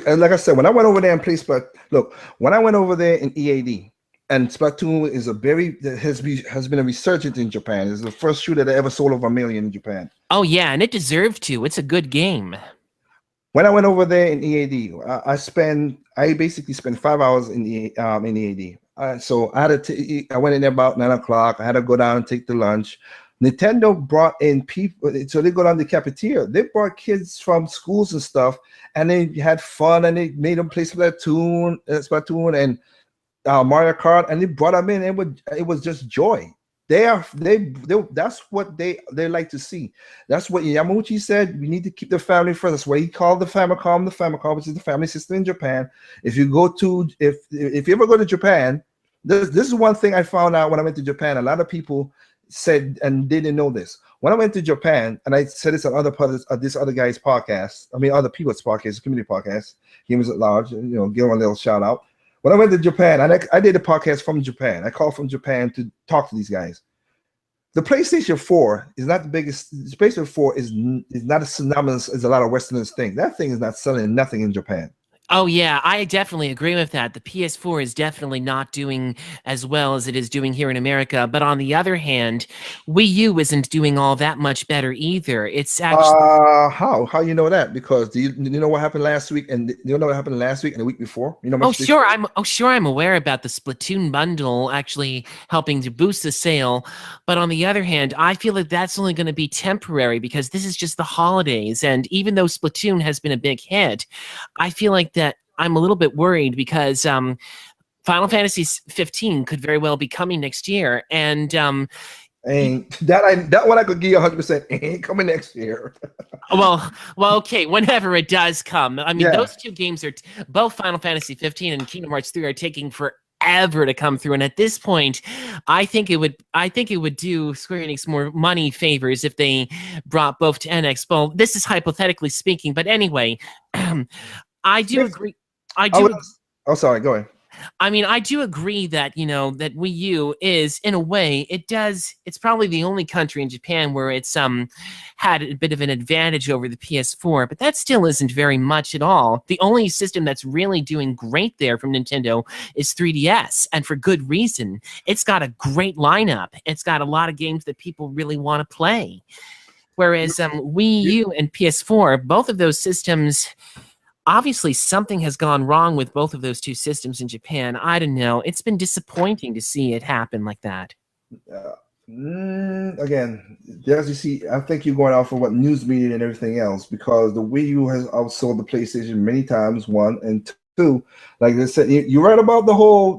And like I said, when I went over there and played look, when I went over there in EAD, and Splatoon is a very has been a resurgence in Japan. It's the first shooter that ever sold over 1 million in Japan. Oh yeah, and it deserved to. It's a good game. When I went over there in EAD, I basically spent 5 hours in EAD. So I went in there about 9 o'clock. I had to go down and take the lunch. Nintendo brought in people, so they go down the cafeteria. They brought kids from schools and stuff, and they had fun, and they made them play Splatoon and Mario Kart, and they brought them in. It was just joy. That's what they like to see. That's what Yamauchi said. We need to keep the family first. That's why he called the Famicom, which is the family system in Japan. If you ever go to Japan, this is one thing I found out when I went to Japan. A lot of people said and didn't know this. When I went to Japan, and I said this on other parts of this other guy's podcast, other people's podcast, community podcast, Gamers at Large, give him a little shout out. When I went to Japan, and I did a podcast from Japan. I called from Japan to talk to these guys. The PlayStation 4 is not the biggest. The PlayStation 4 is not as synonymous as a lot of Westerners think. That thing is not selling nothing in Japan. Oh yeah, I definitely agree with that. The PS4 is definitely not doing as well as it is doing here in America. But on the other hand, Wii U isn't doing all that much better either. It's actually how you know that? Because do you know what happened last week, and you know what happened last week and the week before? sure I'm aware about the Splatoon bundle actually helping to boost the sale. But on the other hand, I feel that that's only going to be temporary because this is just the holidays. And even though Splatoon has been a big hit, I feel like that I'm a little bit worried because Final Fantasy 15 could very well be coming next year, and that one I could give you 100%. Ain't coming next year. well, okay, whenever it does come. Those two games are both Final Fantasy 15 and Kingdom Hearts 3 are taking forever to come through, and at this point, I think it would do Square Enix more money favors if they brought both to NX. Well, this is hypothetically speaking, but anyway, I do agree. Oh, sorry. Go ahead. I do agree that, that Wii U is, in a way, it's probably the only country in Japan where it's had a bit of an advantage over the PS4, but that still isn't very much at all. The only system that's really doing great there from Nintendo is 3DS, and for good reason. It's got a great lineup. It's got a lot of games that people really want to play. Whereas Wii U and PS4, both of those systems, obviously something has gone wrong with both of those two systems in Japan. I don't know. It's been disappointing to see it happen like that. Again, as you see, I think you're going off of what news media and everything else, because the Wii U has outsold the PlayStation many times, one, and two. Like I said, you're right about the whole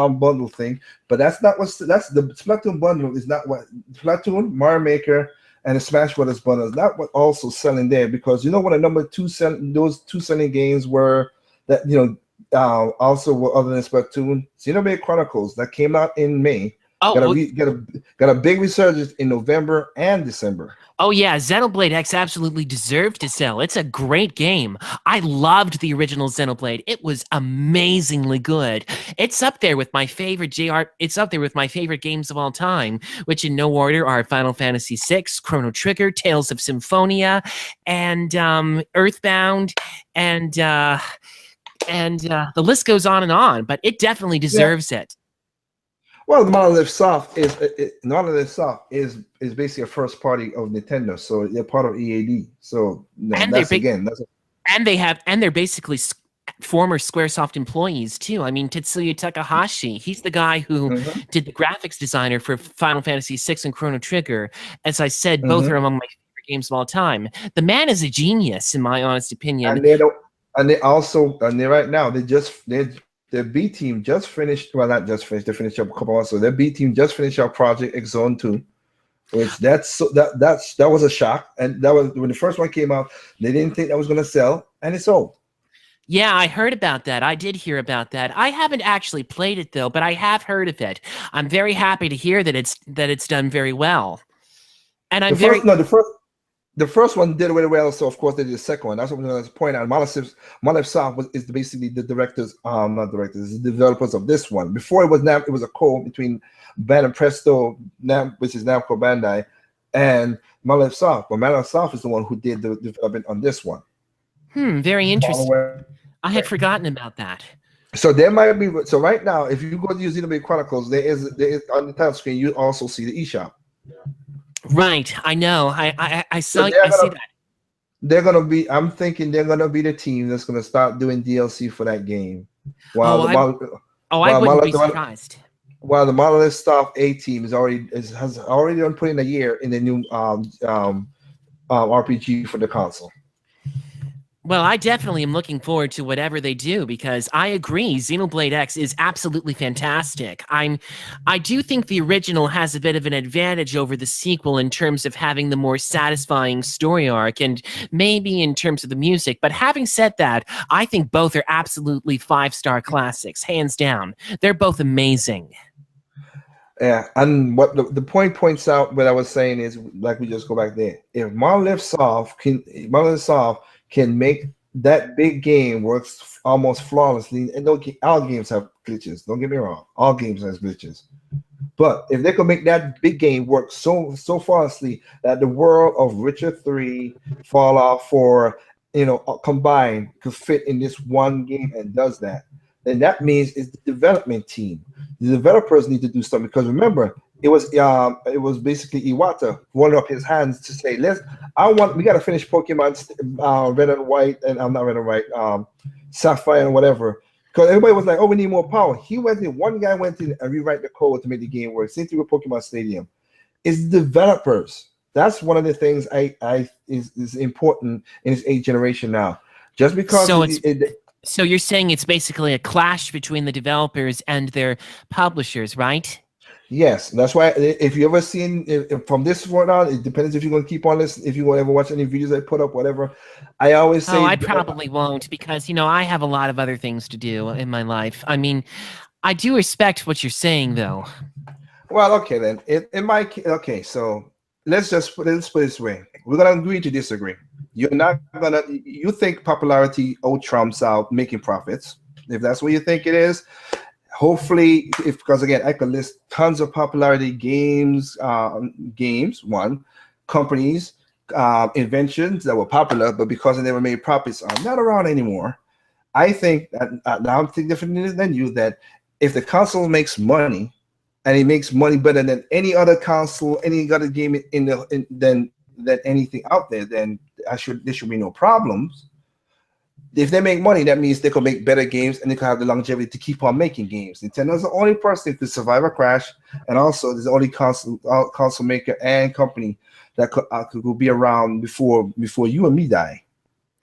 bundle thing, but that's the Splatoon bundle is not what Splatoon, Mario Maker, and the Smash Brothers bundle is not what also selling there, because what the those two selling games were that also were other than Splatoon. Xenoblade Chronicles that came out in May. Got a big resurgence in November and December. Oh yeah, Xenoblade X absolutely deserved to sell. It's a great game. I loved the original Xenoblade. It was amazingly good. It's up there with my favorite It's up there with my favorite games of all time, which in no order are Final Fantasy VI, Chrono Trigger, Tales of Symphonia, and Earthbound, and the list goes on and on. But it definitely deserves it. Well, Monolith Soft is basically a first party of Nintendo, so they're part of EAD. So they're basically former SquareSoft employees too. Tetsuya Takahashi, he's the guy who did the graphics designer for Final Fantasy VI and Chrono Trigger. As I said, both are among my favorite games of all time. The man is a genius, in my honest opinion. Their B team just finished. Well, not just finished. They finished up a couple months. So their B team just finished up Project X Zone 2, which that was a shock. And that was when the first one came out. They didn't think that was going to sell, and it sold. Yeah, I heard about that. I did hear about that. I haven't actually played it though, but I have heard of it. I'm very happy to hear that it's done very well. And the first one did really well, so of course they did the second one. That's what I'm going to point out. Monolith Soft is basically the directors, not directors, the developers of this one. Before it was a co between Bandai Presto, which is Namco Bandai, and Monolith Soft. But Monolith Soft is the one who did the development on this one. Very interesting. I had forgotten about that. So there might be. So right now, if you go to Xenoblade Chronicles, there is on the title screen. You also see the eShop. Right, I know. I saw. So I see that. They're gonna be. I'm thinking they're gonna be the team that's gonna start doing DLC for that game. I wouldn't be surprised. While the Monolith Soft A team has already done put in a year in the new RPG for the console. Well, I definitely am looking forward to whatever they do because I agree Xenoblade X is absolutely fantastic. I do think the original has a bit of an advantage over the sequel in terms of having the more satisfying story arc and maybe in terms of the music. But having said that, I think both are absolutely 5-star classics, hands down. They're both amazing. Yeah, and what the point points out, what I was saying is, like, we just go back there. If Monolith Soft can make that big game works almost flawlessly, and all games have glitches. Don't get me wrong, all games have glitches. But if they could make that big game work so flawlessly that the world of Witcher 3, Fallout 4, combined could fit in this one game and does that, then that means it's the development team. The developers need to do something because remember, it was basically Iwata rolling up his hands to say, we got to finish Pokemon Red and White, and I'm not Red and White, Sapphire and whatever. Because everybody was like, oh, we need more power. One guy went in and rewrite the code to make the game work. Same thing with Pokemon Stadium. It's developers. That's one of the things is important in this 8th generation now. Just because So you're saying it's basically a clash between the developers and their publishers, right? Yes, that's why if you ever seen from this point on, it depends if you're going to keep on this, if you ever watch any videos I put up, whatever. I always say, I probably won't because I have a lot of other things to do in my life. I mean, I do respect what you're saying, though. Well, okay then. So let's put it this way: we're gonna agree to disagree. You think popularity trumps out making profits. If that's what you think it is, hopefully, because again, I could list tons of popularity games, companies, inventions that were popular, but because they never made profits, are not around anymore. I think that now I'm thinking differently than you, that if the console makes money, and it makes money better than any other console, any other game than anything out there, then there should be no problems. If they make money, that means they could make better games and they could have the longevity to keep on making games. Nintendo's the only person to survive a crash, and also there's the only console maker and company that could be around before you and me die.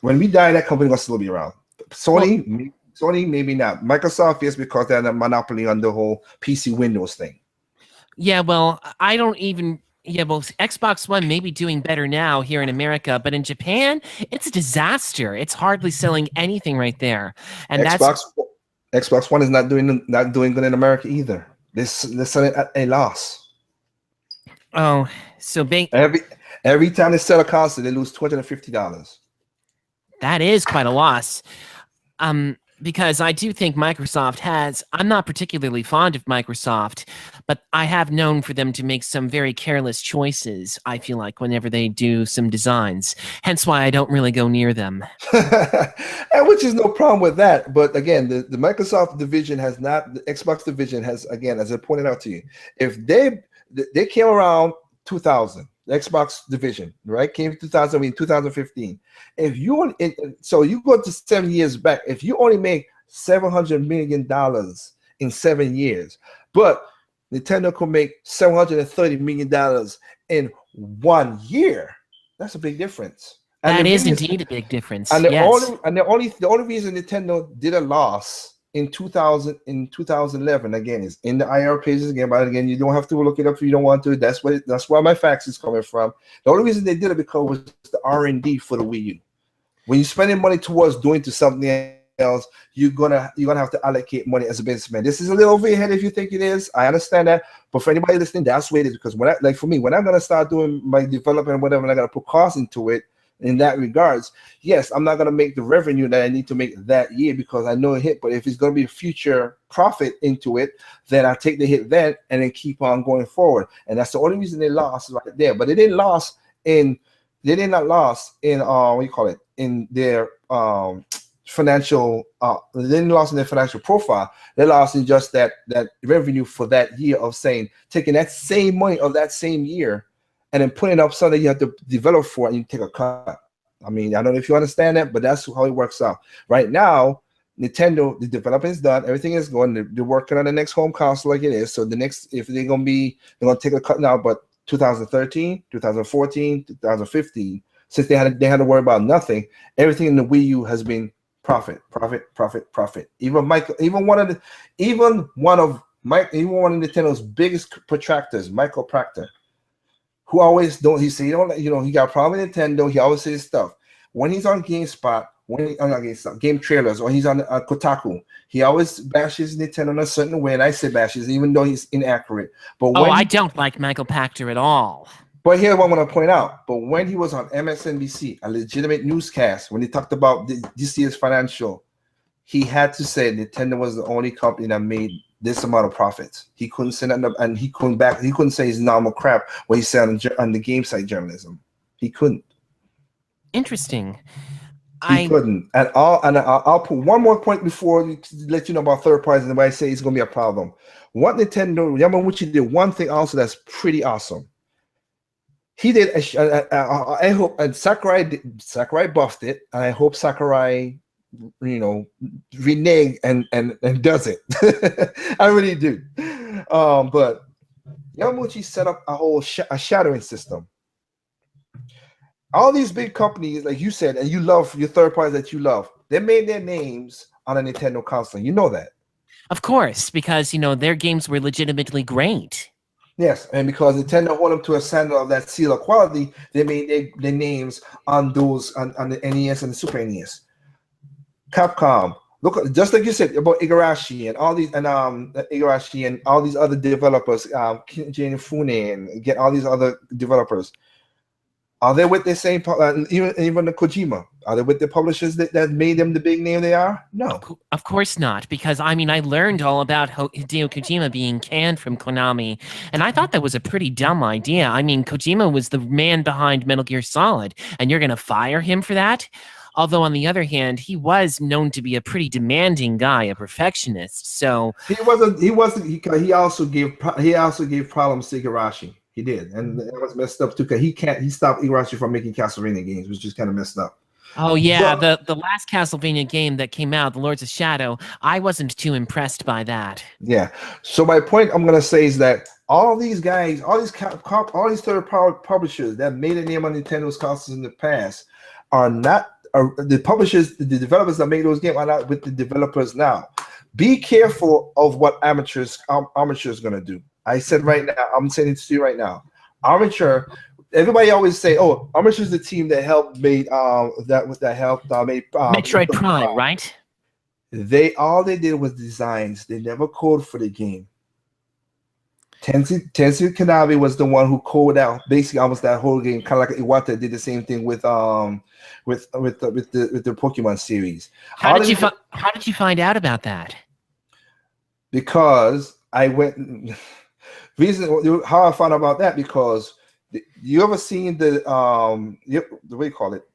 When we die, that company will still be around. Sony, maybe not. Microsoft, yes, because they're a monopoly on the whole PC Windows thing. Yeah, well, I don't even. Yeah, well, Xbox One may be doing better now here in America, but in Japan, it's a disaster. It's hardly selling anything right there, and Xbox One is not doing good in America either. They're selling at a loss. Oh, so every time they sell a console, they lose $250. That is quite a loss. Because I do think Microsoft has, I'm not particularly fond of Microsoft, but I have known for them to make some very careless choices, I feel like, whenever they do some designs. Hence why I don't really go near them. And which is no problem with that. But again, the Microsoft division the Xbox division has, again, as I pointed out to you, if they came around 2000, the Xbox division, right? Came in 2015. So you go to 7 years back, if you only make $700 million in 7 years, but Nintendo could make $730 million in 1 year, that's a big difference. That is indeed a big difference. And the only reason Nintendo did a loss in 2011, again, is in the IR pages again. But again, you don't have to look it up if you don't want to. That's where my facts is coming from. The only reason they did it because was the R&D for the Wii U. When you're spending money towards doing to something else, you're gonna have to allocate money as a businessman. This is a little over your head if you think it is. I understand that, but for anybody listening, that's the way it is. Because like for me, when I'm gonna start doing my development and whatever, and I gotta put costs into it. In that regards, yes, I'm not gonna make the revenue that I need to make that year because I know it hit. But if it's gonna be a future profit into it, then I take the hit then and then keep on going forward. And that's the only reason they lost right there. But they did not lost in what you call it, in their financial they didn't lost in their financial profile. They lost in just that revenue for that year of saying taking that same money of that same year and then putting up something you have to develop for and you take a cut. I mean, I don't know if you understand that, but that's how it works out. Right now, Nintendo, the development is done, everything is going. They're working on the next home console like it is. So the next, if they're gonna take a cut now, but 2013, 2014, 2015, since they had to worry about nothing, everything in the Wii U has been profit. Even one of Nintendo's biggest protractors, Michael Proctor, who always don't, he say, he got a problem with Nintendo. He always says stuff. When he's on GameSpot, Game Trailers, or he's on Kotaku, he always bashes Nintendo in a certain way, and I say bashes, even though he's inaccurate. But I don't like Michael Pachter at all. But here's what I want to point out. But when he was on MSNBC, a legitimate newscast, when he talked about this year's financial, he had to say Nintendo was the only company that made this amount of profits. He couldn't say nothing, and he couldn't say his normal crap what he said on the game site journalism. He couldn't. Interesting. He couldn't at all. And I'll put one more point before to let you know about third parties and why I say it's going to be a problem. What Nintendo, Yamauchi did one thing also that's pretty awesome. He did. I hope, and Sakurai buffed it, and I hope Sakurai, renege and does it. I really do. But Yamauchi set up a whole a shadowing system. All these big companies, like you said, and you love your third parties that you love, they made their names on a Nintendo console. You know that. Of course, because their games were legitimately great. Yes, and because Nintendo hold them to a standard of that seal of quality, they made their names on those on the NES and the Super NES. Capcom, look, just like you said about Igarashi and all these, and Igarashi and all these other developers, Jane Fune and get all these other developers. Are they with the same? Even the Kojima, are they with the publishers that made them the big name they are? No, of course not. Because I learned all about Hideo Kojima being canned from Konami, and I thought that was a pretty dumb idea. Kojima was the man behind Metal Gear Solid, and you're going to fire him for that? Although on the other hand, he was known to be a pretty demanding guy, a perfectionist. So he wasn't. He also gave problems to Igarashi. He did, and that was messed up too. Cause he stopped Igarashi from making Castlevania games, which is kind of messed up. Oh yeah, the last Castlevania game that came out, The Lords of Shadow, I wasn't too impressed by that. Yeah. So my point I'm gonna say is that all these guys, all these third-party publishers that made a name on Nintendo's consoles in the past are not the publishers, the developers that make those games are not with the developers now. Be careful of what amateurs gonna do. I said right now, I'm saying it to you right now. Armature, everybody always say, "Oh, Armature is the team that helped made Metroid Prime," right? All they did was designs. They never coded for the game. Tetsuya Kanabe was the one who coded out basically almost that whole game, kind of like Iwata did the same thing with the Pokemon series. How did you find out about that? Because I went. Reason how I found out about that, because you ever seen the what do you call it?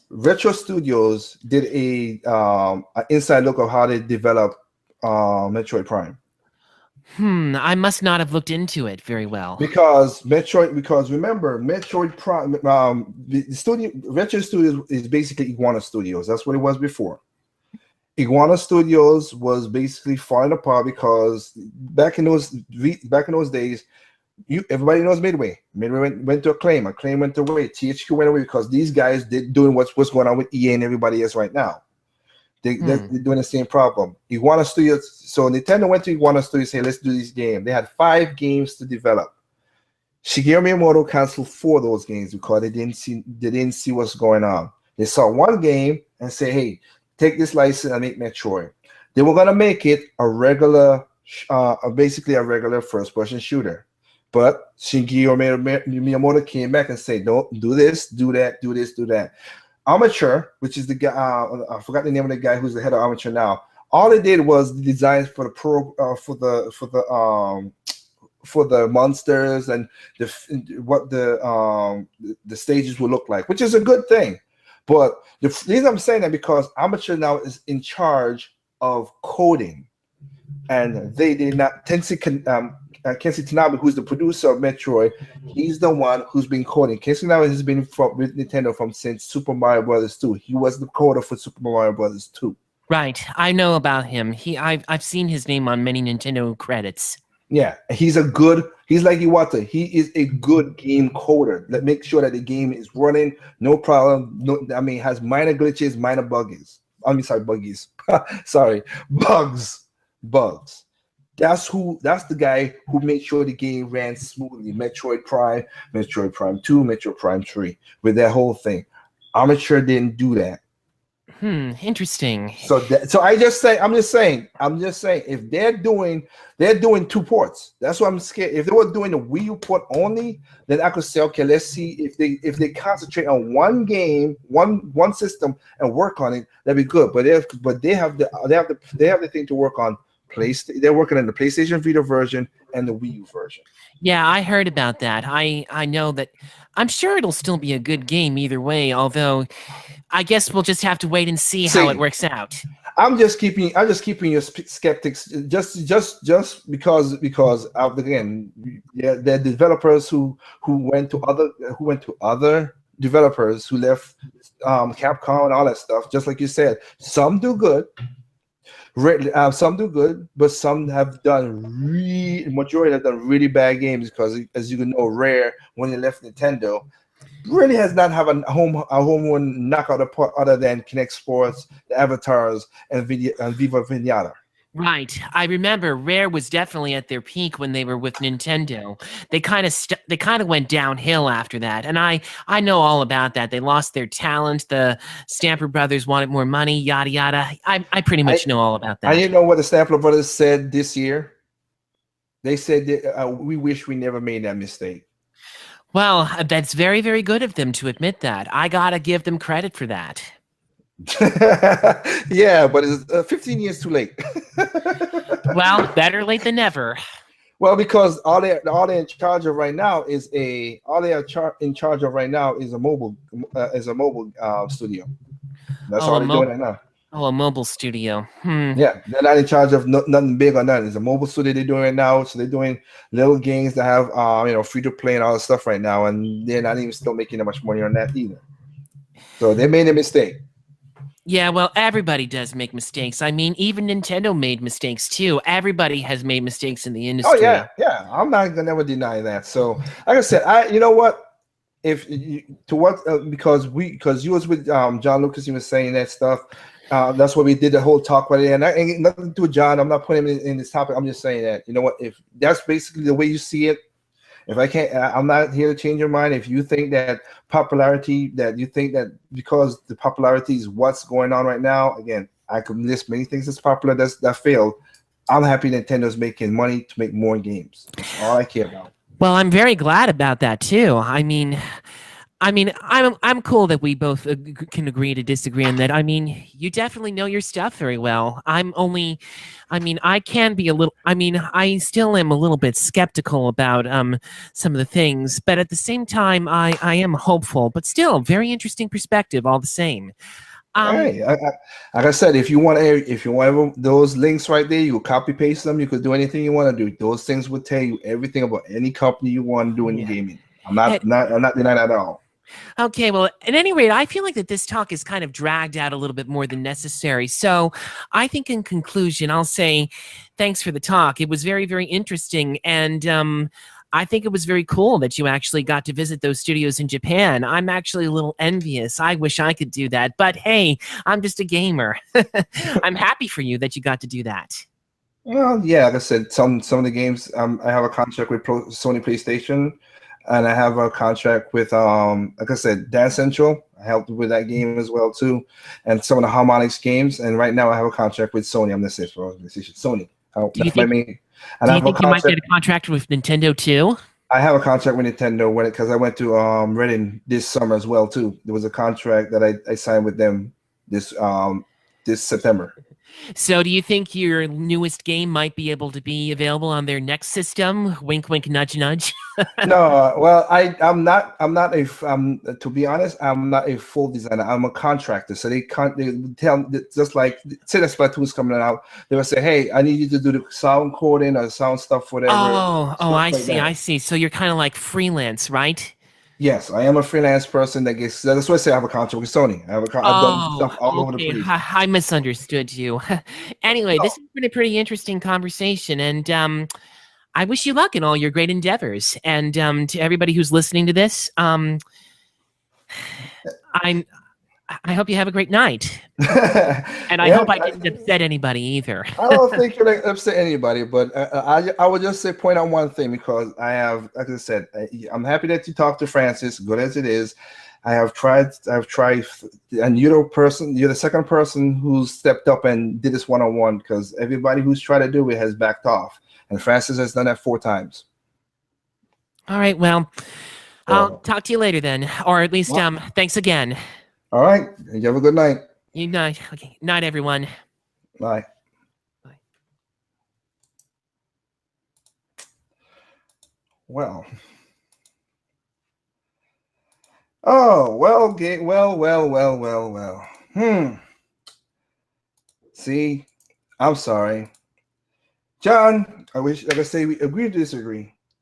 Retro Studios did an inside look of how they developed Metroid Prime. I must not have looked into it very well. Because remember, Metroid Prime, the studio, Retro Studios is basically Iguana Studios. That's what it was before. Iguana Studios was basically falling apart because back in those days, everybody knows Midway. Midway went to Acclaim. Acclaim went away. THQ went away because these guys doing what's going on with EA and everybody else right now. They're doing the same problem. Iguana Studios. So Nintendo went to Iguana Studios and said, "Let's do this game." They had 5 games to develop. Shigeru Miyamoto canceled 4 of those games because they didn't see what's going on. They saw one game and say, "Hey, take this license and make Metroid. They were gonna make it a regular, basically a regular first-person shooter. But Shigeru Miyamoto came back and said, "Don't do this, do that, do this, do that." Amateur, which is the guy, I forgot the name of the guy who's the head of Amateur now. All they did was the designs for the for the monsters and what the stages will look like, which is a good thing. But the reason I'm saying that because Amateur now is in charge of coding, and they did not. Kenshi Tanabe, who's the producer of Metroid, he's the one who's been coding. Kenshi Tanabe has been with Nintendo since Super Mario Brothers 2. He was the coder for Super Mario Brothers 2. Right, I know about him. I've seen his name on many Nintendo credits. Yeah, he's like Iwata. He is a good game coder. Let make sure that the game is running, no problem. No, I mean, has minor glitches, minor bugs. Buggies. Sorry, bugs. That's the guy who made sure the game ran smoothly. Metroid Prime 2, Metroid Prime 3, with that whole thing. Amateur didn't do that. Interesting. So I'm just saying, if they're doing 2 ports, that's what I'm scared. If they were doing the Wii U port only, then I could say, okay, let's see if they concentrate on one game, one system, and work on it, that'd be good. But they have the thing to work on. They're working on the PlayStation Vita version and the Wii U version. Yeah, I heard about that. I know that. I'm sure it'll still be a good game either way, although I guess we'll just have to wait and see how it works out. I'm just keeping you skeptics just because again, yeah, there are developers who went to other developers who left Capcom and all that stuff. Just like you said, some do good. Some do good, but some have done majority have done really bad games because, as you know, Rare, when they left Nintendo, really has not have a home run knockout apart other than Kinect Sports, the Avatars, and Viva Pinata. Right. I remember Rare was definitely at their peak when they were with Nintendo. They kind of went downhill after that. And I know all about that. They lost their talent. The Stamper brothers wanted more money, yada yada. I pretty much know all about that. And you know what the Stamper brothers said this year? They said that, we wish we never made that mistake. Well, that's very, very good of them to admit that. I gotta give them credit for that. Yeah, but it's 15 years too late. Well, better late than never. Well, because all they're in charge of right now is a mobile studio. That's all they're doing right now. Oh, a mobile studio. Yeah, they're not in charge of nothing big or nothing. It's a mobile studio they're doing right now. So they're doing little games that have free to play and all that stuff right now, and they're not even still making that much money on that either. So they made a mistake. Yeah, well, everybody does make mistakes. I mean, even Nintendo made mistakes too. Everybody has made mistakes in the industry. Oh yeah. I'm not gonna never deny that. So, like I said, you know what? Because you was with John Lucas, he was saying that stuff. That's why we did the whole talk about it. And I ain't nothing to do with John. I'm not putting him in this topic. I'm just saying that, you know what? If that's basically the way you see it, if I can't, I'm not here to change your mind. If you think that because the popularity is what's going on right now, again, I could list many things that's popular that failed. I'm happy Nintendo's making money to make more games. That's all I care about. Well, I'm very glad about that too. I mean, I'm cool that we both can agree to disagree on that. I mean, you definitely know your stuff very well. I can be a little. I still am a little bit skeptical about some of the things, but at the same time, I am hopeful. But still, very interesting perspective, all the same. Hey, like I said, if you want those links right there, you copy paste them. You could do anything you want to do. Those things will tell you everything about any company you want to do in gaming. I'm not denying that at all. Okay, well, at any rate, I feel like that this talk is kind of dragged out a little bit more than necessary. So I think in conclusion, I'll say thanks for the talk. It was very, very interesting. And I think it was very cool that you actually got to visit those studios in Japan. I'm actually a little envious. I wish I could do that. But hey, I'm just a gamer. I'm happy for you that you got to do that. Well, yeah, like I said, some of the games, I have a contract with Sony PlayStation. And I have a contract with, like I said, Dance Central. I helped with that game as well too, and some of the Harmonix games. And right now I have a contract with Sony. I'm the sales for organization Sony. Do you That's my think? main. And Do I you have a think you might get contract. a contract with Nintendo too? I have a contract with Nintendo when because I went to Reading this summer as well too. There was a contract that I signed with them this September. So, do you think your newest game might be able to be available on their next system? Wink, wink, nudge, nudge. No, well, I'm not to be honest, I'm not a full designer. I'm a contractor. So they tell just like say the Splatoon's coming out, they will say, hey, I need you to do the sound coding or sound stuff, whatever, Oh, stuff I like see, I that. see. So you're kind of like freelance, right? Yes, I am a freelance person that gets. That's why I say I have a contract with Sony. I've done Oh, stuff all over the okay. place. I misunderstood you. Anyway, No. this has been a pretty interesting conversation, and I wish you luck in all your great endeavors. And to everybody who's listening to this, I'm I hope you have a great night. And I Yeah, hope I didn't upset anybody either. I don't think you're like upset anybody, but I would just say point out one thing because I have, like I said, I'm happy that you talked to Francis, good as it is. I've tried, and you're the second person who's stepped up and did this one-on-one because everybody who's tried to do it has backed off, and Francis has done that 4 times. All right, well, I'll So, talk to you later then. Or at least well, thanks again. all right, you have a good night. You night. Okay. Night everyone. Bye. Bye. Well. Oh, well, well. See, I'm sorry. John, I wish, like I say, we agree to disagree.